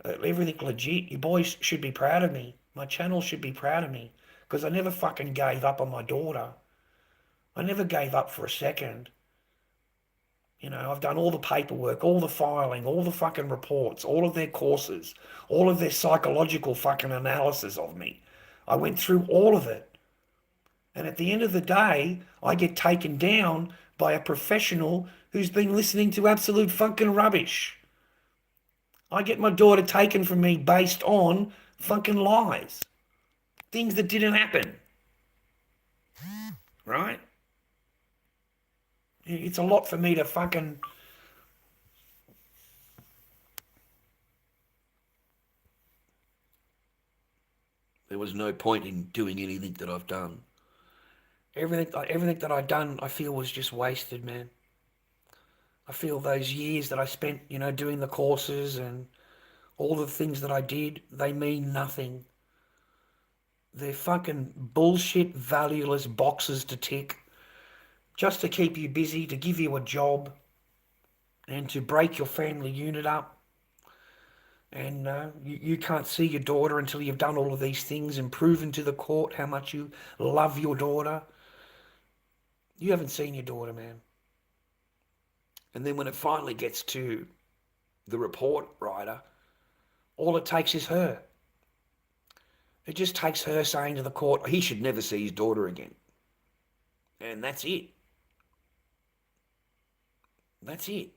Everything legit. You boys should be proud of me. My channel should be proud of me, because I never fucking gave up on my daughter. I never gave up for a second. I've done all the paperwork, all the filing, all the fucking reports, all of their courses, all of their psychological fucking analysis of me. I went through all of it. And at the end of the day, I get taken down by a professional who's been listening to absolute fucking rubbish. I get my daughter taken from me based on fucking lies. Things that didn't happen. Right? It's a lot for me to fucking... There was no point in doing anything that I've done. Everything that I've done, I feel, was just wasted, man. I feel those years that I spent, doing the courses and all the things that I did, they mean nothing. They're fucking bullshit, valueless boxes to tick, just to keep you busy, to give you a job. and to break your family unit up. And you can't see your daughter until you've done all of these things and proven to the court how much you love your daughter. You haven't seen your daughter, man. And then when it finally gets to the report writer, all it takes is her. It just takes her saying to the court, he should never see his daughter again. And that's it. That's it.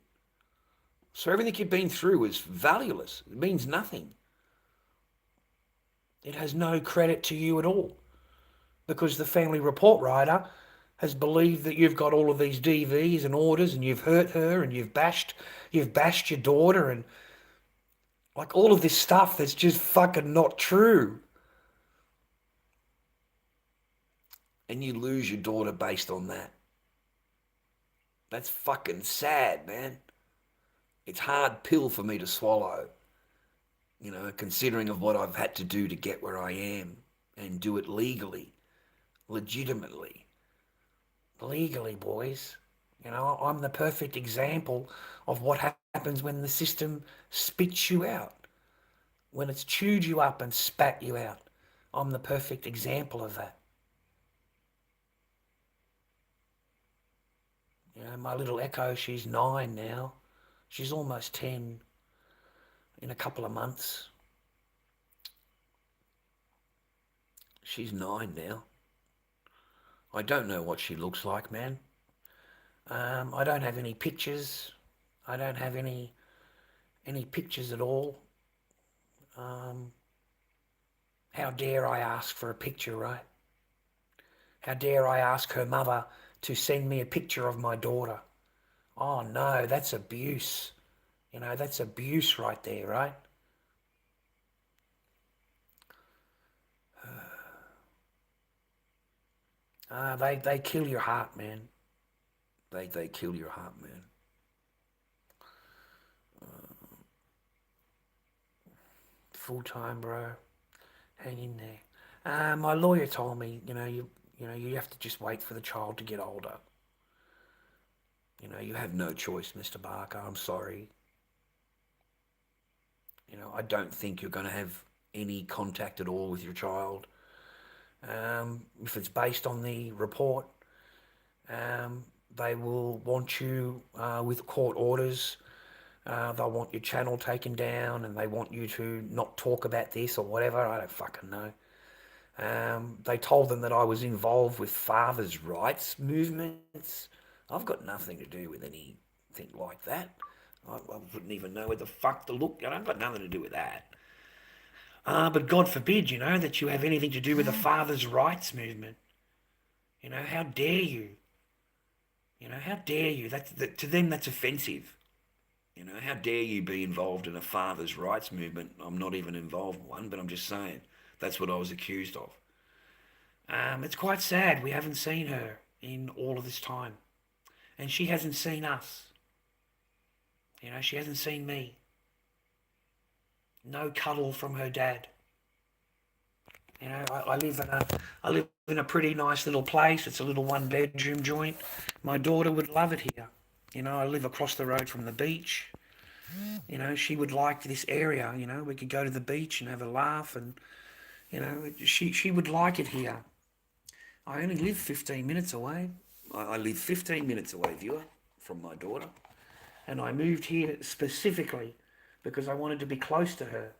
So everything you've been through is valueless. It means nothing. It has no credit to you at all. Because the family report writer has believed that you've got all of these DVs and orders and you've hurt her and you've bashed your daughter and like all of this stuff that's just fucking not true. And you lose your daughter based on that. That's fucking sad, man. It's a hard pill for me to swallow, considering of what I've had to do to get where I am and do it legally, legitimately. Legally, boys. I'm the perfect example of what happens when the system spits you out. When it's chewed you up and spat you out. I'm the perfect example of that. My little Echo, she's 9 now. She's almost 10 in a couple of months. She's 9 now. I don't know what she looks like, man. I don't have any pictures. I don't have any pictures at all. How dare I ask for a picture, right? How dare I ask her mother to send me a picture of my daughter? Oh no, that's abuse. That's abuse right there, right? They kill your heart, man. They kill your heart, man. Full time, bro. Hang in there. My lawyer told me, you have to just wait for the child to get older. You have no choice, Mr. Barker. I'm sorry. I don't think you're going to have any contact at all with your child. If it's based on the report, they will want you with court orders. They'll want your channel taken down and they want you to not talk about this or whatever. I don't fucking know. They told them that I was involved with fathers' rights movements. I've got nothing to do with anything like that. I wouldn't even know where the fuck to look. I've got nothing to do with that. But God forbid, that you have anything to do with the fathers' rights movement. How dare you? How dare you? To them, that's offensive. How dare you be involved in a fathers' rights movement? I'm not even involved in one, but I'm just saying that's what I was accused of. It's quite sad we haven't seen her in all of this time. And she hasn't seen us. She hasn't seen me. No cuddle from her dad. I live in a pretty nice little place. It's a little 1-bedroom joint. My daughter would love it here. I live across the road from the beach. She would like this area. We could go to the beach and have a laugh, and she would like it here. I only live 15 minutes away. I live 15 minutes away, viewer, from my daughter. And I moved here specifically because I wanted to be close to her.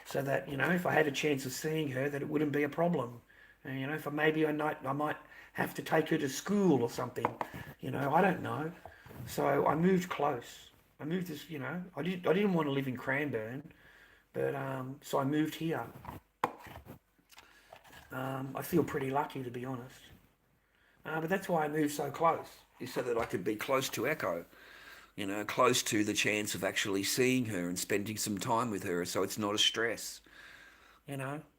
So that, if I had a chance of seeing her, that it wouldn't be a problem. And, if maybe I might have to take her to school or something. I don't know. So I moved close. I moved this, I didn't want to live in Cranbourne. But, so I moved here. I feel pretty lucky, to be honest. But that's why I moved so close, is so that I could be close to Echo, close to the chance of actually seeing her and spending some time with her, so it's not a stress,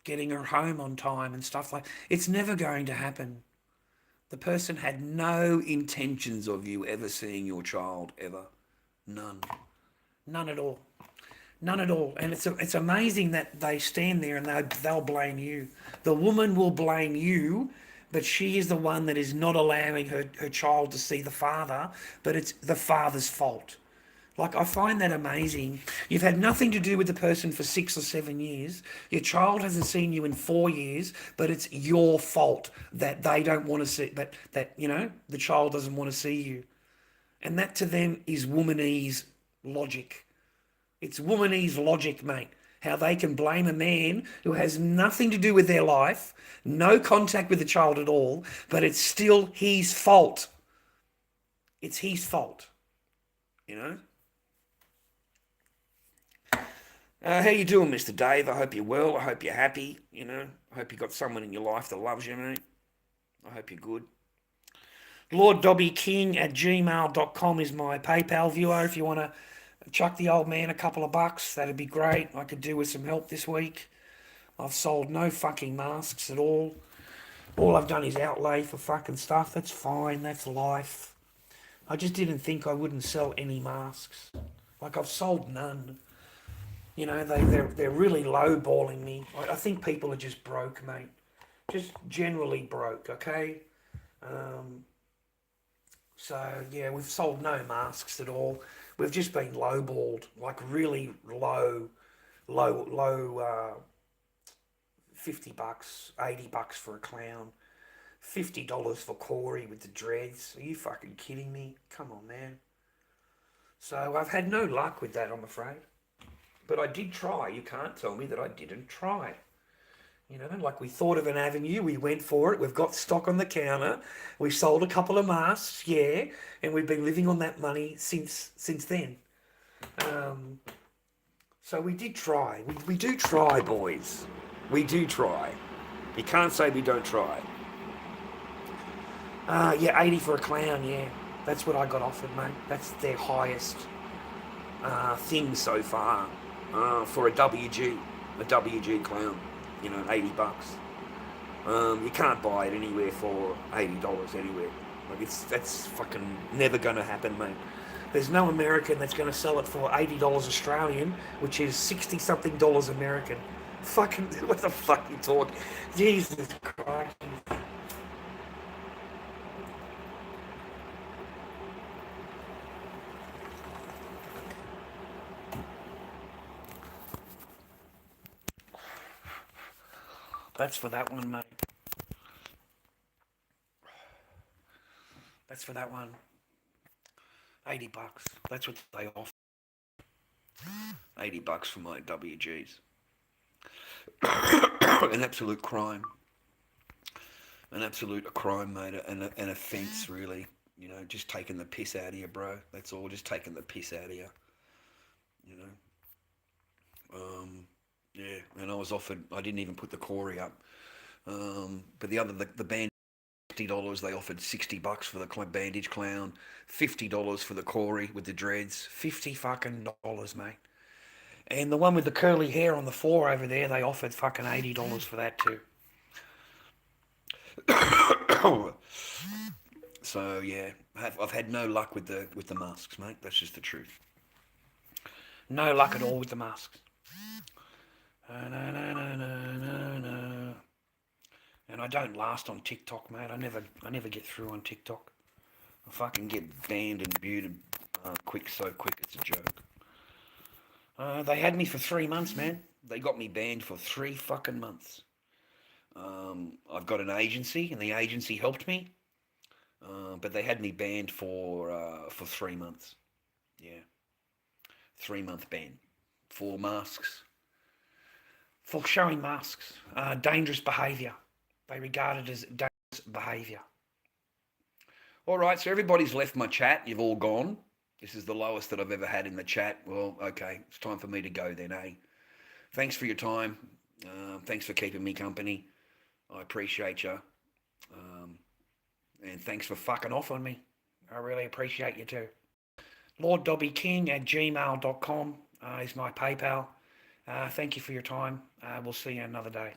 getting her home on time and stuff like. It's never going to happen. The person had no intentions of you ever seeing your child, ever. None at all. None at all. And it's amazing that they stand there and they'll blame you. The woman will blame you, but she is the one that is not allowing her child to see the father, but it's the father's fault. Like, I find that amazing. You've had nothing to do with the person for 6 or 7 years. Your child hasn't seen you in 4 years, but it's your fault that they don't want to see, that the child doesn't want to see you. And that to them is womanese logic. It's womanese logic, mate. How they can blame a man who has nothing to do with their life, no contact with the child at all, but it's still his fault. It's his fault, you know? How you doing, Mr. Dave? I hope you're well. I hope you're happy, I hope you got someone in your life that loves you, mate. I hope you're good. Lord Dobby King at gmail.com is my PayPal viewer. If you want to chuck the old man a couple of bucks, that'd be great. I could do with some help this week. I've sold no fucking masks at all. All I've done is outlay for fucking stuff. That's fine. That's life. I just didn't think I wouldn't sell any masks. Like, I've sold none. They're really lowballing me. I think people are just broke, mate. Just generally broke, okay? So, yeah, we've sold no masks at all. We've just been lowballed, like really low, 50 bucks, 80 bucks for a clown, $50 for Corey with the dreads. Are you fucking kidding me? Come on, man. So I've had no luck with that, I'm afraid. But I did try. You can't tell me that I didn't try. Like, we thought of an avenue, we went for it, we've got stock on the counter, we sold a couple of masks, yeah, and we've been living on that money since then. So we did try. We do try, boys. We do try. You can't say we don't try. Yeah, 80 for a clown, yeah. That's what I got offered, mate. That's their highest thing so far for a WG clown. 80 bucks. You can't buy it anywhere for $80 anywhere. Like, that's fucking never gonna happen, mate. There's no American that's gonna sell it for $80 Australian, which is 60 something dollars American. Fucking, what the fuck you talking? Jesus Christ. That's for that one, mate. That's for that one. 80 bucks. That's what they offer. 80 bucks for my WGs. An absolute crime. An absolute crime, mate. An offence, really. Just taking the piss out of you, bro. That's all. Just taking the piss out of you. Yeah, and I was offered, I didn't even put the Corey up. But the band, $50, they offered 60 bucks for the bandage clown, $50 for the Corey with the dreads, 50 fucking dollars, mate. And the one with the curly hair on the floor over there, they offered fucking $80 for that too. So yeah, I've had no luck with the masks, mate. That's just the truth. No luck at all with the masks. No. And I don't last on TikTok, mate. I never get through on TikTok. I fucking get banned and muted so quick, it's a joke. They had me for 3 months, man. They got me banned for 3 fucking months. I've got an agency, and the agency helped me. But they had me banned for 3 months. Yeah. 3-month ban. For masks. For showing masks. Dangerous behaviour. They regard it as dangerous behaviour. Alright, so everybody's left my chat. You've all gone. This is the lowest that I've ever had in the chat. Well, okay. It's time for me to go then, eh? Thanks for your time. Thanks for keeping me company. I appreciate you. And thanks for fucking off on me. I really appreciate you too. lorddobbyking at gmail.com is my PayPal. Thank you for your time. We'll see you another day.